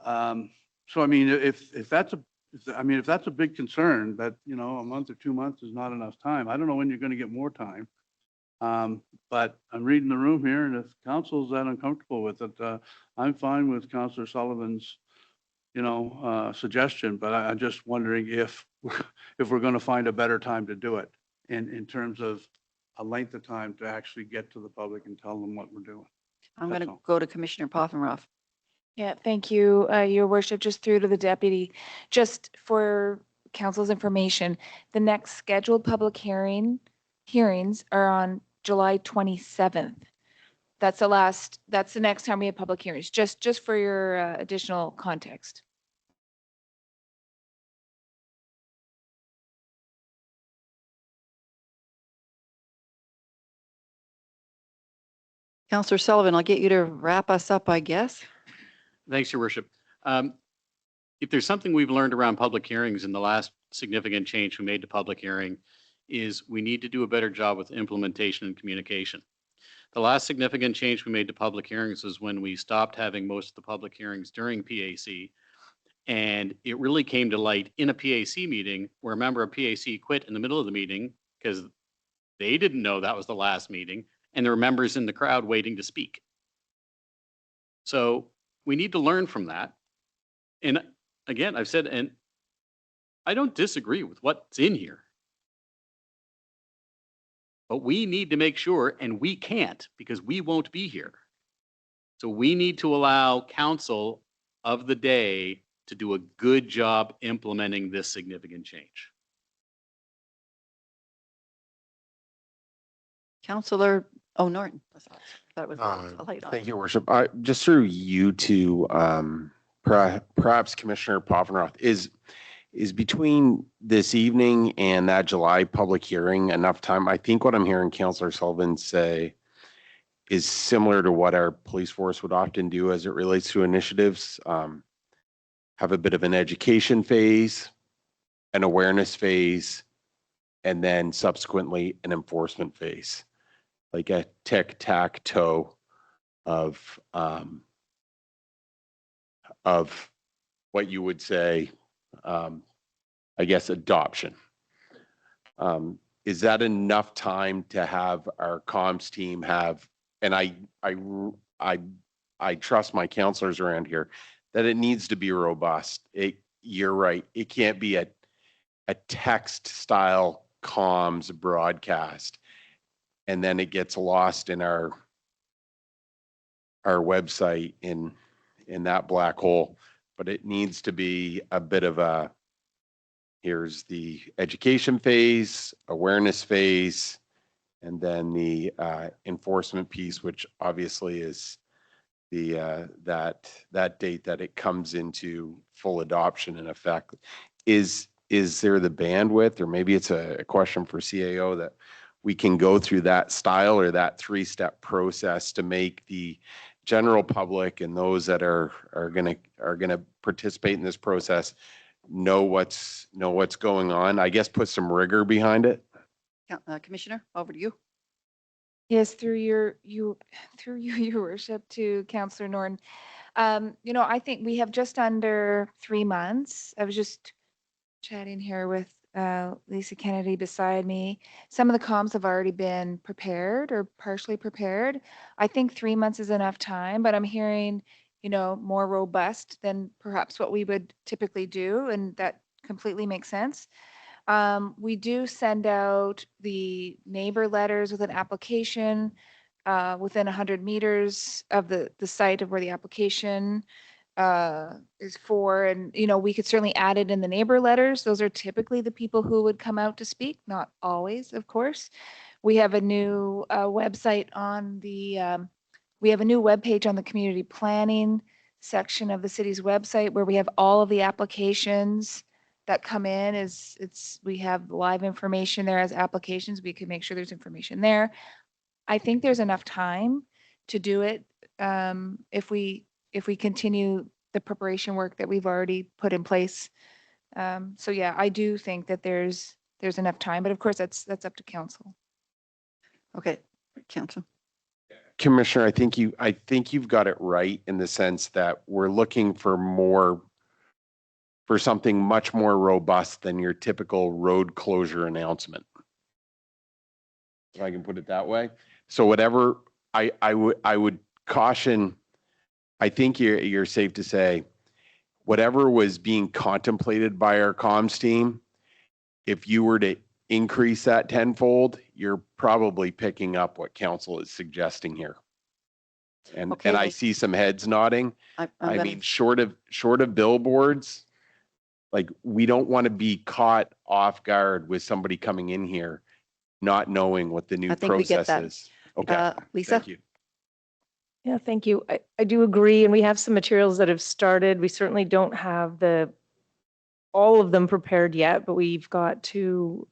So I mean, if that's a big concern that, you know, a month or 2 months is not enough time, I don't know when you're going to get more time. But I'm reading the room here, and if council's that uncomfortable with it, I'm fine with Councilor Sullivan's, you know, suggestion, but I'm just wondering if we're going to find a better time to do it in terms of a length of time to actually get to the public and tell them what we're doing. I'm That's going to all. go to Commissioner Poffenroff. Yeah, thank you, Your Worship. Just through to the deputy, just for council's information, the next scheduled public hearings are on July 27th. That's the next time we have public hearings, just for your additional context. Counselor Sullivan, I'll get you to wrap us up, I guess. Thanks, Your Worship. If there's something we've learned around public hearings in the last significant change we made to public hearing is we need to do a better job with implementation and communication. The last significant change we made to public hearings was when we stopped having most of the public hearings during PAC. And it really came to light in a PAC meeting where a member of PAC quit in the middle of the meeting because they didn't know that was the last meeting. And there were members in the crowd waiting to speak. So we need to learn from that. And again, I've said, and I don't disagree with what's in here. But we need to make sure, and we can't because we won't be here. So we need to allow council of the day to do a good job implementing this significant change. Counselor O'Norton. That was a light on. Thank you, Worship. Just through you to perhaps Commissioner Poffenroth, is between this evening and that July public hearing enough time? I think what I'm hearing Councillor Sullivan say is similar to what our police force would often do as it relates to initiatives. Have a bit of an education phase, an awareness phase, and then subsequently an enforcement phase, like a tic-tac-toe of what you would say, I guess, adoption. Is that enough time to have our comms team have, and I trust my counselors around here, that it needs to be robust. You're right. It can't be a text style comms broadcast and then it gets lost in our website in that black hole. But it needs to be a bit of a, here's the education phase, awareness phase, and then the enforcement piece, which obviously is the that date that it comes into full adoption in effect. Is there the bandwidth, or maybe it's a question for CAO, that we can go through that style or that three-step process to make the general public and those that are gonna participate in this process know what's going on? I guess put some rigor behind it. Commissioner, over to you. Yes, through your worship, to Councillor Norton. I think we have just under 3 months. I was just chatting here with Lisa Kennedy beside me. Some of the comms have already been prepared or partially prepared. I think 3 months is enough time, but I'm hearing, more robust than perhaps what we would typically do, and that completely makes sense. We do send out the neighbor letters with an application within 100 meters of the site of where the application is for. And, we could certainly add it in the neighbor letters. Those are typically the people who would come out to speak, not always, of course. We have a new website on we have a new webpage on the community planning section of the city's website where we have all of the applications that come in. We have live information there as applications. We can make sure there's information there. I think there's enough time to do it if we continue the preparation work that we've already put in place. So yeah, I do think that there's enough time, but of course that's up to council. Okay, council. Commissioner, I think you've got it right in the sense that we're looking for something much more robust than your typical road closure announcement, if I can put it that way. So whatever I would caution, I think you're safe to say, whatever was being contemplated by our comms team, if you were to increase that tenfold, you're probably picking up what council is suggesting here. And I see some heads nodding. I mean, short of billboards, Like, we don't want to be caught off guard with somebody coming in here not knowing what the new I think we get process that. is. Okay, Lisa? thank you. Yeah, thank you. I do agree, and we have some materials that have started. We certainly don't have all of them prepared yet, but we've got 2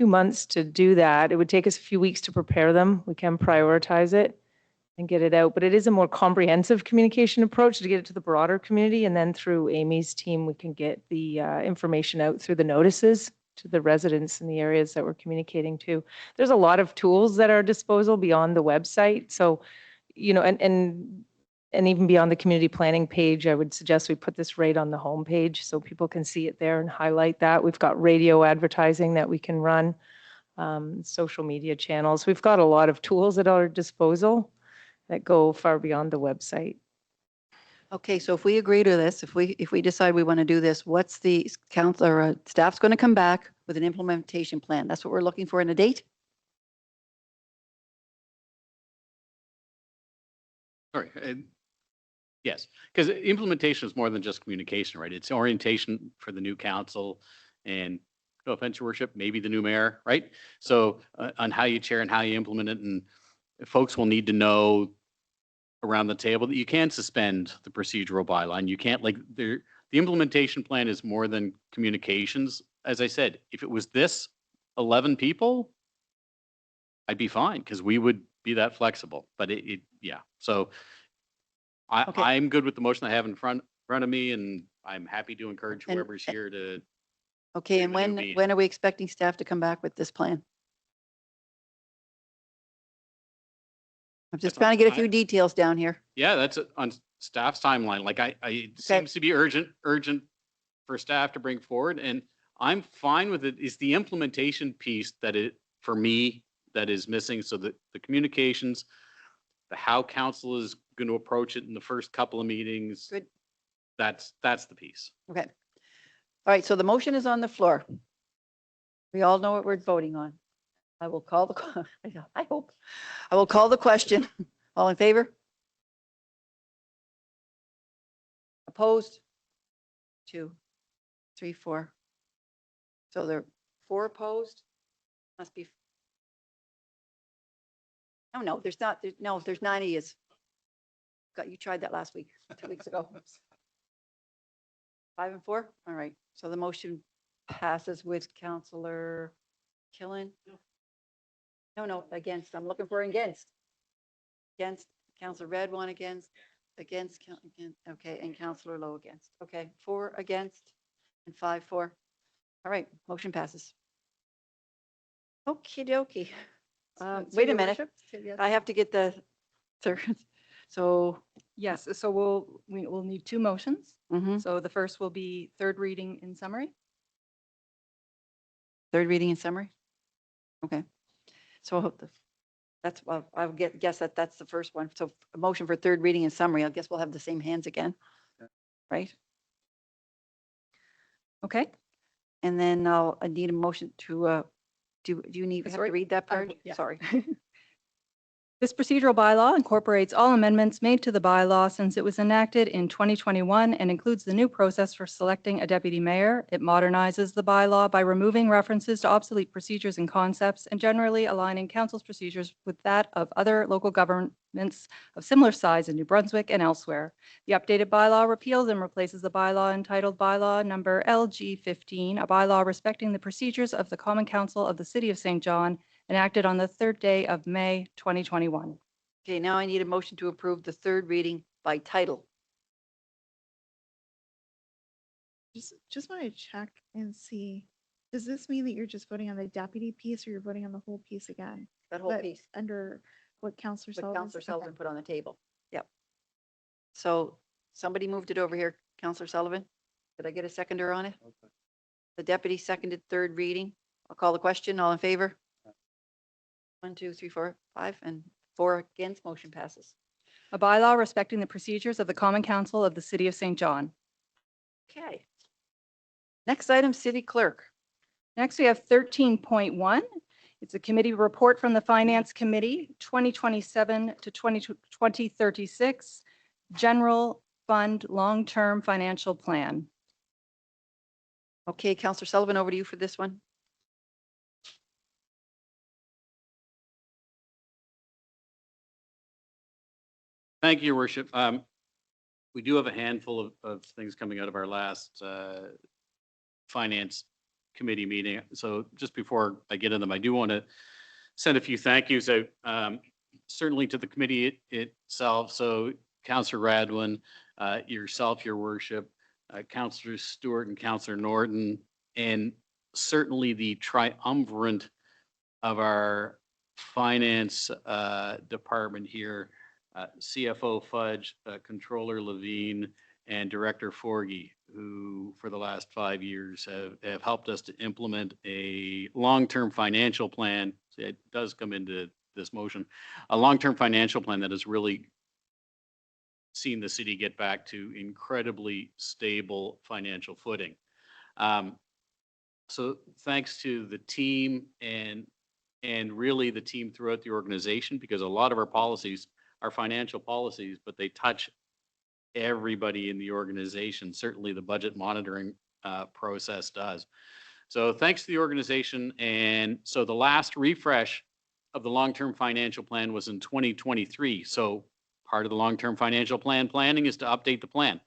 months to do that. It would take us a few weeks to prepare them. We can prioritize it and get it out, but it is a more comprehensive communication approach to get it to the broader community, and then through Amy's team, we can get the information out through the notices to the residents in the areas that we're communicating to. There's a lot of tools at our disposal beyond the website, so and even beyond the community planning page, I would suggest we put this right on the homepage so people can see it there and highlight that. We've got radio advertising that we can run, social media channels. We've got a lot of tools at our disposal that go far beyond the website. Okay, so if we agree to this, if we decide we want to do this, what's the council or staff's going to come back with an implementation plan? That's what we're looking for in a date? Sorry. Yes, because implementation is more than just communication, right? It's orientation for the new council and, no offense, your worship, maybe the new mayor, right? So on how you chair and how you implement it, and folks will need to know around the table that you can suspend the procedural bylaw. And you can't, like, the implementation plan is more than communications. As I said, if it was this 11 people, I'd be fine because we would be that flexible. But yeah. So Okay. I'm good with the motion I have in front of me, and I'm happy to encourage And- whoever's here to. Okay, and the new when meeting. are we expecting staff to come back with this plan? I'm just trying to get a few details down here. Yeah, that's on staff's timeline. Like it seems to be urgent for staff to bring forward, and I'm fine with it. It's the implementation piece for me, that is missing. So that the communications, the how council is going to approach it in the first couple of meetings. Good. That's the piece. Okay. All right, so the motion is on the floor. We all know what we're voting on. I will call I hope. I will call the question. All in favor? Opposed? 2, 3, 4. So there are 4 opposed? Must be. No, there's not. No, there's 90 is. You tried that last week, 2 weeks ago. 5 and 4? All right. So the motion passes with Councillor Killen. No, against. I'm looking for against. Against. Councillor Red, 1 against. Against. Okay, and Councillor Lowe against. Okay, 4 against and 5 for. All right, motion passes. Okie dokie. Wait a Your minute. Worship, yes. I have to get the third. So. Yes, so we'll need 2 motions. Mhm. So the first will be third reading in summary. Third reading and summary? Okay. So that's, well, I would guess that's the first one. So a motion for third reading and summary, I guess we'll have the same hands again. Right? Okay. And then I need a motion to, do you need, have to Sorry, read that I part? will, yeah. Sorry. This procedural bylaw incorporates all amendments made to the bylaw since it was enacted in 2021 and includes the new process for selecting a deputy mayor. It modernizes the bylaw by removing references to obsolete procedures and concepts and generally aligning council's procedures with that of other local governments of similar size in New Brunswick and elsewhere. The updated bylaw repeals and replaces the bylaw entitled Bylaw Number LG 15, a bylaw respecting the procedures of the Common Council of the City of St. John, enacted on the 3rd day of May 2021. Okay, now I need a motion to approve the third reading by title. Just want to check and see, does this mean that you're just voting on the deputy piece or you're voting on the whole piece again? That whole But piece. Under what Counselor What Sullivan. Councillor Sullivan put on the table. Yep. So somebody moved it over here, Councillor Sullivan. Did I get a seconder on it? The deputy seconded third reading. I'll call the question. All in favor? 1, 2, 3, 4, 5, and 4 against. Motion passes. A bylaw respecting the procedures of the Common Council of the City of St. John. Okay. Next item, city clerk. Next, we have 13.1. It's a committee report from the Finance Committee, 2027 to 2036, General Fund Long-Term Financial Plan. Okay, Counselor Sullivan, over to you for this one. Thank you, Your Worship. We do have a handful of things coming out of our last Finance Committee meeting. So just before I get into them, I do want to send a few thank yous out, certainly to the committee itself. So Councillor Radwin, yourself, Your Worship, Councillor Stewart and Councillor Norton, and certainly the triumvirate of our finance department here, CFO Fudge, Controller Levine, and Director Forgy, who for the last 5 years have helped us to implement a long-term financial plan. So it does come into this motion, a long-term financial plan that has really seen the city get back to incredibly stable financial footing. So thanks to the team and really the team throughout the organization, because a lot of our policies are financial policies, but they touch everybody in the organization. Certainly the budget monitoring process does. So thanks to the organization. And so the last refresh of the long-term financial plan was in 2023. So part of the long-term financial plan planning is to update the plan.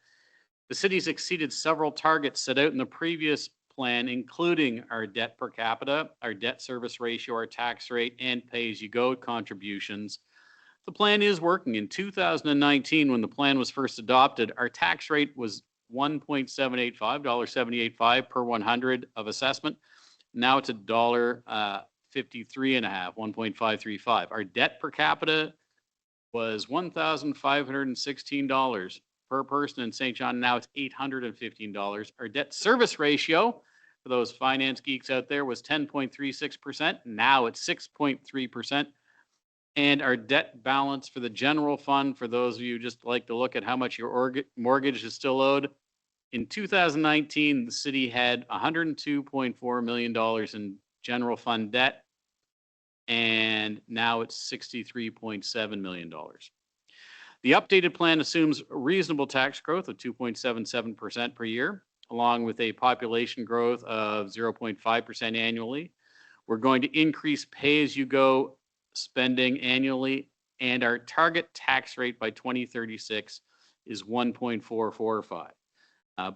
The city's exceeded several targets set out in the previous plan, including our debt per capita, our debt service ratio, our tax rate, and pay-as-you-go contributions. The plan is working. In 2019, when the plan was first adopted, our tax rate was $1.785, $1.785 per 100 of assessment. Now it's $1.53.5, 1.535. Our debt per capita was $1,516 per person in St. John. Now it's $815. Our debt service ratio, for those finance geeks out there, was 10.36%. Now it's 6.3%. And our debt balance for the general fund, for those of you who just like to look at how much your mortgage is still owed, in 2019, the city had $102.4 million in general fund debt, and now it's $63.7 million. The updated plan assumes reasonable tax growth of 2.77% per year, along with a population growth of 0.5% annually. We're going to increase pay-as-you-go spending annually, and our target tax rate by 2036 is 1.445.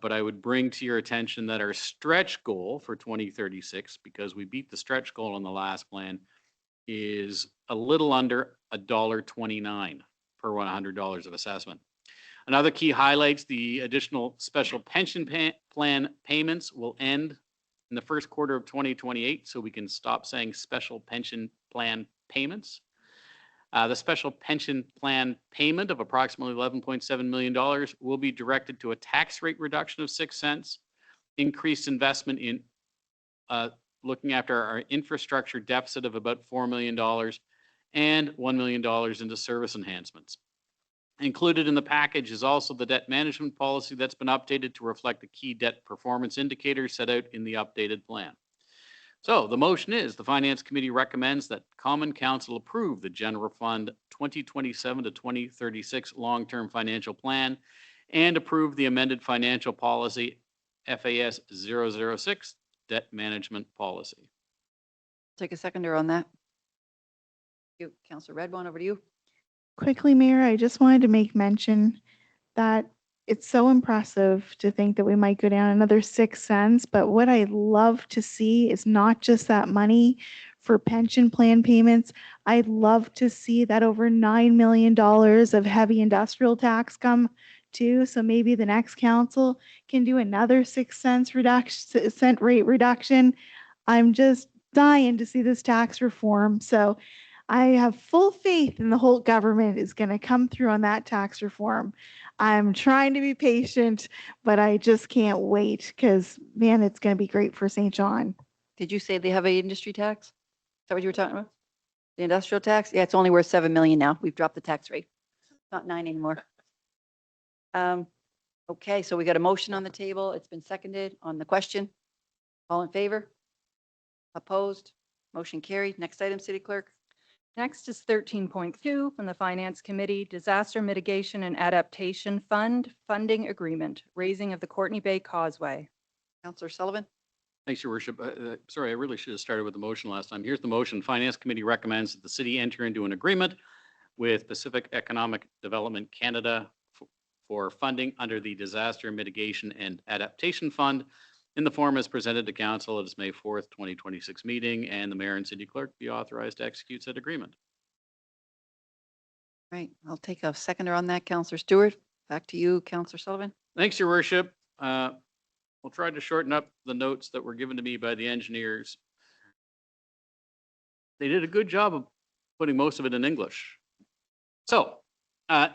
But I would bring to your attention that our stretch goal for 2036, because we beat the stretch goal on the last plan, is a little under $1.29 per $100 of assessment. Another key highlights, the additional special pension plan payments will end in the first quarter of 2028, so we can stop saying special pension plan payments. The special pension plan payment of approximately $11.7 million will be directed to a tax rate reduction of 6 cents, increased investment in looking after our infrastructure deficit of about $4 million, and $1 million into service enhancements. Included in the package is also the debt management policy that's been updated to reflect the key debt performance indicators set out in the updated plan. So the motion is the Finance Committee recommends that Common Council approve the General Fund 2027 to 2036 Long-Term Financial Plan and approve the amended financial policy FAS 006 Debt Management Policy. Take a seconder on that. You, Councillor Redbone, over to you. Quickly, Mayor, I just wanted to make mention that it's so impressive to think that we might go down another 6 cents, but what I'd love to see is not just that money for pension plan payments. I'd love to see that over $9 million of heavy industrial tax come too. So maybe the next council can do another 6 cents reduction, cent rate reduction. I'm just dying to see this tax reform. So I have full faith in the whole government is going to come through on that tax reform. I'm trying to be patient, but I just can't wait because, man, it's going to be great for St. John. Did you say they have a industry tax? Is that what you were talking about? The industrial tax? Yeah, it's only worth 7 million now. We've dropped the tax rate. Not 9 anymore. Okay, so we got a motion on the table. It's been seconded on the question. All in favor? Opposed? Motion carried. Next item, City Clerk. Next is 13.2 from the Finance Committee, Disaster Mitigation and Adaptation Fund Funding Agreement, raising of the Courtney Bay Causeway. Councillor Sullivan. Thanks, Your Worship. Sorry, I really should have started with the motion last time. Here's the motion. Finance Committee recommends that the city enter into an agreement with Pacific Economic Development Canada for funding under the Disaster Mitigation and Adaptation Fund in the form as presented to council at its May 4th, 2026 meeting, and the mayor and city clerk be authorized to execute said agreement. Right, I'll take a seconder on that. Counselor Stewart, back to you, Counselor Sullivan. Thanks, Your Worship. We'll try to shorten up the notes that were given to me by the engineers. They did a good job of putting most of it in English. So,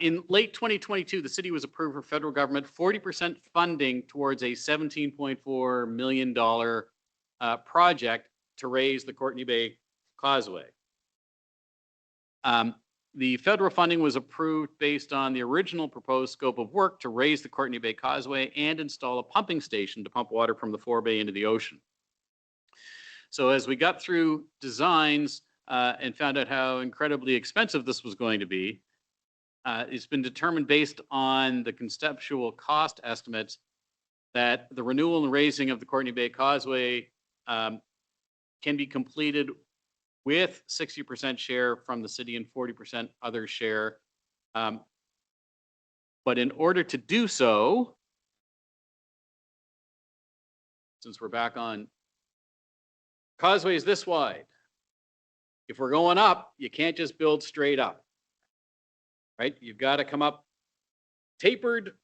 in late 2022, the city was approved for federal government 40% funding towards a $17.4 million project to raise the Courtney Bay Causeway. The federal funding was approved based on the original proposed scope of work to raise the Courtney Bay Causeway and install a pumping station to pump water from the forebay into the ocean. So as we got through designs and found out how incredibly expensive this was going to be, it's been determined based on the conceptual cost estimates that the renewal and raising of the Courtney Bay Causeway can be completed with 60% share from the city and 40% other share. But in order to do so, since we're back on, causeway is this wide. If we're going up, you can't just build straight up, right? You've got to come up tapered.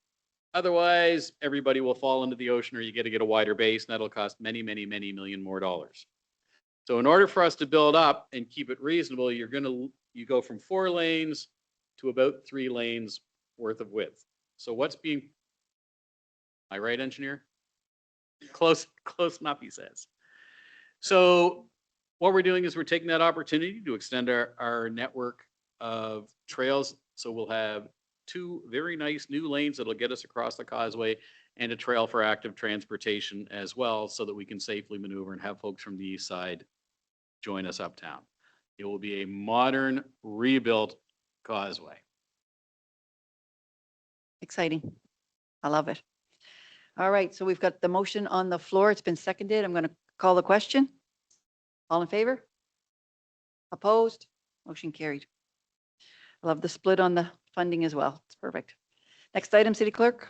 Otherwise, everybody will fall into the ocean, or you got to get a wider base, and that'll cost many, many, many million more dollars. So in order for us to build up and keep it reasonable, you go from 4 lanes to about 3 lanes worth of width. So what's being, am I right, engineer? Close enough, he says. So what we're doing is we're taking that opportunity to extend our network of trails. So we'll have 2 very nice new lanes that'll get us across the causeway, and a trail for active transportation as well, so that we can safely maneuver and have folks from the east side join us uptown. It will be a modern, rebuilt causeway. Exciting. I love it. All right, so we've got the motion on the floor. It's been seconded. I'm going to call the question. All in favor? Opposed? Motion carried. I love the split on the funding as well. It's perfect. Next item, City Clerk.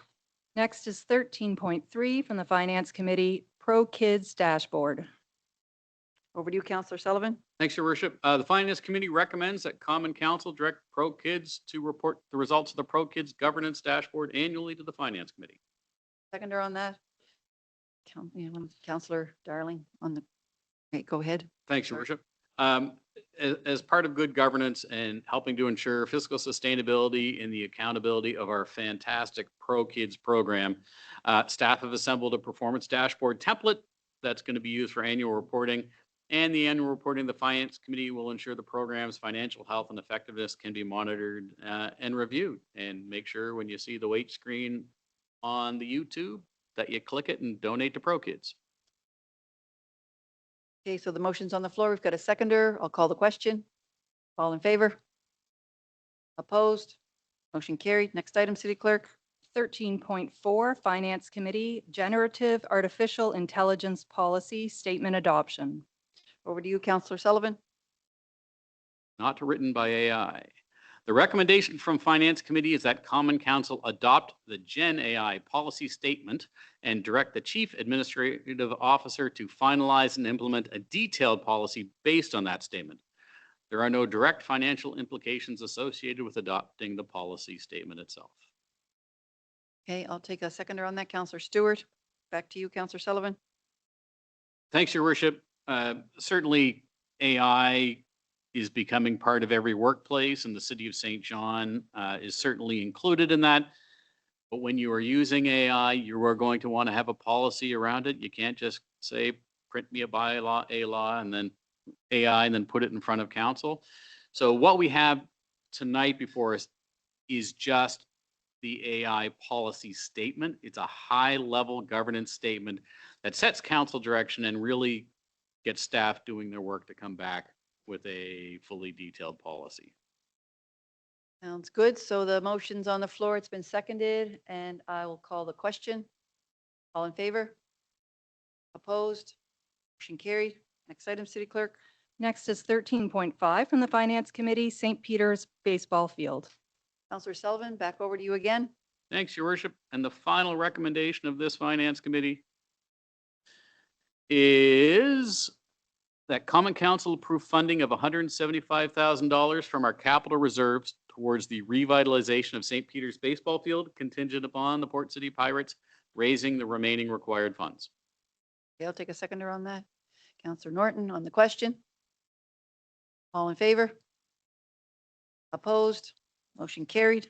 Next is 13.3 from the Finance Committee, Pro Kids Dashboard. Over to you, Counselor Sullivan. Thanks, Your Worship. The Finance Committee recommends that Common Council direct Pro Kids to report the results of the Pro Kids Governance Dashboard annually to the Finance Committee. Seconder on that. Counselor Darling on the, okay, go ahead. Thanks, Your Worship. As part of good governance and helping to ensure fiscal sustainability and the accountability of our fantastic Pro Kids program, staff have assembled a performance dashboard template that's going to be used for annual reporting. And the annual reporting, the Finance Committee will ensure the program's financial health and effectiveness can be monitored and reviewed. And make sure when you see the wait screen on the YouTube that you click it and donate to Pro Kids. Okay, so the motion's on the floor. We've got a seconder. I'll call the question. All in favor? Opposed? Motion carried. Next item, City Clerk. 13.4 Finance Committee, Generative Artificial Intelligence Policy Statement Adoption. Over to you, Counselor Sullivan. Not written by AI. The recommendation from Finance Committee is that Common Council adopt the Gen AI policy statement and direct the Chief Administrative Officer to finalize and implement a detailed policy based on that statement. There are no direct financial implications associated with adopting the policy statement itself. Okay, I'll take a seconder on that. Counselor Stewart. Back to you, Counselor Sullivan. Thanks, Your Worship. Certainly, AI is becoming part of every workplace, and the City of St. John is certainly included in that. But when you are using AI, you are going to want to have a policy around it. You can't just say, print me a bylaw, a law, and then AI, and then put it in front of council. So what we have tonight before us is just the AI policy statement. It's a high-level governance statement that sets council direction and really gets staff doing their work to come back with a fully detailed policy. Sounds good. So the motion's on the floor. It's been seconded, and I will call the question. All in favor? Opposed? Motion carried. Next item, City Clerk. Next is 13.5 from the Finance Committee, St. Peter's Baseball Field. Counselor Sullivan, back over to you again. Thanks, Your Worship. And the final recommendation of this Finance Committee is that Common Council approve funding of $175,000 from our capital reserves towards the revitalization of St. Peter's Baseball Field, contingent upon the Port City Pirates raising the remaining required funds. Okay, I'll take a seconder on that. Counselor Norton on the question. All in favor? Opposed? Motion carried.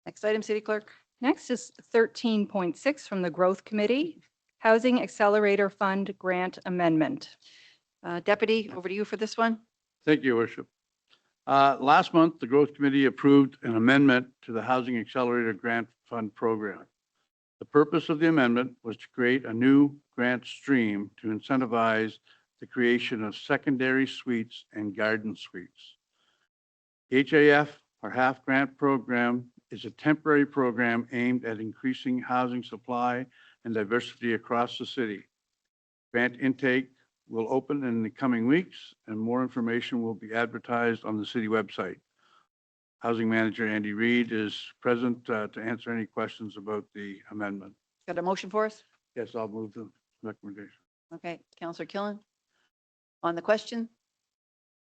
Next item, City Clerk. Next is 13.6 from the Growth Committee, Housing Accelerator Fund Grant Amendment. Deputy, over to you for this one. Thank you, Your Worship. Last month, the Growth Committee approved an amendment to the Housing Accelerator Grant Fund Program. The purpose of the amendment was to create a new grant stream to incentivize the creation of secondary suites and garden suites. The HAF, our half grant program, is a temporary program aimed at increasing housing supply and diversity across the city. Grant intake will open in the coming weeks, and more information will be advertised on the city website. Housing Manager Andy Reid is present to answer any questions about the amendment. Got a motion for us? Yes, I'll move the recommendation. Okay, Counselor Killen. On the question?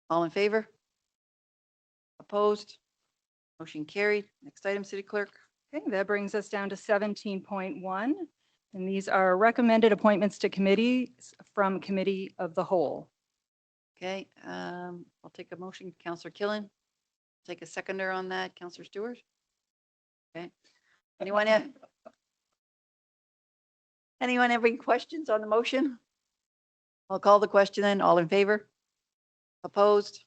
All in favor? Opposed? Motion carried. Next item, City Clerk. Okay, that brings us down to 17.1. And these are recommended appointments to committees from Committee of the Whole. Okay, I'll take a motion. Counselor Killen. Take a seconder on that. Counselor Stewart. Okay. Anyone have any questions on the motion? I'll call the question then. All in favor? Opposed?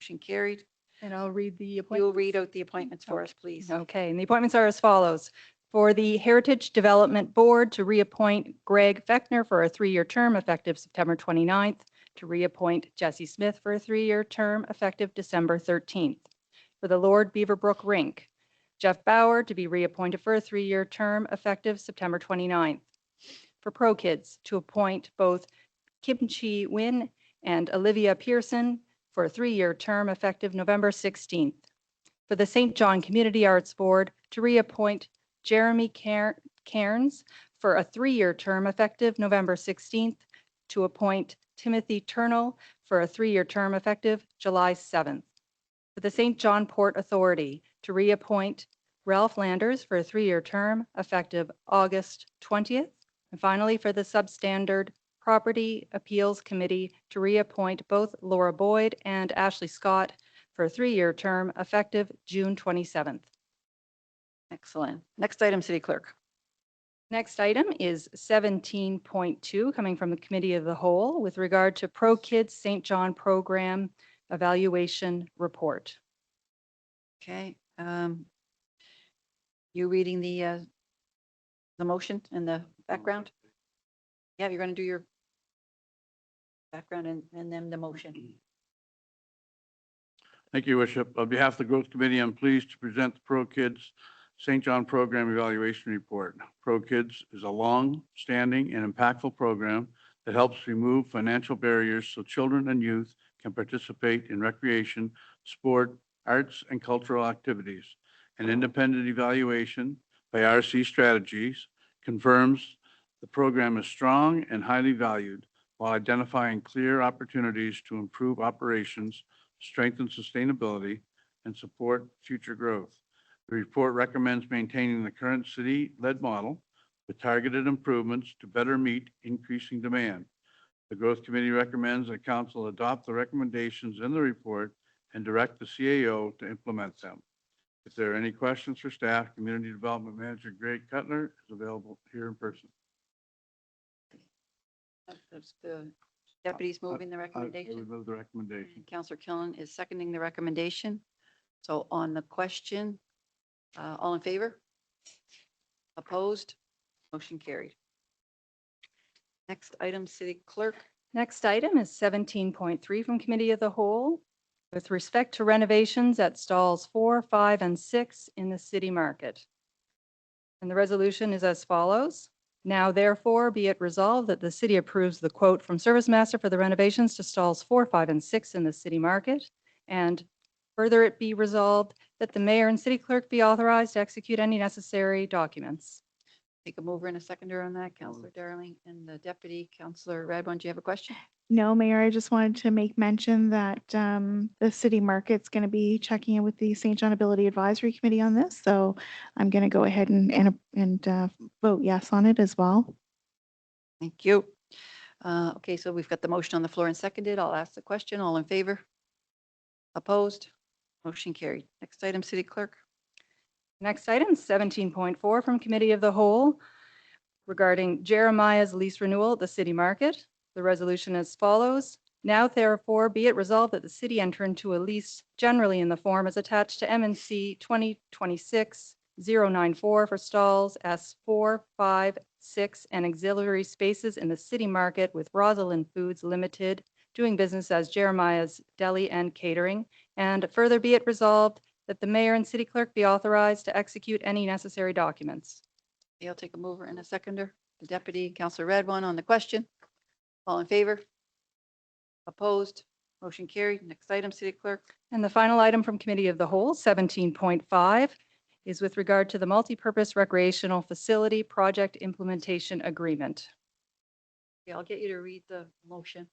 Motion carried. And I'll read the You'll appointments. read out the appointments for us, please. Okay, and the appointments are as follows. For the Heritage Development Board, to reappoint Greg Fechner for a 3-year term effective September 29th, to reappoint Jesse Smith for a 3-year term effective December 13th. For the Lord Beaverbrook Rink, Jeff Bauer to be reappointed for a 3-year term effective September 29th. For Pro Kids, to appoint both Kim Chi Win and Olivia Pearson for a 3-year term effective November 16th. For the St. John Community Arts Board, to reappoint Jeremy Cairns for a 3-year term effective November 16th, to appoint Timothy Turnell for a 3-year term effective July 7th. For the St. John Port Authority, to reappoint Ralph Landers for a 3-year term effective August 20th. And finally, for the Substandard Property Appeals Committee, to reappoint both Laura Boyd and Ashley Scott for a 3-year term effective June 27th. Excellent. Next item, City Clerk. Next item is 17.2, coming from the Committee of the Whole with regard to Pro Kids St. John Program Evaluation Report. Okay. You reading the motion and the background? Yeah, you're going to do your background and then the motion. Thank you, Your Worship. On behalf of the Growth Committee, I'm pleased to present the Pro Kids St. John Program Evaluation Report. Pro Kids is a long-standing and impactful program that helps remove financial barriers so children and youth can participate in recreation, sport, arts, and cultural activities. An independent evaluation by RC Strategies confirms the program is strong and highly valued while identifying clear opportunities to improve operations, strengthen sustainability, and support future growth. The report recommends maintaining the current city-led model with targeted improvements to better meet increasing demand. The Growth Committee recommends that Council adopt the recommendations in the report and direct the CAO to implement them. If there are any questions for staff, Community Development Manager Greg Cutler is available here in person. That's the deputies moving the I recommendation. would move the recommendation. Counselor Killen is seconding the recommendation. So on the question, all in favor? Opposed? Motion carried. Next item, City Clerk. Next item is 17.3 from Committee of the Whole with respect to renovations at stalls 4, 5, and 6 in the city market. And the resolution is as follows. Now therefore be it resolved that the city approves the quote from Service Master for the renovations to stalls 4, 5, and 6 in the city market. And further it be resolved that the mayor and city clerk be authorized to execute any necessary documents. Take a mover and a seconder on that, Counselor Darling and the deputy, Counselor Radwan. Do you have a question? No, Mayor, I just wanted to make mention that the city market's going to be checking in with the St. John Ability Advisory Committee on this. So I'm going to go ahead and vote yes on it as well. Thank you. Okay, so we've got the motion on the floor and seconded. I'll ask the question. All in favor? Opposed? Motion carried. Next item, City Clerk. Next item, 17.4 from Committee of the Whole regarding Jeremiah's lease renewal at the city market. The resolution as follows. Now therefore be it resolved that the city enter into a lease generally in the form as attached to MNC 2026-094 for stalls S4, 5, 6, and auxiliary spaces in the city market with Rosalind Foods Limited, doing business as Jeremiah's Deli and Catering. And further be it resolved that the mayor and city clerk be authorized to execute any necessary documents. I'll take a mover and a seconder. The deputy, Counselor Radwan on the question. All in favor? Opposed? Motion carried. Next item, City Clerk. And the final item from Committee of the Whole, 17.5, is with regard to the multipurpose recreational facility project implementation agreement. Okay, I'll get you to read the motion.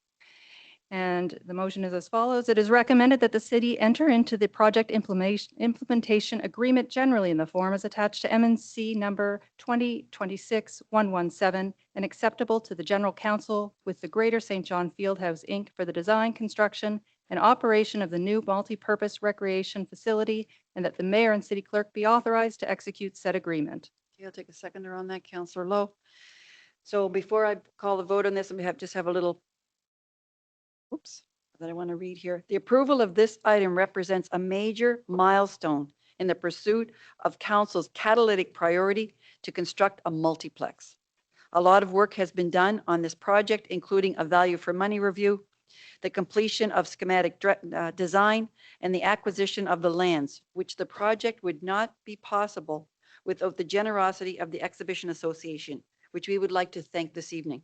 And the motion is as follows. It is recommended that the city enter into the project implementation agreement generally in the form as attached to MNC number 2026-117 and acceptable to the General Council with the Greater St. John Fieldhouse, Inc. for the design, construction, and operation of the new multipurpose recreation facility, and that the mayor and city clerk be authorized to execute said agreement. Okay, I'll take a seconder on that, Counselor Lowe. So before I call the vote on this, we just have a little that I want to read here. The approval of this item represents a major milestone in the pursuit of Council's catalytic priority to construct a multiplex. A lot of work has been done on this project, including a value for money review, the completion of schematic design, and the acquisition of the lands, which the project would not be possible without the generosity of the Exhibition Association, which we would like to thank this evening.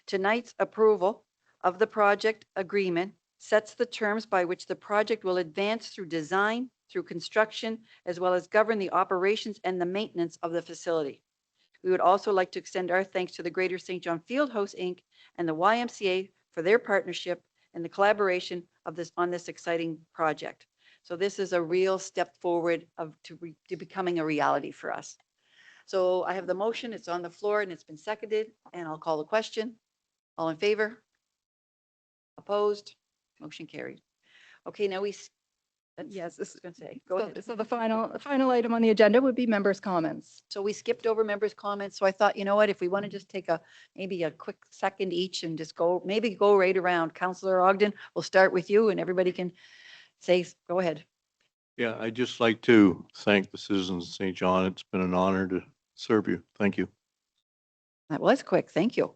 Tonight's approval of the project agreement sets the terms by which the project will advance through design, through construction, as well as govern the operations and the maintenance of the facility. We would also like to extend our thanks to the Greater St. John Fieldhouse, Inc. and the YMCA for their partnership and the collaboration of on this exciting project. So this is a real step forward to becoming a reality for us. So I have the motion, it's on the floor and it's been seconded, and I'll call the question. All in favor? Opposed? Motion carried. Okay, now Yes, this is going to say, go ahead. So the final item on the agenda would be members' comments. So we skipped over members' comments. So I thought, you know what, if we want to just take maybe a quick second each and just go right around. Counselor Ogden, we'll start with you and everybody can say, go ahead. Yeah, I'd just like to thank the citizens of St. John. It's been an honor to serve you. Thank you. That was quick. Thank you.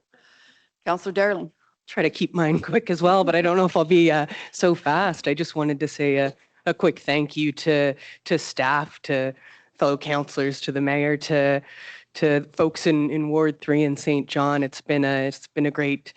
Counselor Darling. Try to keep mine quick as well, but I don't know if I'll be so fast. I just wanted to say a quick thank you to staff, to fellow councillors, to the mayor, to folks in Ward 3 in St. John. It's been a great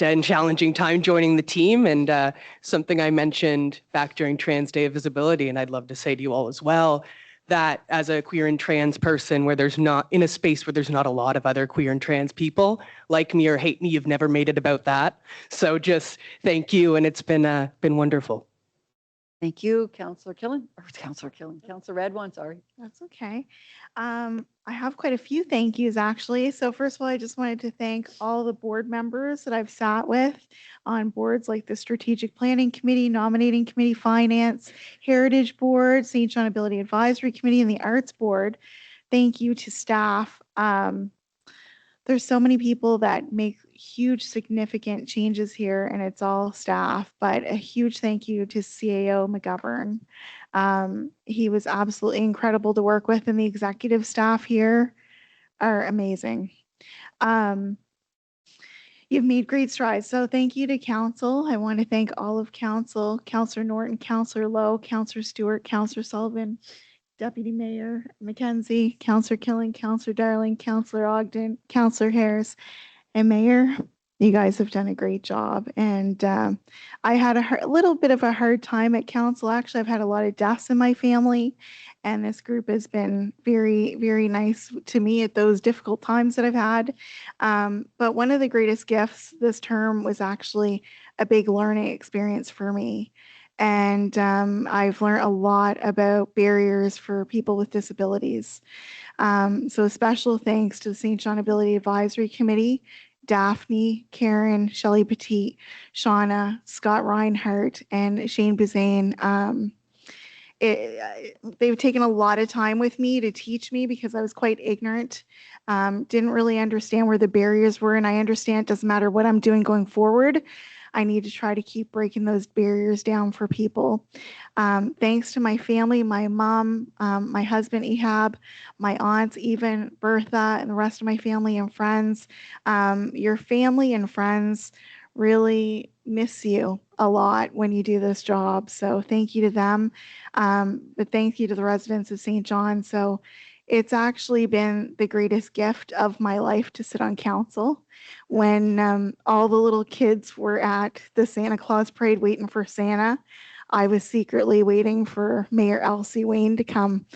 and challenging time joining the team, and something I mentioned back during Trans Day of Visibility, and I'd love to say to you all as well, that as a queer and trans person where there's not in a space where there's not a lot of other queer and trans people, like me or hate me, you've never made it about that. So just thank you, and it's been wonderful. Thank you, Counselor Radwan, sorry. That's okay. I have quite a few thank yous actually. So first of all, I just wanted to thank all the board members that I've sat with on boards like the Strategic Planning Committee, Nominating Committee, Finance, Heritage Board, St. John Ability Advisory Committee, and the Arts Board. Thank you to staff. There's so many people that make huge significant changes here, and it's all staff, but a huge thank you to CAO McGovern. He was absolutely incredible to work with, and the executive staff here are amazing. You've made great strides, so thank you to council. I want to thank all of council, Councillor Norton, Councillor Lowe, Councillor Stewart, Councillor Sullivan, Deputy Mayor Mackenzie, Counselor Killen, Counselor Darling, Counselor Ogden, Counselor Harris, and Mayor. You guys have done a great job. And I had a little bit of a hard time at council. Actually, I've had a lot of deaths in my family. And this group has been very, very nice to me at those difficult times that I've had. But one of the greatest gifts this term was actually a big learning experience for me. And I've learned a lot about barriers for people with disabilities. So special thanks to the St. John Ability Advisory Committee, Daphne, Karen, Shelley Petit, Shauna, Scott Reinhardt, and Shane Bazane. They've taken a lot of time with me to teach me because I was quite ignorant, didn't really understand where the barriers were, and I understand it doesn't matter what I'm doing going forward. I need to try to keep breaking those barriers down for people. Thanks to my family, my mom, my husband Ehab, my aunts, even Bertha, and the rest of my family and friends. Your family and friends really miss you a lot when you do this job. So thank you to them. But thank you to the residents of St. John. So it's actually been the greatest gift of my life to sit on council. When all the little kids were at the Santa Claus parade waiting for Santa, I was secretly waiting for Mayor Elsie Wayne to come.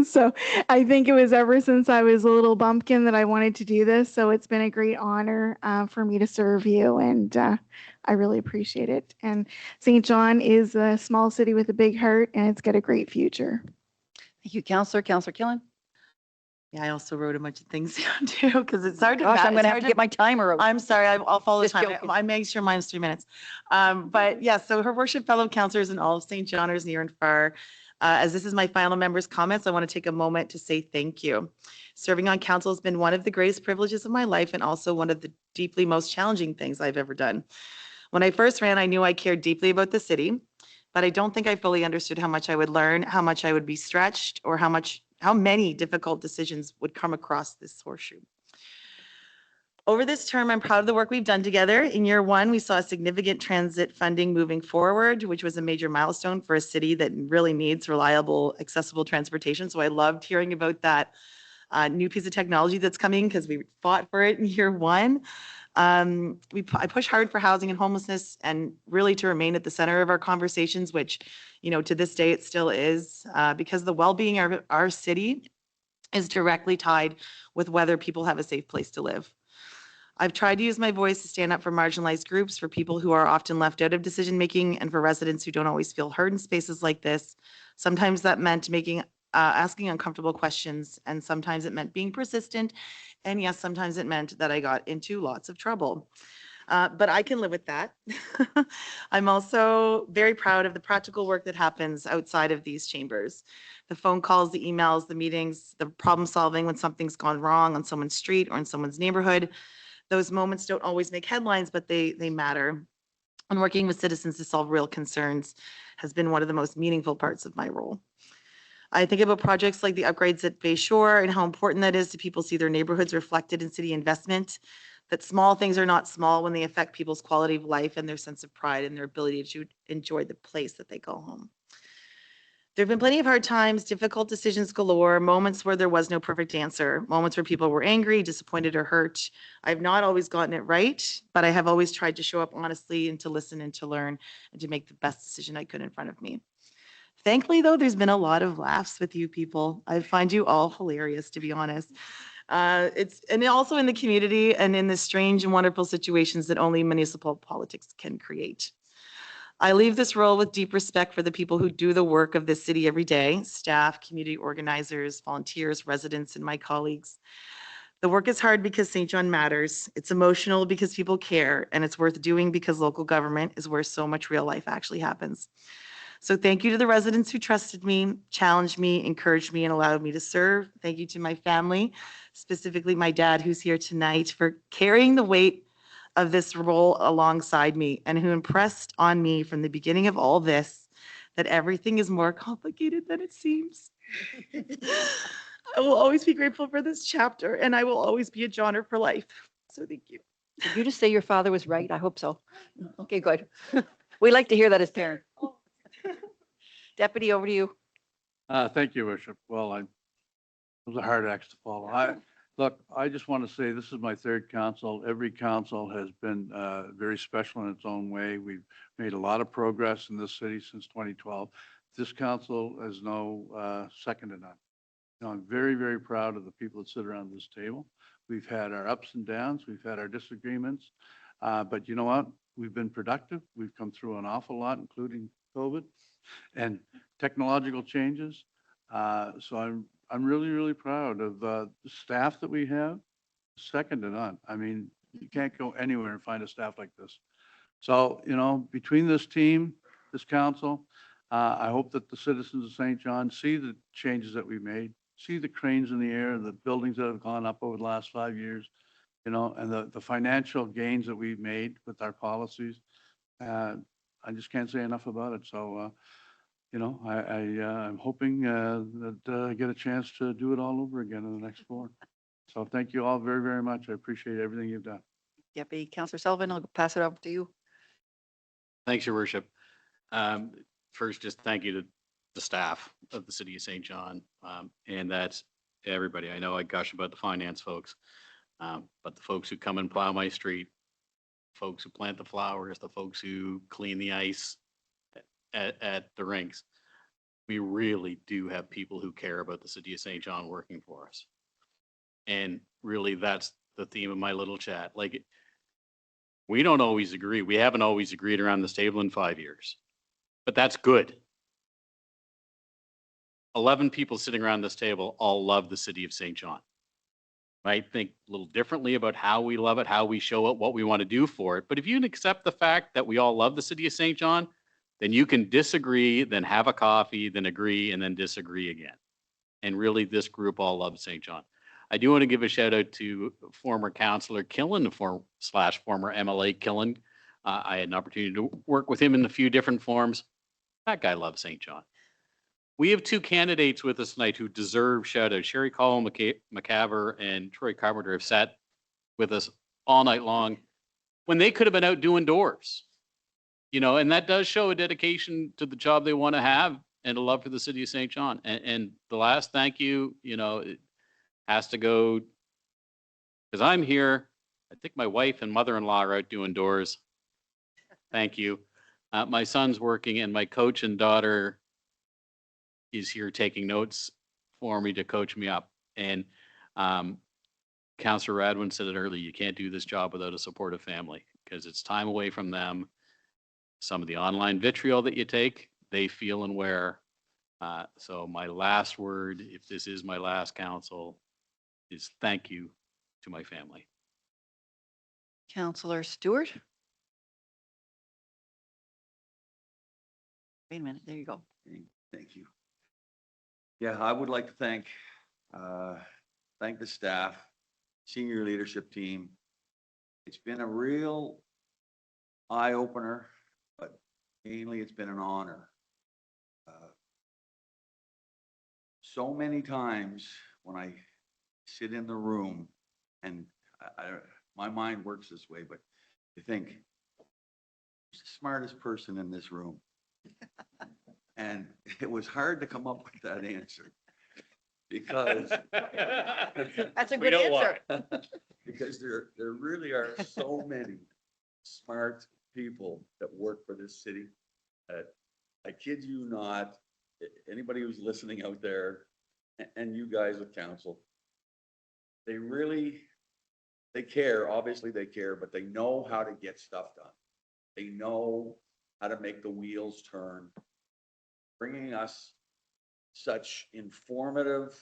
So I think it was ever since I was a little bumpkin that I wanted to do this. So it's been a great honor for me to serve you, and I really appreciate it. And St. John is a small city with a big heart, and it's got a great future. Thank you, Counselor. Counselor Killen. Yeah, I also wrote a bunch of things down too, because it's hard to. Gosh, I'm it's going to have hard to get my timer out. I'm sorry, I'll follow the Just time. joking. I make sure mine's 3 minutes. But yeah, so her worship, fellow counselors and all of St. Johners near and far, as this is my final members' comments, I want to take a moment to say thank you. Serving on council has been one of the greatest privileges of my life and also one of the deeply most challenging things I've ever done. When I first ran, I knew I cared deeply about the city, but I don't think I fully understood how much I would learn, how much I would be stretched, or how many difficult decisions would come across this horseshoe. Over this term, I'm proud of the work we've done together. In year one, we saw significant transit funding moving forward, which was a major milestone for a city that really needs reliable, accessible transportation. So I loved hearing about that new piece of technology that's coming because we fought for it in year one. I push hard for housing and homelessness and really to remain at the center of our conversations, which, to this day it still is, because the well-being of our city is directly tied with whether people have a safe place to live. I've tried to use my voice to stand up for marginalized groups, for people who are often left out of decision-making, and for residents who don't always feel heard in spaces like this. Sometimes that meant asking uncomfortable questions, and sometimes it meant being persistent. And yes, sometimes it meant that I got into lots of trouble. But I can live with that. I'm also very proud of the practical work that happens outside of these chambers. The phone calls, the emails, the meetings, the problem solving when something's gone wrong on someone's street or in someone's neighborhood. Those moments don't always make headlines, but they matter. And working with citizens to solve real concerns has been one of the most meaningful parts of my role. I think about projects like the upgrades at Bay Shore and how important that is to people see their neighborhoods reflected in city investment, that small things are not small when they affect people's quality of life and their sense of pride and their ability to enjoy the place that they call home. There have been plenty of hard times, difficult decisions galore, moments where there was no perfect answer, moments where people were angry, disappointed, or hurt. I've not always gotten it right, but I have always tried to show up honestly and to listen and to learn and to make the best decision I could in front of me. Thankfully, though, there's been a lot of laughs with you people. I find you all hilarious, to be honest. And also in the community and in the strange and wonderful situations that only municipal politics can create. I leave this role with deep respect for the people who do the work of this city every day, staff, community organizers, volunteers, residents, and my colleagues. The work is hard because St. John matters. It's emotional because people care, and it's worth doing because local government is where so much real life actually happens. So thank you to the residents who trusted me, challenged me, encouraged me, and allowed me to serve. Thank you to my family, specifically my dad, who's here tonight, for carrying the weight of this role alongside me and who impressed on me from the beginning of all this that everything is more complicated than it seems. I will always be grateful for this chapter, and I will always be a Johnner for life. So thank you. Did you just say your father was right? I hope so. Okay, good. We like to hear that as parents. Deputy, over to you. Thank you, Worship. Well, it was a hard act to follow. Look, I just want to say this is my third council. Every council has been very special in its own way. We've made a lot of progress in this city since 2012. This council is no second to none. You know, I'm very, very proud of the people that sit around this table. We've had our ups and downs. We've had our disagreements. But you know what? We've been productive. We've come through an awful lot, including COVID and technological changes. So I'm really, really proud of the staff that we have, second to none. I mean, you can't go anywhere and find a staff like this. So, you know, between this team, this council, I hope that the citizens of St. John see the changes that we made, see the cranes in the air, the buildings that have gone up over the last 5 years, you know, and the financial gains that we've made with our policies. I just can't say enough about it. So, you know, I'm hoping that I get a chance to do it all over again in the next 4. So thank you all very, very much. I appreciate everything you've done. Deputy Councillor Sullivan, I'll pass it over to you. Thanks, Your Worship. First, just thank you to the staff of the city of St. John. And that's everybody. I know I gush about the finance folks, but the folks who come and plow my street, folks who plant the flowers, the folks who clean the ice at the rinks, we really do have people who care about the city of St. John working for us. And really, that's the theme of my little chat. Like, we don't always agree. We haven't always agreed around this table in 5 years, but that's good. 11 people sitting around this table all love the city of St. John. Might think a little differently about how we love it, how we show it, what we want to do for it. But if you can accept the fact that we all love the city of St. John, then you can disagree, then have a coffee, then agree, and then disagree again. And really, this group all loves St. John. I do want to give a shout out to former councillor Killen, slash former MLA Killen. I had an opportunity to work with him in a few different forms. That guy loves St. John. We have 2 candidates with us tonight who deserve shout out. Sherry Cole McCaver and Troy Carpenter have sat with us all night long when they could have been out doing doors. You know, and that does show a dedication to the job they want to have and a love for the city of St. John. And the last thank you, you know, it has to go because I'm here. I think my wife and mother-in-law are out doing doors. Thank you. My son's working and my coach and daughter is here taking notes for me to coach me up. And Councillor Radwin said it earlier, you can't do this job without a supportive family because it's time away from them. Some of the online vitriol that you take, they feel and wear. So my last word, if this is my last council, is thank you to my family. Councillor Stewart. Wait a minute, there you go. Thank you. Yeah, I would like to thank the staff, senior leadership team. It's been a real eye-opener, but mainly it's been an honor. So many times when I sit in the room and my mind works this way, but you think, who's the smartest person in this room? And it was hard to come up with that answer because That's a good answer. because there really are so many smart people that work for this city. I kid you not, anybody who's listening out there and you guys with council, they care, obviously they care, but they know how to get stuff done. They know how to make the wheels turn, bringing us such informative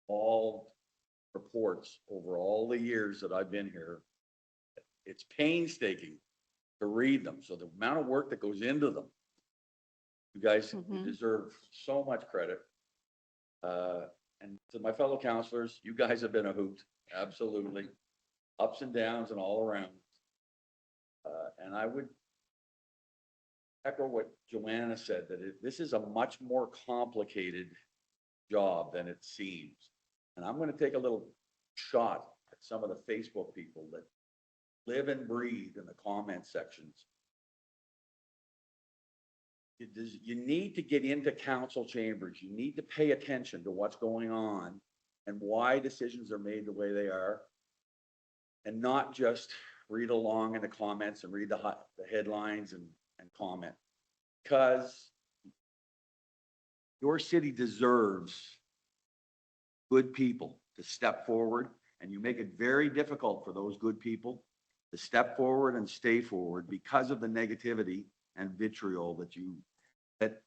all reports over all the years that I've been here. It's painstaking to read them. So the amount of work that goes into them, you guys deserve so much credit. And to my fellow councilors, you guys have been a hoot, absolutely. Ups and downs and all around. And I would echo what Joanna said, that this is a much more complicated job than it seems. And I'm going to take a little shot at some of the Facebook people that live and breathe in the comment sections You need to get into council chambers. You need to pay attention to what's going on and why decisions are made the way they are. And not just read along in the comments and read the headlines and comment. Because your city deserves good people to step forward, and you make it very difficult for those good people to step forward and stay forward because of the negativity and vitriol that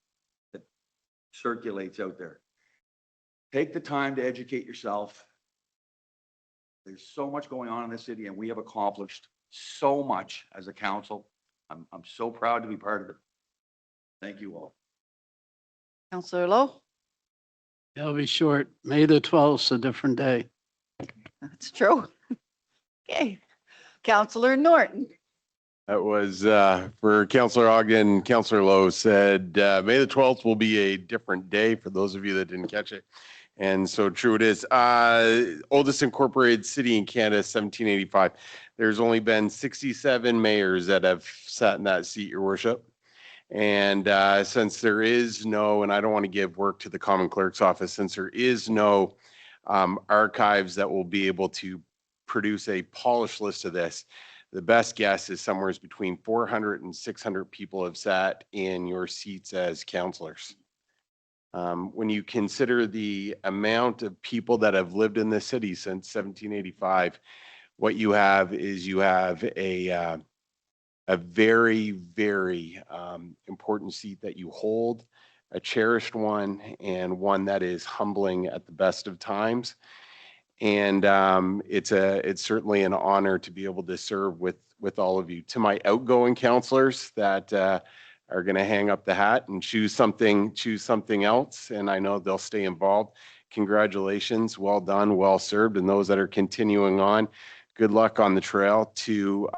circulates out there. Take the time to educate yourself. There's so much going on in this city, and we have accomplished so much as a council. I'm so proud to be part of it. Thank you all. Councillor Lowe? It'll be short. May the 12th is a different day. That's true. Okay. Councillor Norton? That was for Councillor Ogden. Councillor Lowe said, May the 12th will be a different day for those of you that didn't catch it. And so true it is. Oldest incorporated city in Canada, 1785. There's only been 67 mayors that have sat in that seat, Your Worship. And since there is no, and I don't want to give work to the Common Clerk's office, since there is no archives that will be able to produce a polished list of this, the best guess is somewhere between 400 and 600 people have sat in your seats as councillors. When you consider the amount of people that have lived in this city since 1785, what you have is you have a very, very important seat that you hold, a cherished one, and one that is humbling at the best of times. And it's certainly an honor to be able to serve with all of you. To my outgoing councillors that are going to hang up the hat and choose something else, and I know they'll stay involved. Congratulations, well done, well served. And those that are continuing on, good luck on the trail. To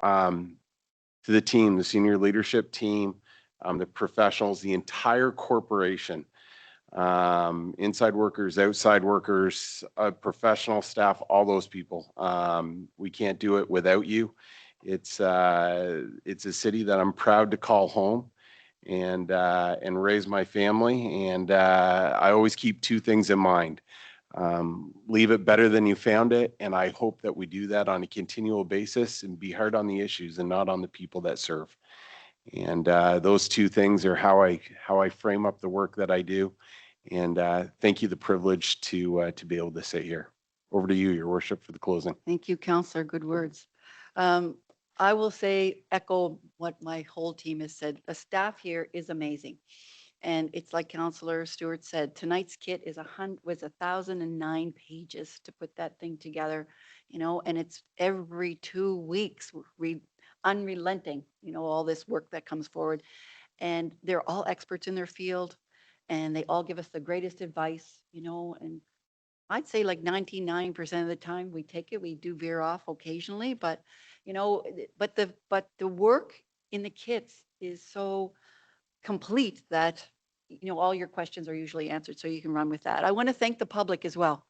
the team, the senior leadership team, the professionals, the entire corporation. Inside workers, outside workers, professional staff, all those people. We can't do it without you. It's a city that I'm proud to call home and raise my family. And I always keep two things in mind. Leave it better than you found it. And I hope that we do that on a continual basis and be hard on the issues and not on the people that serve. And those two things are how I frame up the work that I do. And thank you the privilege to be able to sit here. Over to you, Your Worship, for the closing. Thank you, Councillor. Good words. I will say, echo what my whole team has said. The staff here is amazing. And it's like Councillor Stewart said, tonight's kit was 1,009 pages to put that thing together, and it's every 2 weeks, unrelenting, all this work that comes forward. And they're all experts in their field, and they all give us the greatest advice, and I'd say like 99% of the time we take it. We do veer off occasionally, but but the work in the kits is so complete that all your questions are usually answered, so you can run with that. I want to thank the public as well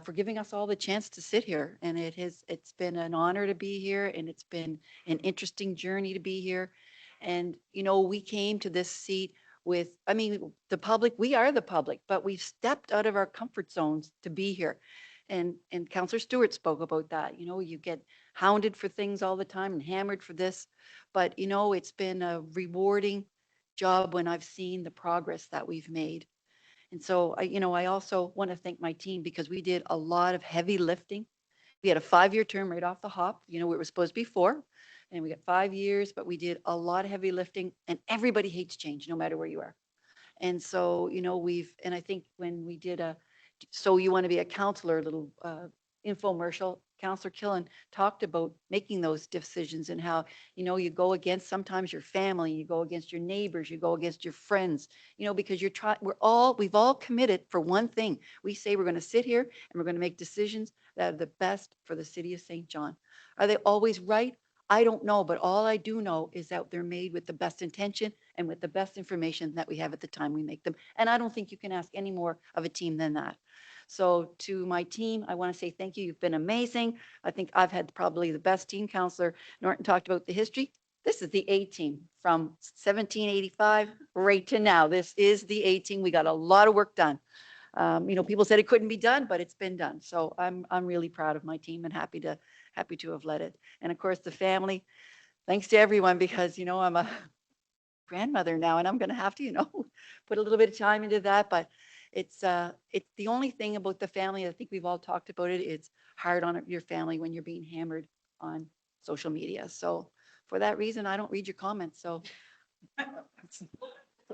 for giving us all the chance to sit here, and it's been an honor to be here, and it's been an interesting journey to be here. And we came to this seat with, the public, we are the public, but we've stepped out of our comfort zones to be here. And Councillor Stewart spoke about that. You get hounded for things all the time and hammered for this, but it's been a rewarding job when I've seen the progress that we've made. And so I also want to thank my team, because we did a lot of heavy lifting. We had a 5-year term right off the hop. It was supposed to be 4, and we got 5 years, but we did a lot of heavy lifting, and everybody hates change no matter where you are. And so, and I think when we did so you want to be a councillor, little infomercial, Councillor Killen talked about making those decisions and how, you go against sometimes your family, you go against your neighbors, you go against your friends, because we've all committed for one thing. We say we're going to sit here and we're going to make decisions that are the best for the city of St. John. Are they always right? I don't know, but all I do know is that they're made with the best intention and with the best information that we have at the time we make them. And I don't think you can ask any more of a team than that. So to my team, I want to say thank you. You've been amazing. I think I've had probably the best team. Councillor Norton talked about the history. This is the A team from 1785 right to now. This is the A team. We got a lot of work done. People said it couldn't be done, but it's been done. So I'm really proud of my team and happy to have led it. And of course, the family, thanks to everyone, because, I'm a grandmother now and I'm going to have to, put a little bit of time into that. But it's the only thing about the family. I think we've all talked about it. It's hard on your family when you're being hammered on social media. So for that reason, I don't read your comments. So